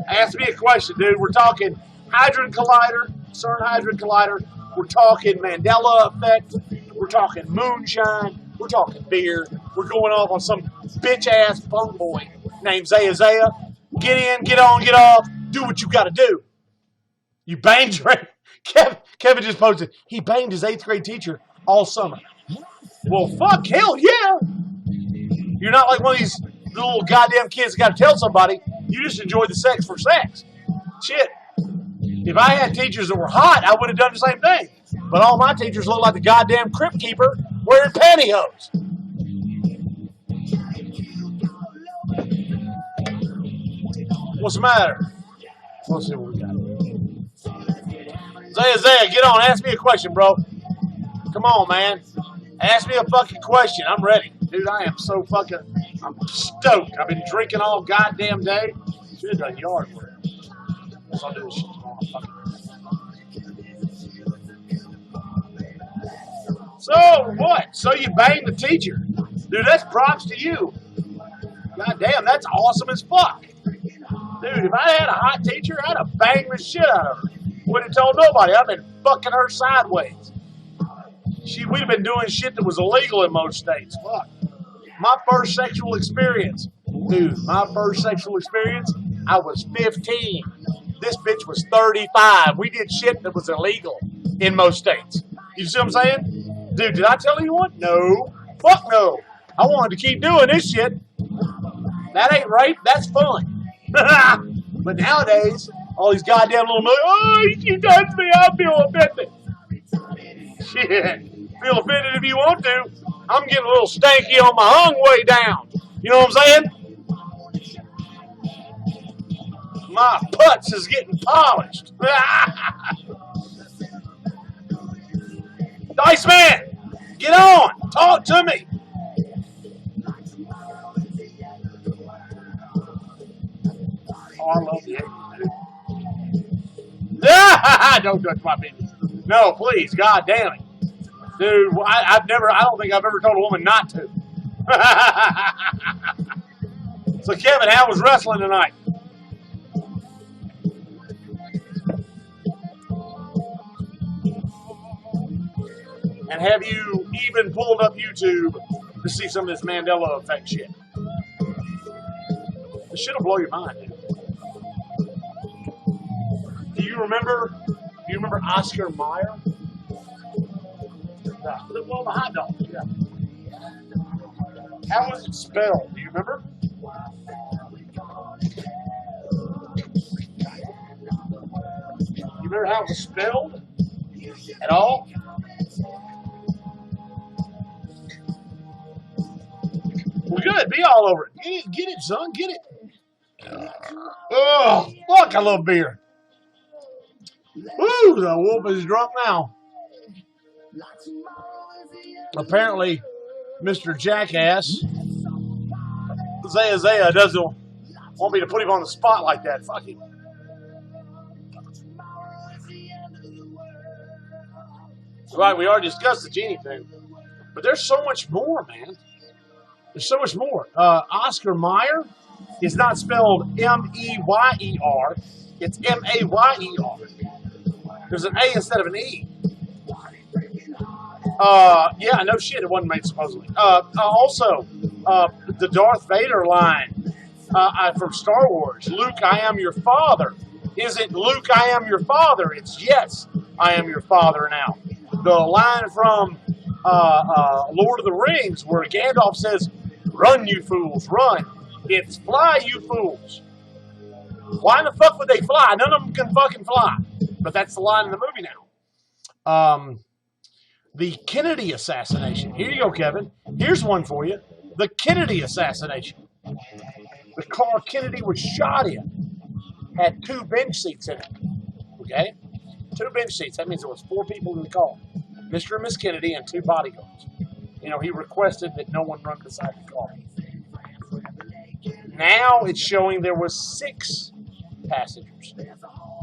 Ask me a question, dude. We're talking Hadron Collider, CERN Hadron Collider. We're talking Mandela effect. We're talking moonshine. We're talking beer. We're going off on some bitch-ass punk boy named Isaiah. Get in, get on, get off. Do what you got to do. You banged your... Kevin just posted, he banged his 8th grade teacher all summer. Well, fuck, hell yeah. You're not like one of these little goddamn kids that got to tell somebody. You just enjoy the sex for sex. Shit. If I had teachers that were hot, I would have done the same thing. But all my teachers look like the goddamn crypt keeper wearing pantyhose. What's the matter? Let's see what we got. Isaiah, get on. Ask me a question, bro. Come on, man. Ask me a fucking question. I'm ready. Dude, I am so fucking... I'm stoked. I've been drinking all goddamn day. Should have done yard work. I'll do this shit tomorrow. So what? So you banged the teacher. Dude, that's props to you. God damn, that's awesome as fuck. Dude, if I had a hot teacher, I'd have banged the shit out of her. Wouldn't have told nobody. I've been fucking her sideways. We'd have been doing shit that was illegal in most states. Fuck. My first sexual experience. Dude, my first sexual experience, I was 15. This bitch was 35. We did shit that was illegal in most states. You see what I'm saying? Dude, did I tell anyone? No. Fuck no. I wanted to keep doing this shit. That ain't rape. That's fun. But nowadays, all these goddamn little movies, oh, you touched me, I feel offended. Shit. Feel offended if you want to. I'm getting a little stanky on my hung way down. You know what I'm saying? My putz is getting polished. Dice Man, get on. Talk to me. Oh, I love the 80s, dude. Don't touch my penis. No, please, God damn it. Dude, I don't think I've ever told a woman not to. So, Kevin, how was wrestling tonight? And have you even pulled up YouTube to see some of this Mandela effect shit? This shit'll blow your mind, dude. Do you remember Oscar Mayer? Well, the hot dog. Yeah. How was it spelled? Do you remember? You remember how it was spelled? At all? Well, good. Be all over it. Get it, son. Get it. Oh, fuck, I love beer. Woo, the wolf is drunk now. Apparently, Mr. Jackass, Zaya doesn't want me to put him on the spot like that. Fuck him. Right, we already discussed the genie thing. But there's so much more, man. There's so much more. Oscar Mayer is not spelled M-E-Y-E-R. It's M-A-Y-E-R. There's an A instead of an E. Yeah, no shit, it wasn't made supposedly. Also, the Darth Vader line from Star Wars, Luke, I am your father. Isn't Luke, I am your father? It's yes, I am your father now. The line from Lord of the Rings where Gandalf says, run, you fools, run. It's fly, you fools. Why in the fuck would they fly? None of them can fucking fly. But that's the line in the movie now. The Kennedy assassination. Here you go, Kevin. Here's one for you. The Kennedy assassination. The car Kennedy was shot in had 2 bench seats in it. Okay? 2 bench seats. That means there was 4 people in the car. Mr. and Miss Kennedy and 2 bodyguards. You know, he requested that no one run beside the car. Now it's showing there was 6 passengers.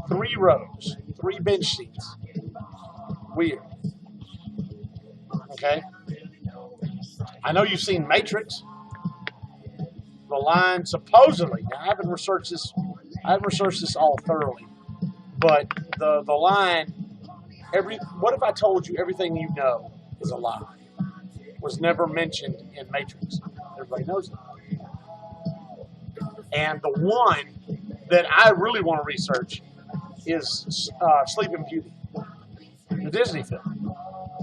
3 rows. 3 bench seats. Weird. Okay? I know you've seen Matrix. The line supposedly, now I haven't researched this all thoroughly, but the line, what if I told you everything you know is a lie? Was never mentioned in Matrix. Everybody knows it. And the one that I really want to research is Sleeping Beauty, the Disney film.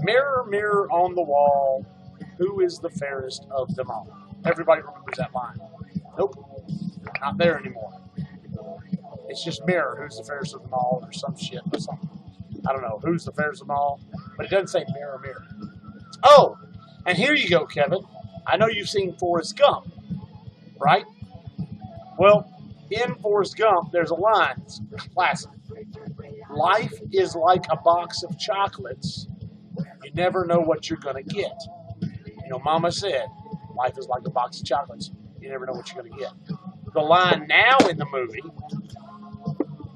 Mirror, mirror on the wall, who is the fairest of them all? Everybody remembers that line. Nope, not there anymore. It's just mirror, who's the fairest of them all, or some shit or something. I don't know who's the fairest of them all, but it doesn't say mirror, mirror. Oh, and here you go, Kevin. I know you've seen Forrest Gump, right? Well, in Forrest Gump, there's a line, it's classic. Life is like a box of chocolates. You never know what you're going to get. You know, Mama said, life is like a box of chocolates. You never know what you're going to get. The line now in the movie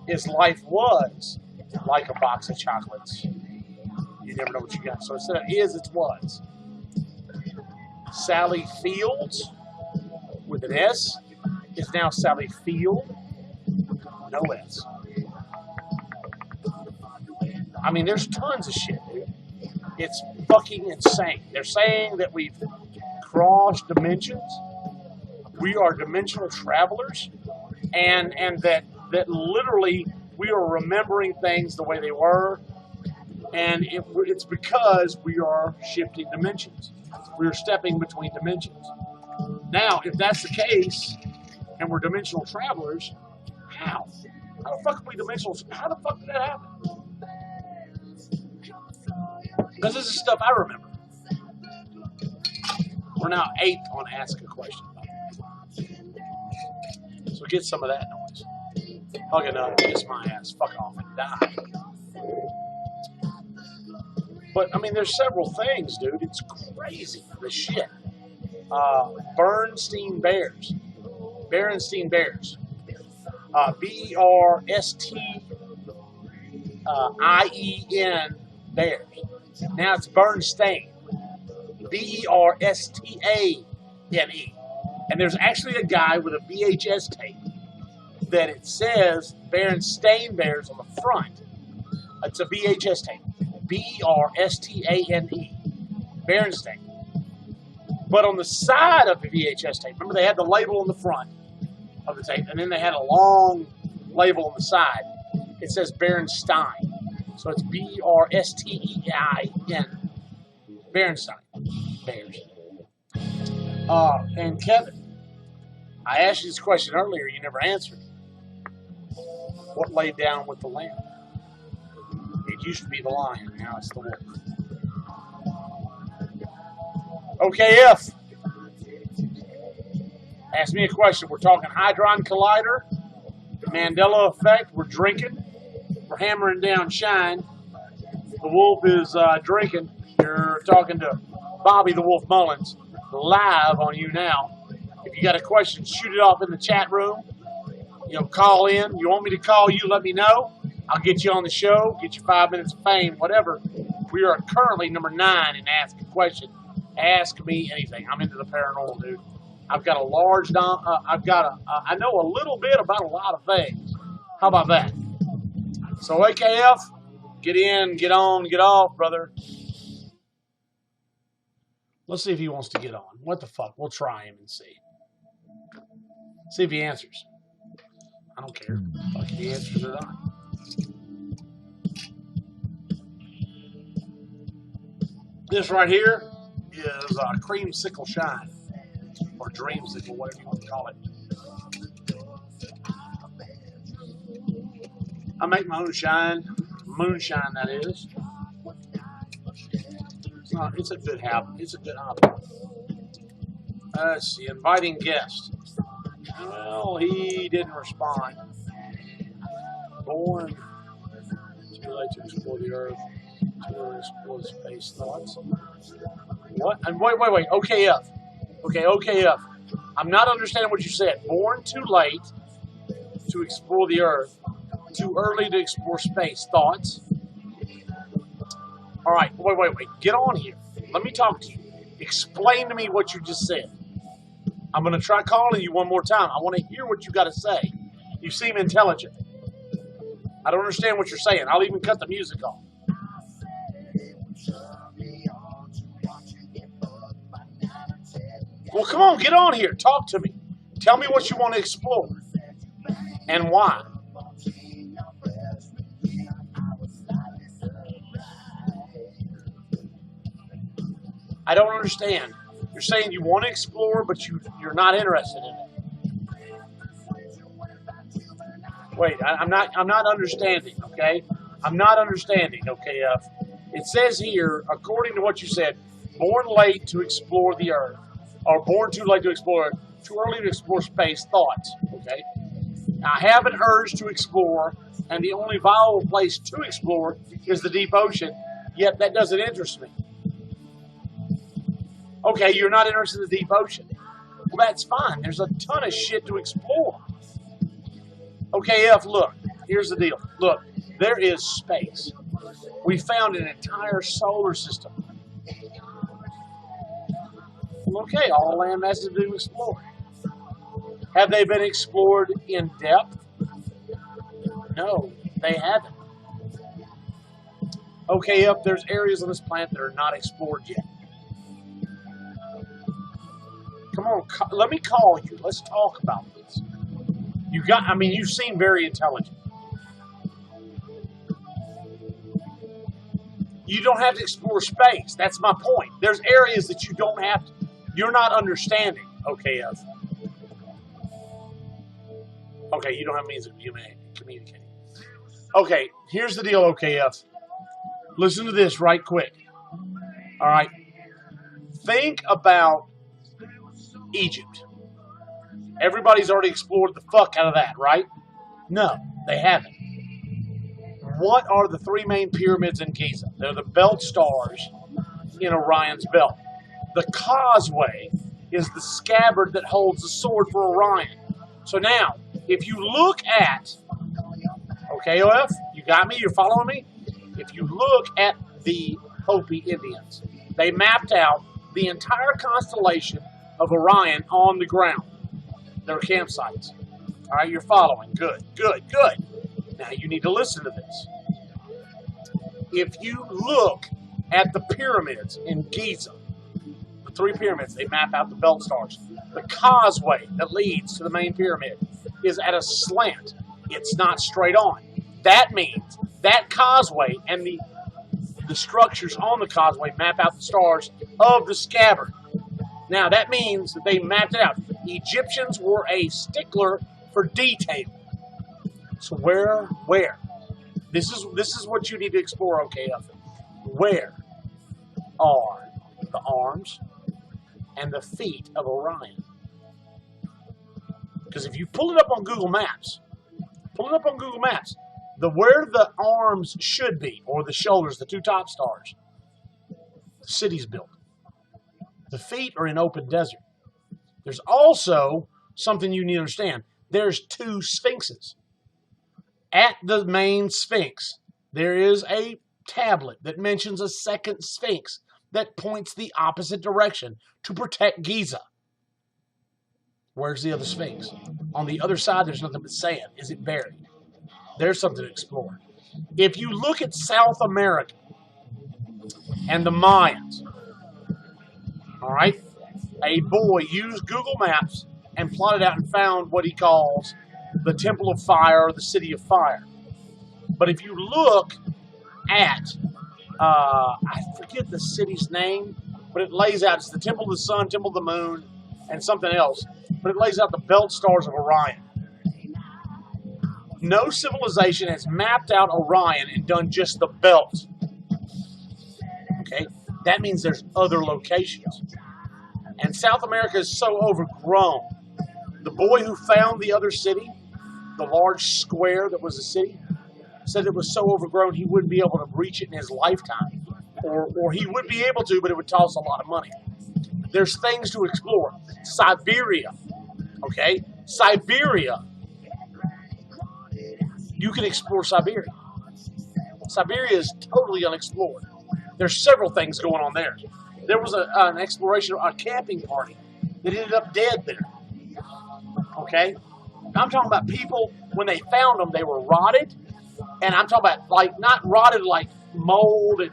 is life was like a box of chocolates. You never know what you got. So instead of is, it's was. Sally Fields with an S is now Sally Field, no S. I mean, there's tons of shit, dude. It's fucking insane. They're saying that we've crossed dimensions. We are dimensional travelers, and that literally we are remembering things the way they were, and it's because we are shifting dimensions. We are stepping between dimensions. Now, if that's the case, and we're dimensional travelers, how? How the fuck are we dimensional? How the fuck did that happen? Because this is stuff I remember. We're now 8th on Ask a Question. So get some of that noise. Fucking kiss my ass. Fuck off and die. But, I mean, there's several things, dude. It's crazy, the shit. Bernstein Bears. Berenstain Bears. B-E-R-S-T-I-E-N Bears. Now it's Bernstein. B-E-R-S-T-A-N-E. And there's actually a guy with a VHS tape that it says Berenstain Bears on the front. It's a VHS tape. B-E-R-S-T-A-N-E. Berenstain. But on the side of the VHS tape, remember they had the label on the front of the tape, and then they had a long label on the side. It says Berenstain. So it's B-E-R-S-T-E-I-N. Berenstain Bears. And Kevin, I asked you this question earlier. You never answered. What laid down with the lamb? It used to be the lion. Now it's the wolf. OKF. Ask me a question. We're talking Hadron Collider, Mandela effect. We're drinking. We're hammering down shine. The wolf is drinking. You're talking to Bobby the Wolf Mullins live on YouNow. If you got a question, shoot it off in the chat room. Call in. You want me to call you, let me know. I'll get you on the show, get you 5 minutes of fame, whatever. We are currently number 9 in Ask a Question. Ask me anything. I'm into the paranormal, dude. I've got a large, I know a little bit about a lot of things. How about that? So AKF, get in, get on, get off, brother. Let's see if he wants to get on. What the fuck? We'll try him and see. See if he answers. I don't care if he answers or not. This right here is creamsicle shine, or dreamsicle, whatever you want to call it. I make my own shine, moonshine that is. It's a good habit. It's a good hobby. Let's see, inviting guest. Well, he didn't respond. Born too late to explore the earth. To explore space thoughts. What? And wait. OKF. Okay, OKF. I'm not understanding what you said. Born too late to explore the earth. Too early to explore space. Thoughts? All right. Wait. Get on here. Let me talk to you. Explain to me what you just said. I'm going to try calling you one more time. I want to hear what you got to say. You seem intelligent. I don't understand what you're saying. I'll even cut the music off. Well, come on, get on here. Talk to me. Tell me what you want to explore and why. I don't understand. You're saying you want to explore, but you're not interested in it. Wait, I'm not understanding, okay? I'm not understanding, okay? It says here, according to what you said, born late to explore the earth, or born too late to explore, too early to explore space, thoughts, okay? I have an urge to explore, and the only viable place to explore is the deep ocean, yet that doesn't interest me. Okay, you're not interested in the deep ocean. Well, that's fine. There's a ton of shit to explore. Okay, look, here's the deal. Look, there is space. We found an entire solar system. Okay, all land has to do with exploring. Have they been explored in depth? No, they haven't. Okay, there's areas on this planet that are not explored yet. Come on, let me call you. Let's talk about this. You seem very intelligent. You don't have to explore space. That's my point. There's areas that you don't have to. You're not understanding, OKF. Okay, you don't have means of communicating. Okay, here's the deal, OKF. Listen to this right quick. All right. Think about Egypt. Everybody's already explored the fuck out of that, right? No, they haven't. What are the 3 main pyramids in Giza? They're the belt stars in Orion's belt. The causeway is the scabbard that holds the sword for Orion. So now, if you look at, okay, OF, you got me? You're following me? If you look at the Hopi Indians, they mapped out the entire constellation of Orion on the ground. Their campsites. All right, you're following. Good. Now you need to listen to this. If you look at the pyramids in Giza, the 3 pyramids, they map out the belt stars. The causeway that leads to the main pyramid is at a slant. It's not straight on. That means that causeway and the structures on the causeway map out the stars of the scabbard. Now, that means that they mapped it out. Egyptians were a stickler for detail. So where? This is what you need to explore, OKF. Where are the arms and the feet of Orion? Because if you pull it up on Google Maps, where the arms should be, or the shoulders, the two top stars, the city's built. The feet are in open desert. There's also something you need to understand. There's two sphinxes. At the main sphinx, there is a tablet that mentions a second sphinx that points the opposite direction to protect Giza. Where's the other sphinx? On the other side, there's nothing but sand. Is it buried? There's something to explore. If you look at South America and the Mayans, all right, a boy used Google Maps and plotted out and found what he calls the Temple of Fire or the City of Fire. But if you look at, I forget the city's name, but it lays out, it's the Temple of the Sun, Temple of the Moon, and something else. But it lays out the belt stars of Orion. No civilization has mapped out Orion and done just the belt. Okay? That means there's other locations. And South America is so overgrown. The boy who found the other city, the large square that was a city, said it was so overgrown he wouldn't be able to reach it in his lifetime. Or he would be able to, but it would cost a lot of money. There's things to explore. Siberia. Okay? Siberia. You can explore Siberia. Siberia is totally unexplored. There's several things going on there. There was an exploration, a camping party that ended up dead there. Okay? I'm talking about people, when they found them, they were rotted. And I'm talking about, like, not rotted like mold and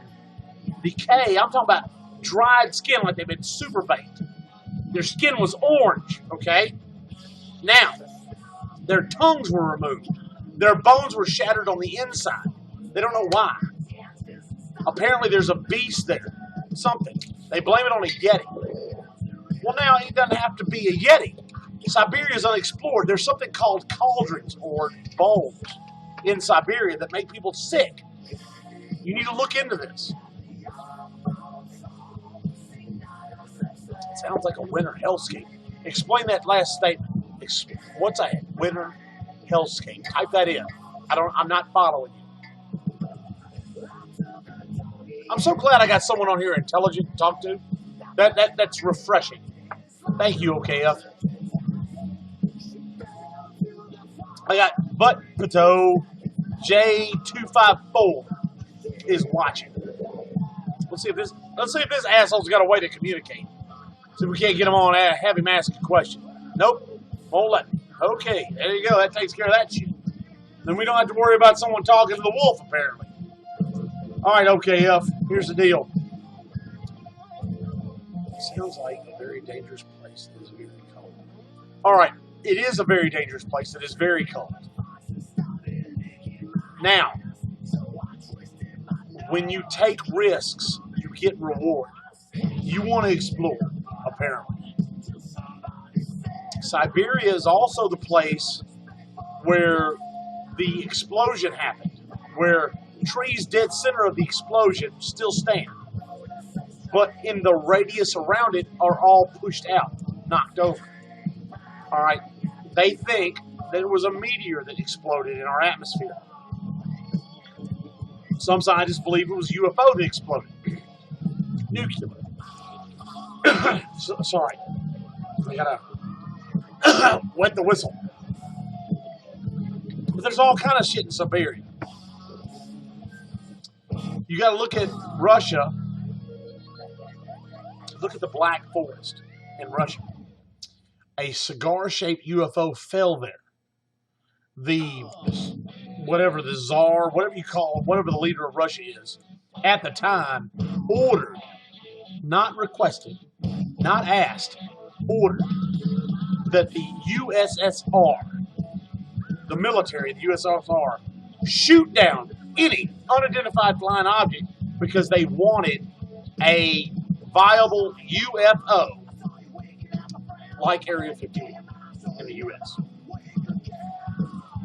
decay. I'm talking about dried skin like they've been super baked. Their skin was orange, okay? Now, their tongues were removed. Their bones were shattered on the inside. They don't know why. Apparently there's a beast there. Something. They blame it on a Yeti. Well, now it doesn't have to be a Yeti. Siberia is unexplored. There's something called cauldrons or bones in Siberia that make people sick. You need to look into this. It sounds like a winter hellscape. Explain that last statement. What's a winter hellscape? Type that in. I'm not following you. I'm so glad I got someone on here intelligent to talk to. That's refreshing. Thank you, OKF. I got Butt Pato J254 is watching. Let's see if this asshole's got a way to communicate. See if we can't get him on, have him ask a question. Nope, won't let me. Okay, there you go. That takes care of that shit. Then we don't have to worry about someone talking to the wolf, apparently. All right, OKF, here's the deal. Sounds like a very dangerous place that is very cold. All right, it is a very dangerous place that is very cold. Now, when you take risks, you get reward. You want to explore, apparently. Siberia is also the place where the explosion happened, where trees dead center of the explosion still stand. But in the radius around it are all pushed out, knocked over. All right? They think that it was a meteor that exploded in our atmosphere. Some scientists believe it was a UFO that exploded. Nuclear. Sorry. I gotta wet the whistle. But there's all kind of shit in Siberia. You gotta look at Russia. Look at the Black Forest in Russia. A cigar-shaped UFO fell there. The czar, whatever you call, whatever the leader of Russia is, at the time, ordered, not requested, not asked, ordered that the USSR, the military, the USSR, shoot down any unidentified flying object because they wanted a viable UFO like Area 51 in the U.S.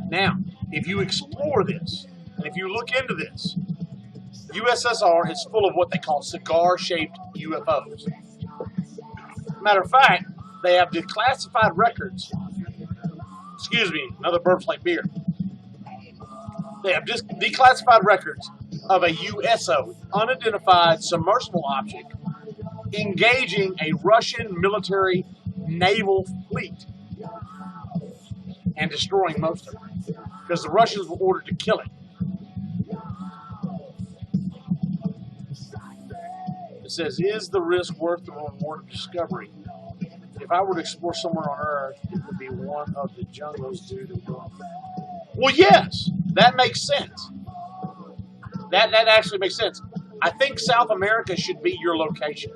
Now, if you explore this, and if you look into this, USSR is full of what they call cigar-shaped UFOs. Matter of fact, they have declassified records. Excuse me, another burp's like beer. They have declassified records of a USO, unidentified submersible object, engaging a Russian military naval fleet and destroying most of it, because the Russians were ordered to kill it. It says, is the risk worth the reward of discovery? If I were to explore somewhere on Earth, it would be one of the jungles due to warmth. Well, yes, that makes sense. That actually makes sense. I think South America should be your location.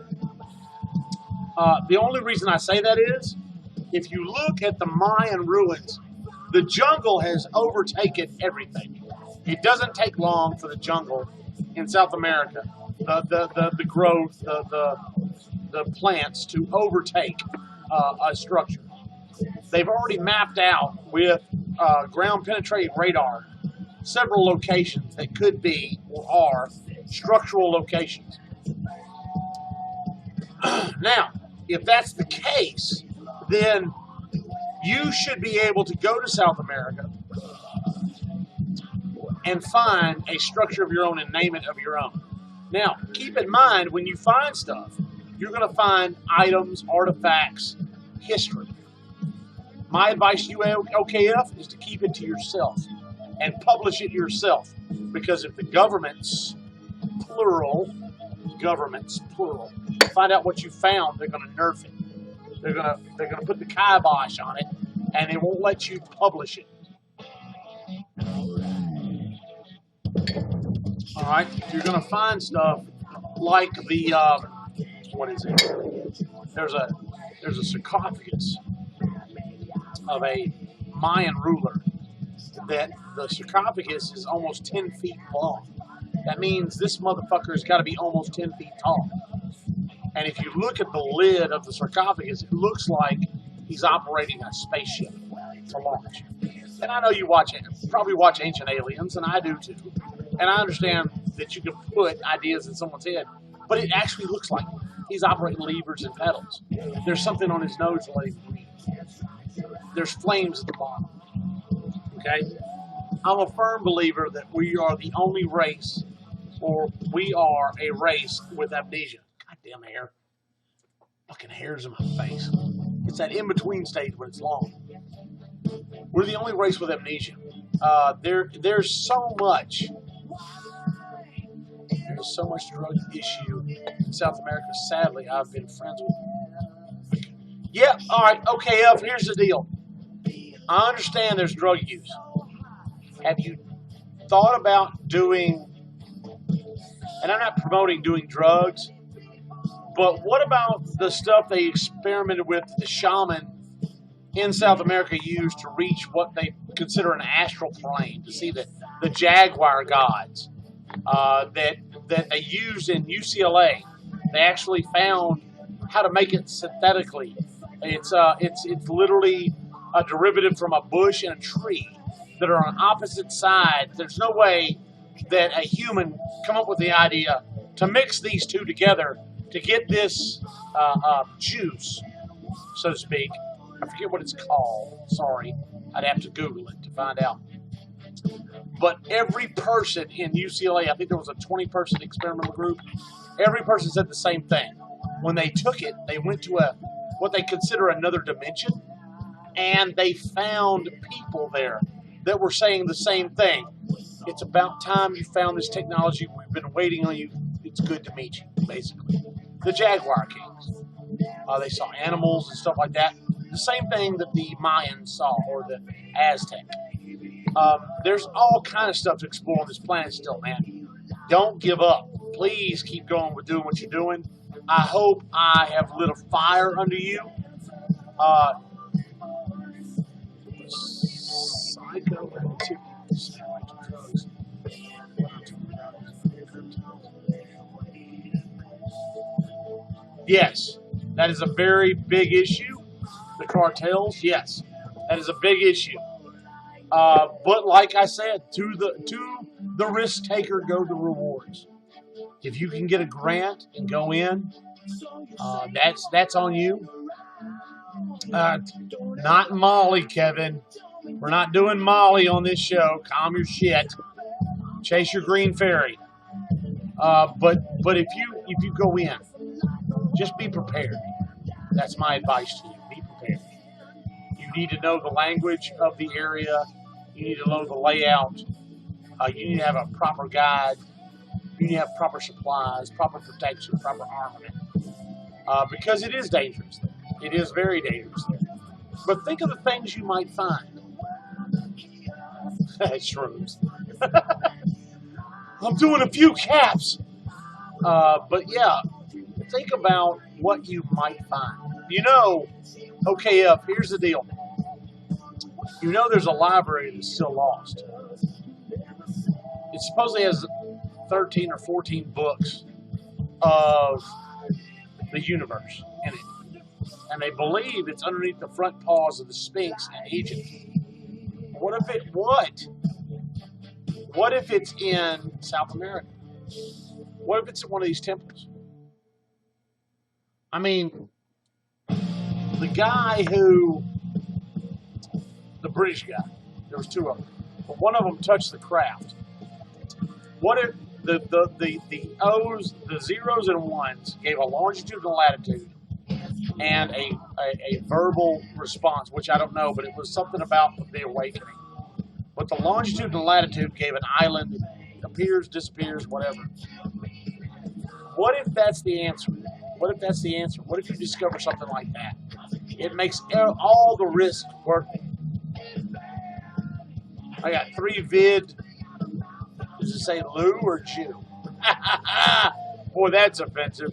The only reason I say that is, if you look at the Mayan ruins, the jungle has overtaken everything. It doesn't take long for the jungle in South America, the growth, the plants to overtake a structure. They've already mapped out with ground penetrating radar several locations that could be or are structural locations. Now, if that's the case, then you should be able to go to South America and find a structure of your own and name it of your own. Now, keep in mind, when you find stuff, you're going to find items, artifacts, history. My advice to you, OKF, is to keep it to yourself and publish it yourself. Because if the governments, plural, find out what you found, they're going to nerf it. They're going to put the kibosh on it, and they won't let you publish it. All right, you're going to find stuff like the what is it? There's a sarcophagus of a Mayan ruler. That the sarcophagus is almost 10 feet long. That means this motherfucker's got to be almost 10 feet tall. And if you look at the lid of the sarcophagus, it looks like he's operating a spaceship to launch. And I know you probably watch Ancient Aliens, and I do too. And I understand that you can put ideas in someone's head, but it actually looks like he's operating levers and pedals. There's something on his nose to let him breathe. There's flames at the bottom. Okay? I'm a firm believer that we are the only race, or we are a race with amnesia. Goddamn hair. Fucking hairs in my face. It's that in-between stage when it's long. We're the only race with amnesia. There's so much drug issue in South America. Sadly, I've been friends with. Yeah, all right, okay, here's the deal. I understand there's drug use. Have you thought about doing, and I'm not promoting doing drugs, but what about the stuff they experimented with, the shaman in South America used to reach what they consider an astral plane, to see the jaguar gods that they used in UCLA. They actually found how to make it synthetically. It's literally a derivative from a bush and a tree that are on opposite sides. There's no way that a human come up with the idea to mix these two together to get this juice, so to speak. I forget what it's called. Sorry. I'd have to Google it to find out. But every person in UCLA, I think there was a 20-person experimental group, every person said the same thing. When they took it, they went to what they consider another dimension, and they found people there that were saying the same thing. It's about time you found this technology. We've been waiting on you. It's good to meet you, basically. The Jaguar Kings. They saw animals and stuff like that. The same thing that the Mayans saw, or the Aztec. There's all kind of stuff to explore on this planet still, man. Don't give up. Please keep going with doing what you're doing. I hope I have lit a fire under you. Drugs. Yes, that is a very big issue The cartels, yes, that is a big issue. But like I said, to the risk taker go the rewards. If you can get a grant and go in, that's on you. Not Molly, Kevin. We're not doing Molly on this show. Calm your shit. Chase your green fairy. But if you go in, just be prepared. That's my advice to you. Be prepared. You need to know the language of the area. You need to know the layout. You need to have a proper guide. You need to have proper supplies, proper protection, proper armament. Because it is dangerous there. It is very dangerous there. But think of the things you might find. Shrooms. I'm doing a few caps. But yeah, think about what you might find. You know, OKF, here's the deal. You know there's a library that's still lost. It supposedly has 13 or 14 books of the universe in it. And they believe it's underneath the front paws of the Sphinx in Egypt. What if it's in South America? What if it's in one of these temples? I mean, the British guy, there was two of them, but one of them touched the craft. What if the O's, the zeros and ones gave a longitude and latitude and a verbal response, which I don't know, but it was something about the awakening. But the longitude and latitude gave an island, appears, disappears, whatever. What if that's the answer? What if that's the answer? What if you discover something like that? It makes all the risk worth it. I got 3 vid. Does it say Lou or Jew? Boy, that's offensive.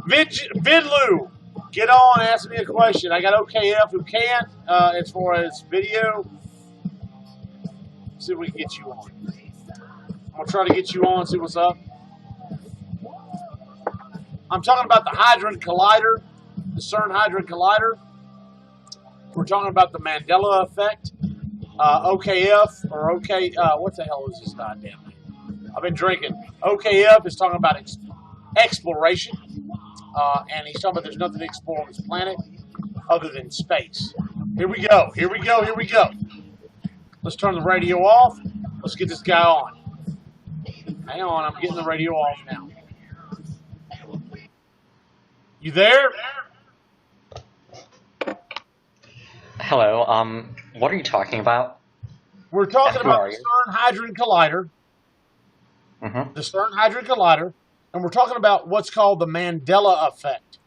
Vid Lou, get on, ask me a question. I got OKF who can't as far as video. See if we can get you on. I'm going to try to get you on, see what's up. I'm talking about the Hadron Collider, the CERN Hadron Collider. We're talking about the Mandela effect. OKF, or OK, what the hell is this goddamn name? I've been drinking. OKF is talking about exploration. And he's talking about there's nothing to explore on this planet other than space. Here we go. Here we go. Here we go. Let's turn the radio off. Let's get this guy on. Hang on. I'm getting the radio off now. You there? Hello. What are you talking about? We're talking about the CERN Hadron Collider. Mm-hmm. The CERN Hadron Collider. And we're talking about what's called the Mandela effect.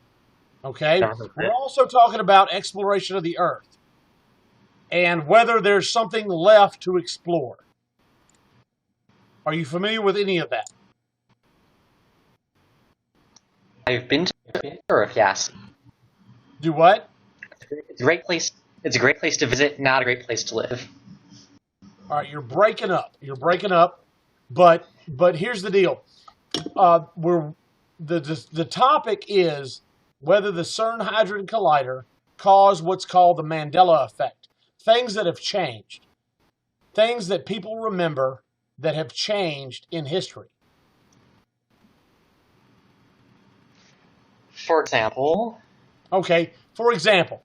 Okay? We're also talking about exploration of the Earth. And whether there's something left to explore. Are you familiar with any of that? I've been to Earth, yes. Do what? It's a great place. It's a great place to visit, not a great place to live. All right, you're breaking up. You're breaking up. But here's the deal. The topic is whether the CERN Hadron Collider caused what's called the Mandela effect. Things that have changed. Things that people remember that have changed in history. For example? Okay, for example,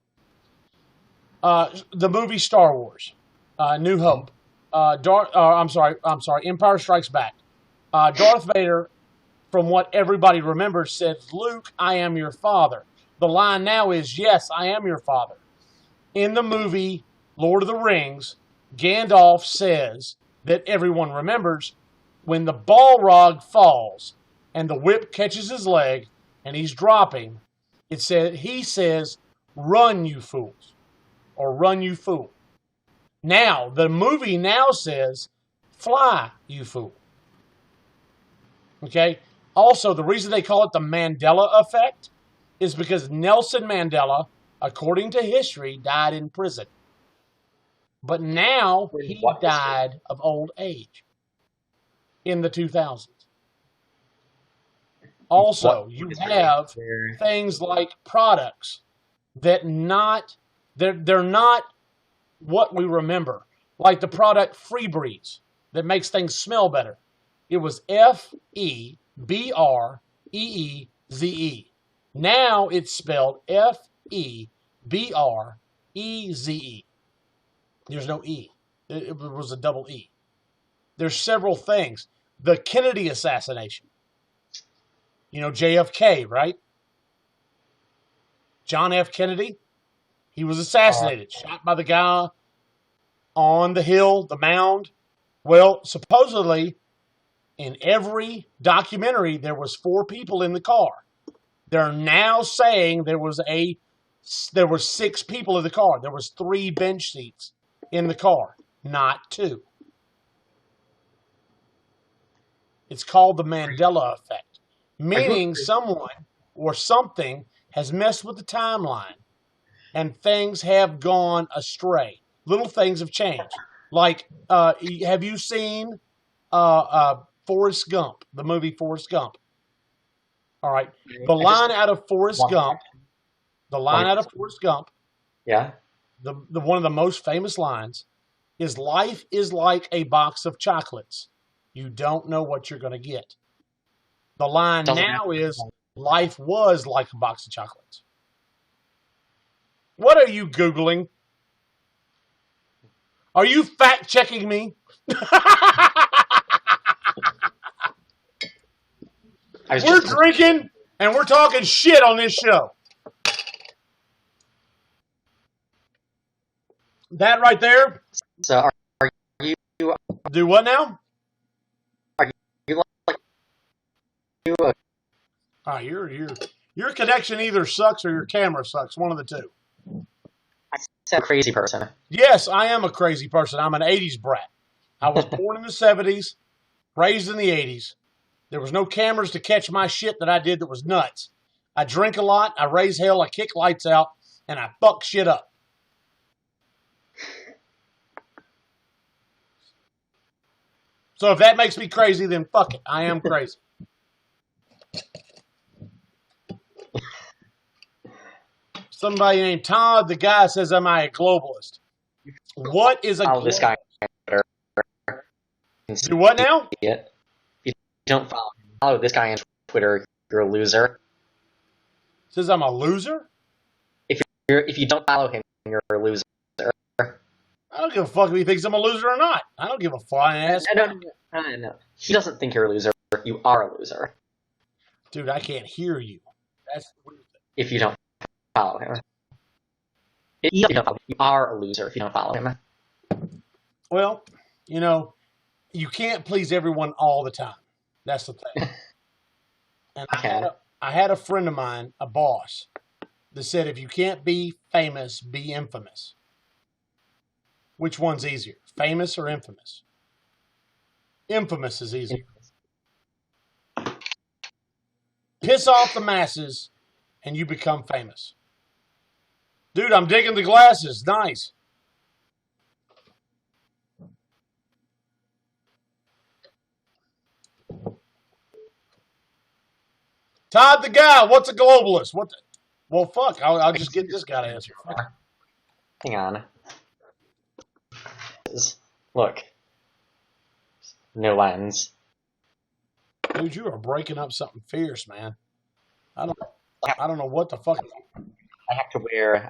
the movie Star Wars, New Hope. I'm sorry, Empire Strikes Back. Darth Vader, from what everybody remembers, says, "Luke, I am your father." The line now is, "Yes, I am your father." In the movie Lord of the Rings, Gandalf says that everyone remembers when the Balrog falls and the whip catches his leg and he's dropping, he says, "Run, you fools," or "Run, you fool." Now, the movie now says, "Fly, you fool." Okay? Also, the reason they call it the Mandela effect is because Nelson Mandela, according to history, died in prison. But now he died of old age in the 2000s. Also, you have things like products that they're not what we remember. Like the product Febreze that makes things smell better. It was Febreze. Now it's spelled Febreze. There's no E. It was a double E. There's several things. The Kennedy assassination. You know, JFK, right? John F. Kennedy. He was assassinated, shot by the guy on the hill, the mound. Well, supposedly, in every documentary, there was 4 people in the car. They're now saying there were 6 people in the car. There was 3 bench seats in the car, not 2. It's called the Mandela effect, meaning someone or something has messed with the timeline and things have gone astray. Little things have changed. Like, have you seen Forrest Gump, the movie Forrest Gump? All right. The line out of Forrest Gump, Yeah. The one of the most famous lines is, life is like a box of chocolates. You don't know what you're going to get. The line now is, life was like a box of chocolates. What are you Googling? Are you fact checking me? We're drinking and we're talking shit on this show. That right there. So are you do what now? Are you like you? Your connection either sucks or your camera sucks. One of the two. I said a crazy person. Yes, I am a crazy person. I'm an 80s brat. I was born in the 70s, raised in the 80s. There was no cameras to catch my shit that I did that was nuts. I drink a lot, I raise hell, I kick lights out, and I fuck shit up. So if that makes me crazy, then fuck it. I am crazy. Somebody named Todd, the guy says, am I a globalist? What is a globalist? This guy. Do what now? If you don't follow this guy on Twitter, you're a loser. Says I'm a loser? If you don't follow him, you're a loser. I don't give a fuck if he thinks I'm a loser or not. I don't give a flying ass. No. He doesn't think you're a loser. You are a loser. Dude, I can't hear you. That's weird. If you don't follow him. You are a loser if you don't follow him. Well, you know, you can't please everyone all the time. That's the thing. And I had a friend of mine, a boss, that said, if you can't be famous, be infamous. Which one's easier, famous or infamous? Infamous is easier. Piss off the masses, and you become famous. Dude, I'm digging the glasses. Nice. Todd the guy, what's a globalist? What the? Well, fuck, I'll just get this guy to answer. Fuck. Hang on. Look. No lens. Dude, you are breaking up something fierce, man. I don't know what the fuck. I have to wear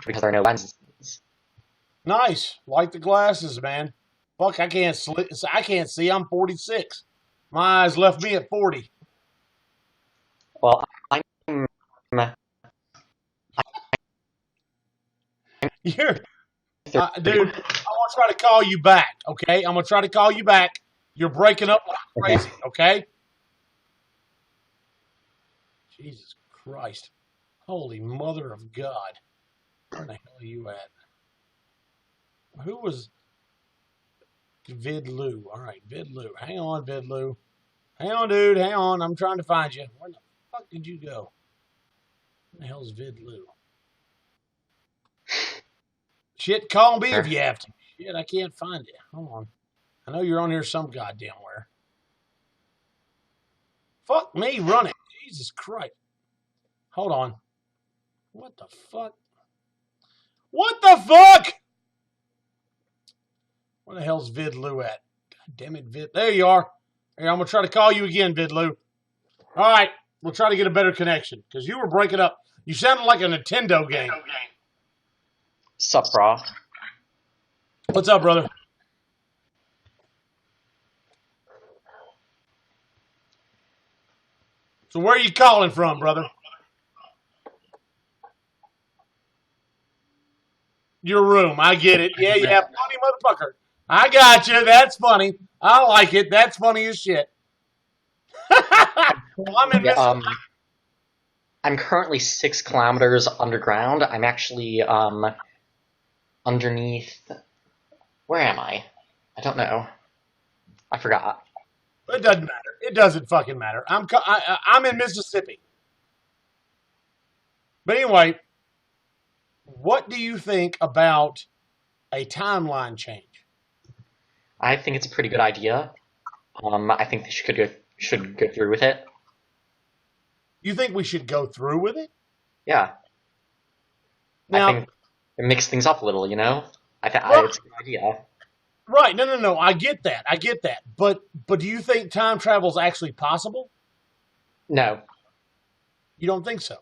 because there are no lenses. Nice. Like the glasses, man. Fuck, I can't see. I'm 46. My eyes left me at 40. Well, You're, dude, I'm going to try to call you back, okay? I'm going to try to call you back. You're breaking up like crazy, okay? Jesus Christ. Holy mother of God. Where the hell are you at? Who was Vidloo? All right, Vidloo. Hang on, Vidloo. Hang on, dude. Hang on. I'm trying to find you. Where the fuck did you go? Where the hell's Vidloo? Shit, call me if you have to. Shit, I can't find you. Hold on. I know you're on here some goddamn where. Fuck me running. Jesus Christ. Hold on. What the fuck? What the fuck? Where the hell's Vidloo at? God damn it, Vid. There you are. Here, I'm going to try to call you again, Vidloo. All right. We'll try to get a better connection because you were breaking up. You sounded like a Nintendo game. Sup, brah? What's up, brother? So where are you calling from, brother? Your room. I get it. Yeah, funny motherfucker. I got you. That's funny. I like it. That's funny as shit. Well, I'm in I'm currently 6 kilometers underground. I'm actually underneath. Where am I? I don't know. I forgot. It doesn't matter. It doesn't fucking matter. I'm in Mississippi. But anyway, what do you think about a timeline change? I think it's a pretty good idea. I think they should go through with it. You think we should go through with it? Yeah. Now, I think it mixes things up a little, you know? It's a good idea. Right. No. I get that. But do you think time travel is actually possible? No. You don't think so?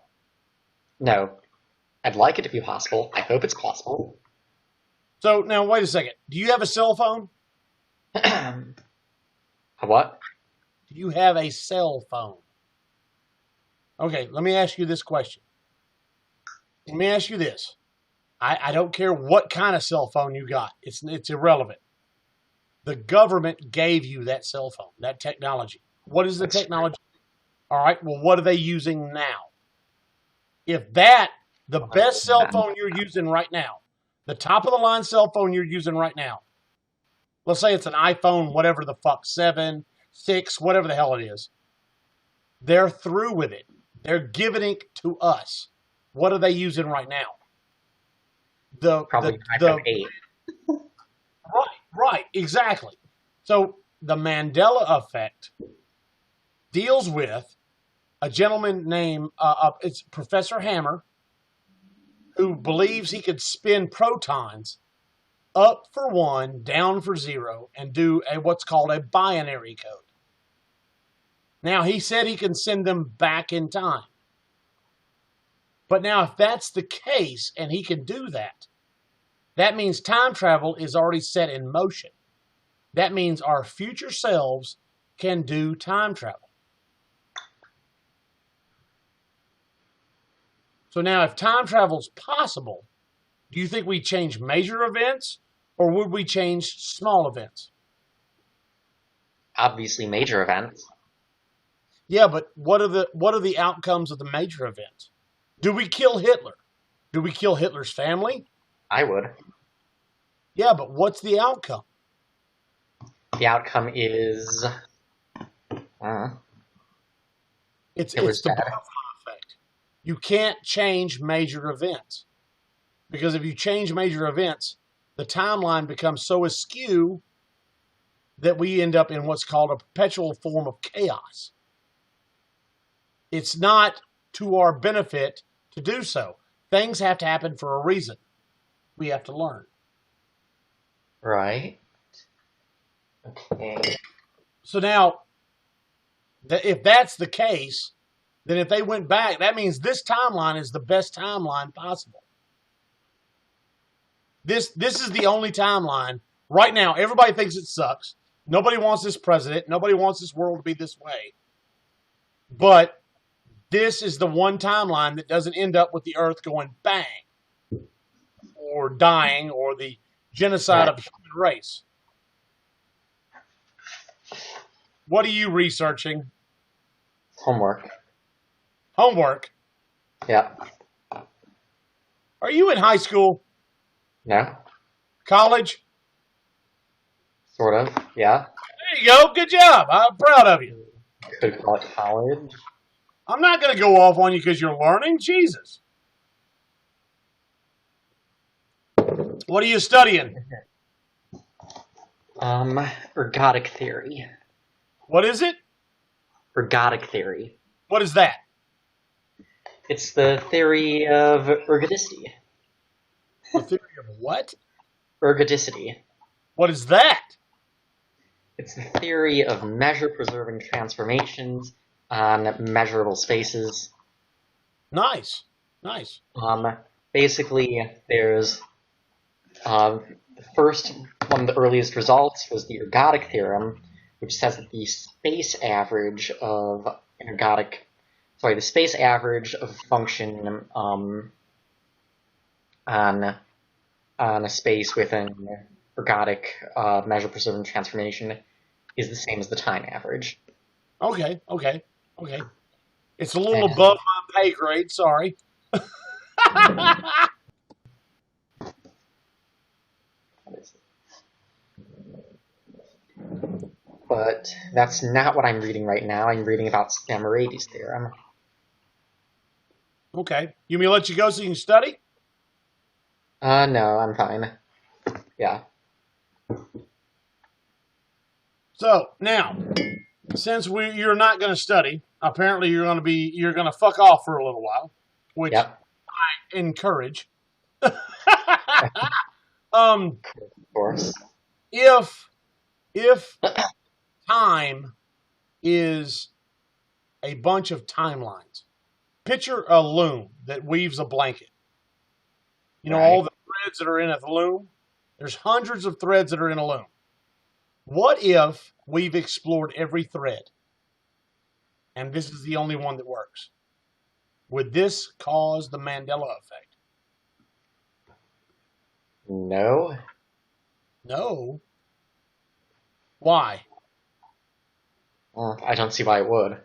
No. I'd like it to be possible. I hope it's possible. So, now, wait a second. Do you have a cell phone? A what? Do you have a cell phone? Okay, let me ask you this question. Let me ask you this. I don't care what kind of cell phone you got. It's irrelevant. The government gave you that cell phone, that technology. What is the technology? All right, well, what are they using now? If the best cell phone you're using right now, the top of the line cell phone you're using right now, let's say it's an iPhone, whatever the fuck, 7, 6, whatever the hell it is, they're through with it. They're giving it to us. What are they using right now? Probably iPhone 8. Right, exactly. So the Mandela effect deals with a gentleman named, it's Professor Hammer, who believes he could spin protons up for 1, down for 0, and do what's called a binary code. Now, he said he can send them back in time. But now, if that's the case, and he can do that, that means time travel is already set in motion. That means our future selves can do time travel. So now, if time travel is possible, do you think we change major events, or would we change small events? Obviously, major events. Yeah, but what are the outcomes of the major events? Do we kill Hitler? Do we kill Hitler's family? I would. Yeah, but what's the outcome? The outcome is it's the butterfly effect. You can't change major events. Because if you change major events, the timeline becomes so askew that we end up in what's called a perpetual form of chaos. It's not to our benefit to do so. Things have to happen for a reason. We have to learn. Right. Okay. So now, if that's the case, then if they went back, that means this timeline is the best timeline possible. This is the only timeline. Right now, everybody thinks it sucks. Nobody wants this president. Nobody wants this world to be this way. But this is the one timeline that doesn't end up with the earth going bang or dying or the genocide of the human race. What are you researching? Homework. Homework? Yeah. Are you in high school? No. College? Sort of, yeah. There you go. Good job. I'm proud of you. Could call it college. I'm not going to go off on you because you're learning. Jesus. What are you studying? Ergodic theory. What is it? Ergodic theory. What is that? It's the theory of ergodicity. The theory of what? Ergodicity. What is that? It's the theory of measure-preserving transformations on measurable spaces. Nice. Nice. Basically, there's the first one of the earliest results was the ergodic theorem, which says that the space average of function on a space with an ergodic measure-preserving transformation is the same as the time average. Okay. It's a little above my pay grade, sorry. But that's not what I'm reading right now. I'm reading about Samoraides' theorem. Okay. You mean let you go so you can study? No, I'm fine. Yeah. So, now, since you're not going to study, apparently you're going to fuck off for a little while, which I encourage. Of course. If time is a bunch of timelines, picture a loom that weaves a blanket. You know, all the threads that are in a loom? There's hundreds of threads that are in a loom. What if we've explored every thread, and this is the only one that works? Would this cause the Mandela effect? No. No? Why? Well, I don't see why it would.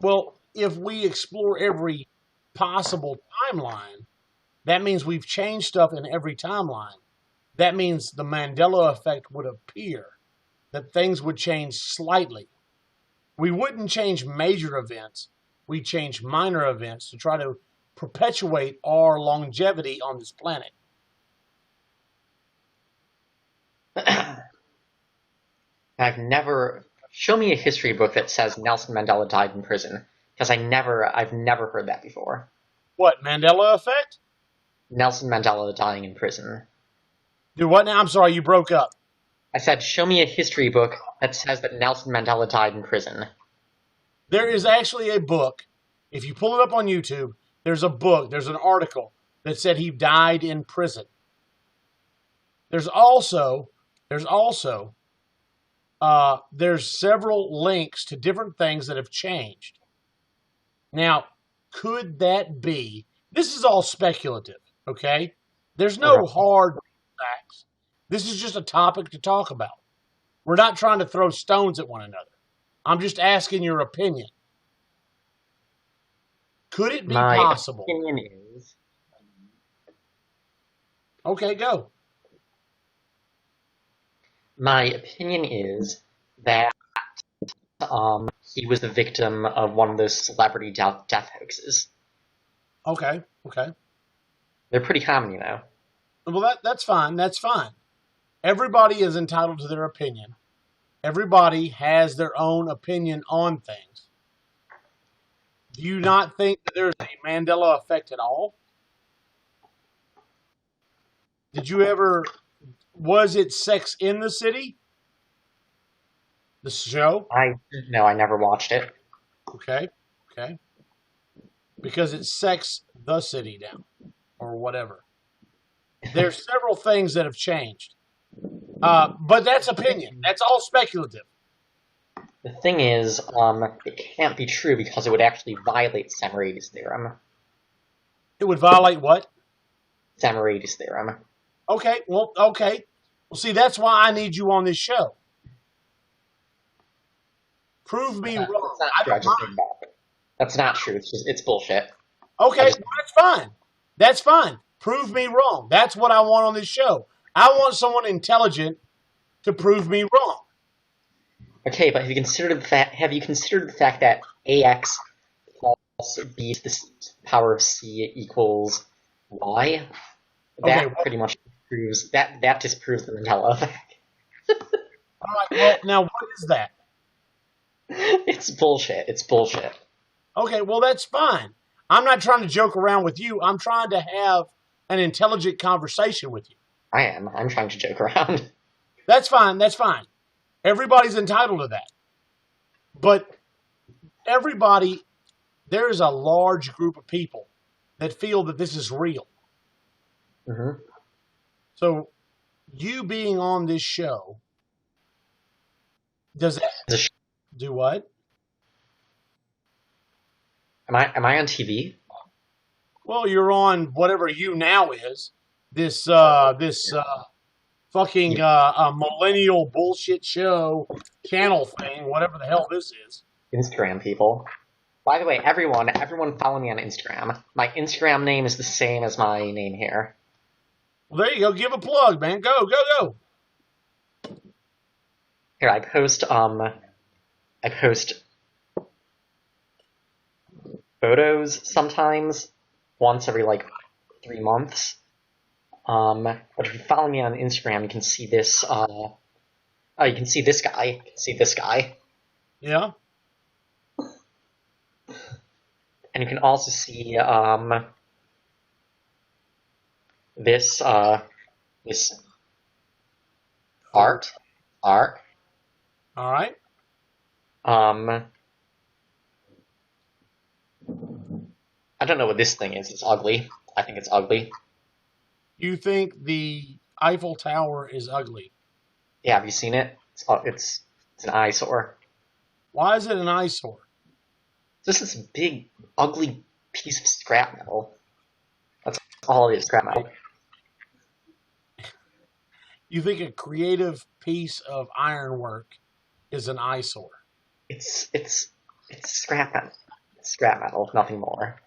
Well, if we explore every possible timeline, that means we've changed stuff in every timeline. That means the Mandela effect would appear, that things would change slightly. We wouldn't change major events. We'd change minor events to try to perpetuate our longevity on this planet. Show me a history book that says Nelson Mandela died in prison, because I've never heard that before. What, Mandela effect? Nelson Mandela dying in prison. Dude, what now? I'm sorry, you broke up. I said, show me a history book that says that Nelson Mandela died in prison. There is actually a book. If you pull it up on YouTube, there's an article that said he died in prison. There's several links to different things that have changed. Now, could that be? This is all speculative, okay? There's no hard facts. This is just a topic to talk about. We're not trying to throw stones at one another. I'm just asking your opinion. Could it be possible? My opinion is... Okay, go. My opinion is that he was the victim of one of those celebrity death hoaxes. Okay. They're pretty common, you know. Well, that's fine. That's fine. Everybody is entitled to their opinion. Everybody has their own opinion on things. Do you not think that there's a Mandela effect at all? Was it Sex in the City? The show? No, I never watched it. Okay. Because it's Sex the City now, or whatever. There's several things that have changed. But that's opinion. That's all speculative. The thing is, it can't be true because it would actually violate Samoraides' theorem. It would violate what? Samoraides' theorem. Okay. Well, see, that's why I need you on this show. Prove me wrong. That's not true. It's bullshit. Okay, that's fine. That's fine. Prove me wrong. That's what I want on this show. I want someone intelligent to prove me wrong. Okay, but have you considered the fact that ax plus b to the power of c equals y? That pretty much disproves that disproves the Mandela effect. All right. Well, now what is that? It's bullshit. Okay, well, that's fine. I'm not trying to joke around with you. I'm trying to have an intelligent conversation with you. I am. I'm trying to joke around. That's fine. That's fine. Everybody's entitled to that. But everybody, there is a large group of people that feel that this is real. Mm-hmm. So you being on this show, does it do what? Am I on TV? Well, you're on whatever YouNow is. This fucking millennial bullshit show channel thing, whatever the hell this is. Instagram people. By the way, everyone follow me on Instagram. My Instagram name is the same as my name here. Well, there you go. Give a plug, man. Go, go, go. Here, I post photos sometimes, once every like 3 months. But if you follow me on Instagram, you can see this. You can see this guy. You can see this guy. Yeah. And you can also see this this art. All right. I don't know what this thing is. It's ugly. I think it's ugly. You think the Eiffel Tower is ugly? Yeah, have you seen it? It's an eyesore. Why is it an eyesore? Just this big, ugly piece of scrap metal. That's all it is, scrap metal. You think a creative piece of ironwork is an eyesore? It's scrap metal. It's scrap metal, nothing more.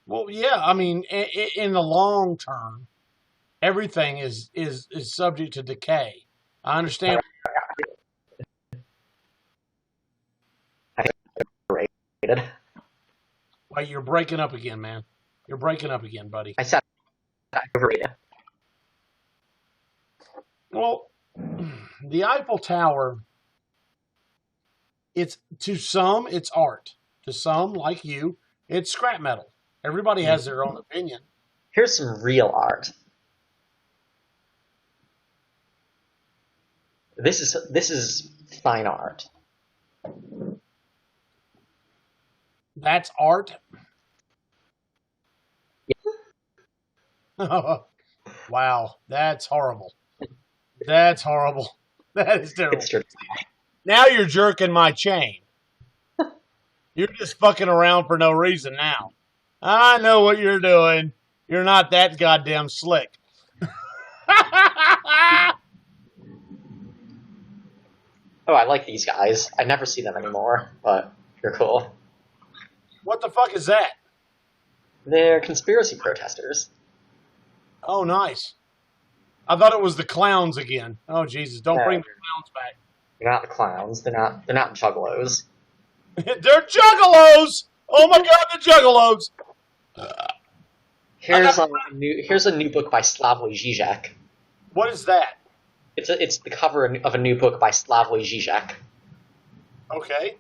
Well, yeah. I mean, in the long term, everything is subject to decay. I understand. Wait, you're breaking up again, man. You're breaking up again, buddy. I said overrated. Well, the Eiffel Tower, to some, it's art. To some, like you, it's scrap metal. Everybody has their own opinion. Here's some real art. This is fine art. That's art? Yeah. Wow, that's horrible. That's horrible. That is terrible. Now you're jerking my chain. You're just fucking around for no reason now. I know what you're doing. You're not that goddamn slick. Oh, I like these guys. I never see them anymore, but they're cool. What the fuck is that? They're conspiracy protesters. Oh, nice. I thought it was the clowns again. Oh, Jesus. Don't bring the clowns back. They're not the clowns. They're not juggalos. They're juggalos! Oh my God, the juggalos! Here's a new book by Slavoj Žižek. What is that? It's the cover of a new book by Slavoj Žižek. Okay.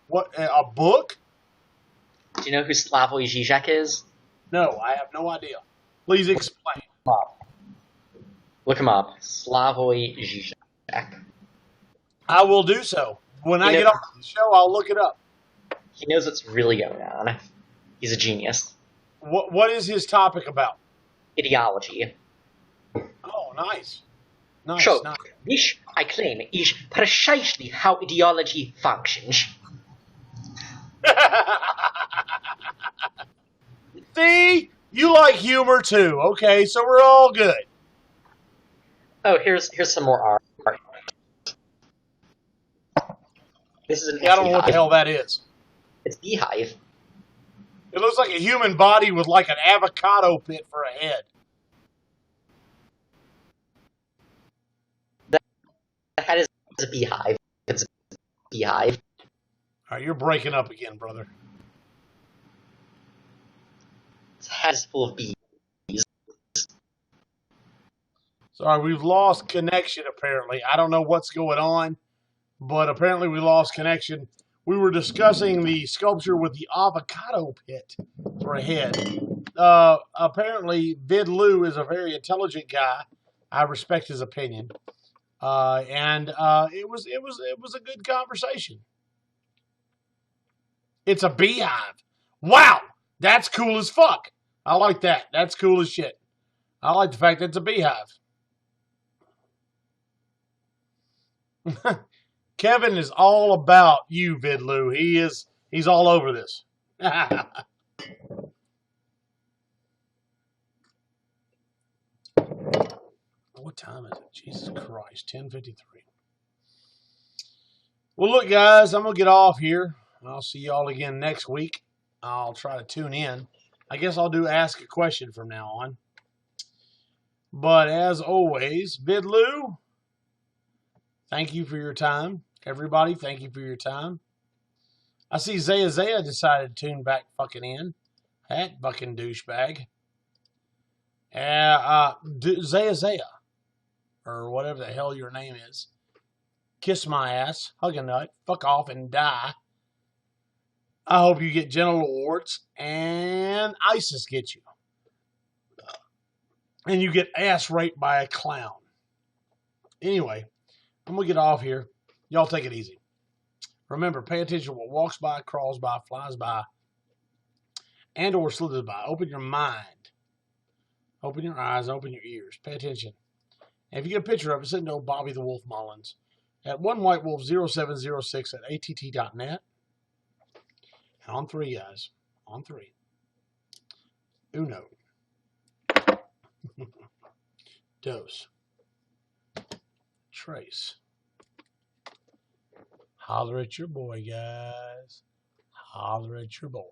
What, a book? Do you know who Slavoj Žižek is? No, I have no idea. Please explain. Look him up. Slavoj Žižek. I will do so. When I get off the show, I'll look it up. He knows what's really going on. He's a genius. What is his topic about? Ideology. Oh, nice. Nice, So, nice. this, I claim, is precisely how ideology functions. See? You like humor too. Okay, so we're all good. Oh, here's some more art. This is an I don't know what the hell that is. It's beehive. It looks like a human body with like an avocado pit for a head. That is a beehive. It's a beehive. All right, you're breaking up again, brother. Its head is full of bees. Sorry, we've lost connection apparently. I don't know what's going on, but apparently we lost connection. we were discussing the sculpture with the avocado pit for a head. Apparently, Vid Lou is a very intelligent guy. I respect his opinion, and it was a good conversation. It's a beehive. Wow, that's cool as fuck. I like that. That's cool as shit. I like the fact that it's a beehive. Kevin is all about you, Vidlou. He's all over this. What time is it? Jesus Christ, 10:53. Well, look, guys, I'm going to get off here. I'll see you all again next week. I'll try to tune in. I guess I'll do Ask a Question from now on. But as always, Vidlou, thank you for your time. Everybody, thank you for your time. I see Zaya decided to tune back fucking in. That fucking douchebag. Zaya, or whatever the hell your name is. Kiss my ass, hug a nut, fuck off and die. I hope you get genital warts and ISIS gets you. And you get ass raped by a clown. Anyway, I'm going to get off here. Y'all take it easy. Remember, pay attention to what walks by, crawls by, flies by, and or slithers by. Open your mind. Open your eyes, open your ears. Pay attention. And if you get a picture of it, send it to Bobby the Wolf Mullins at onewhitewolf0706@att.net. And on three, guys. On three. Uno. Dos. Trace. Holler at your boy, guys. Holler at your boy.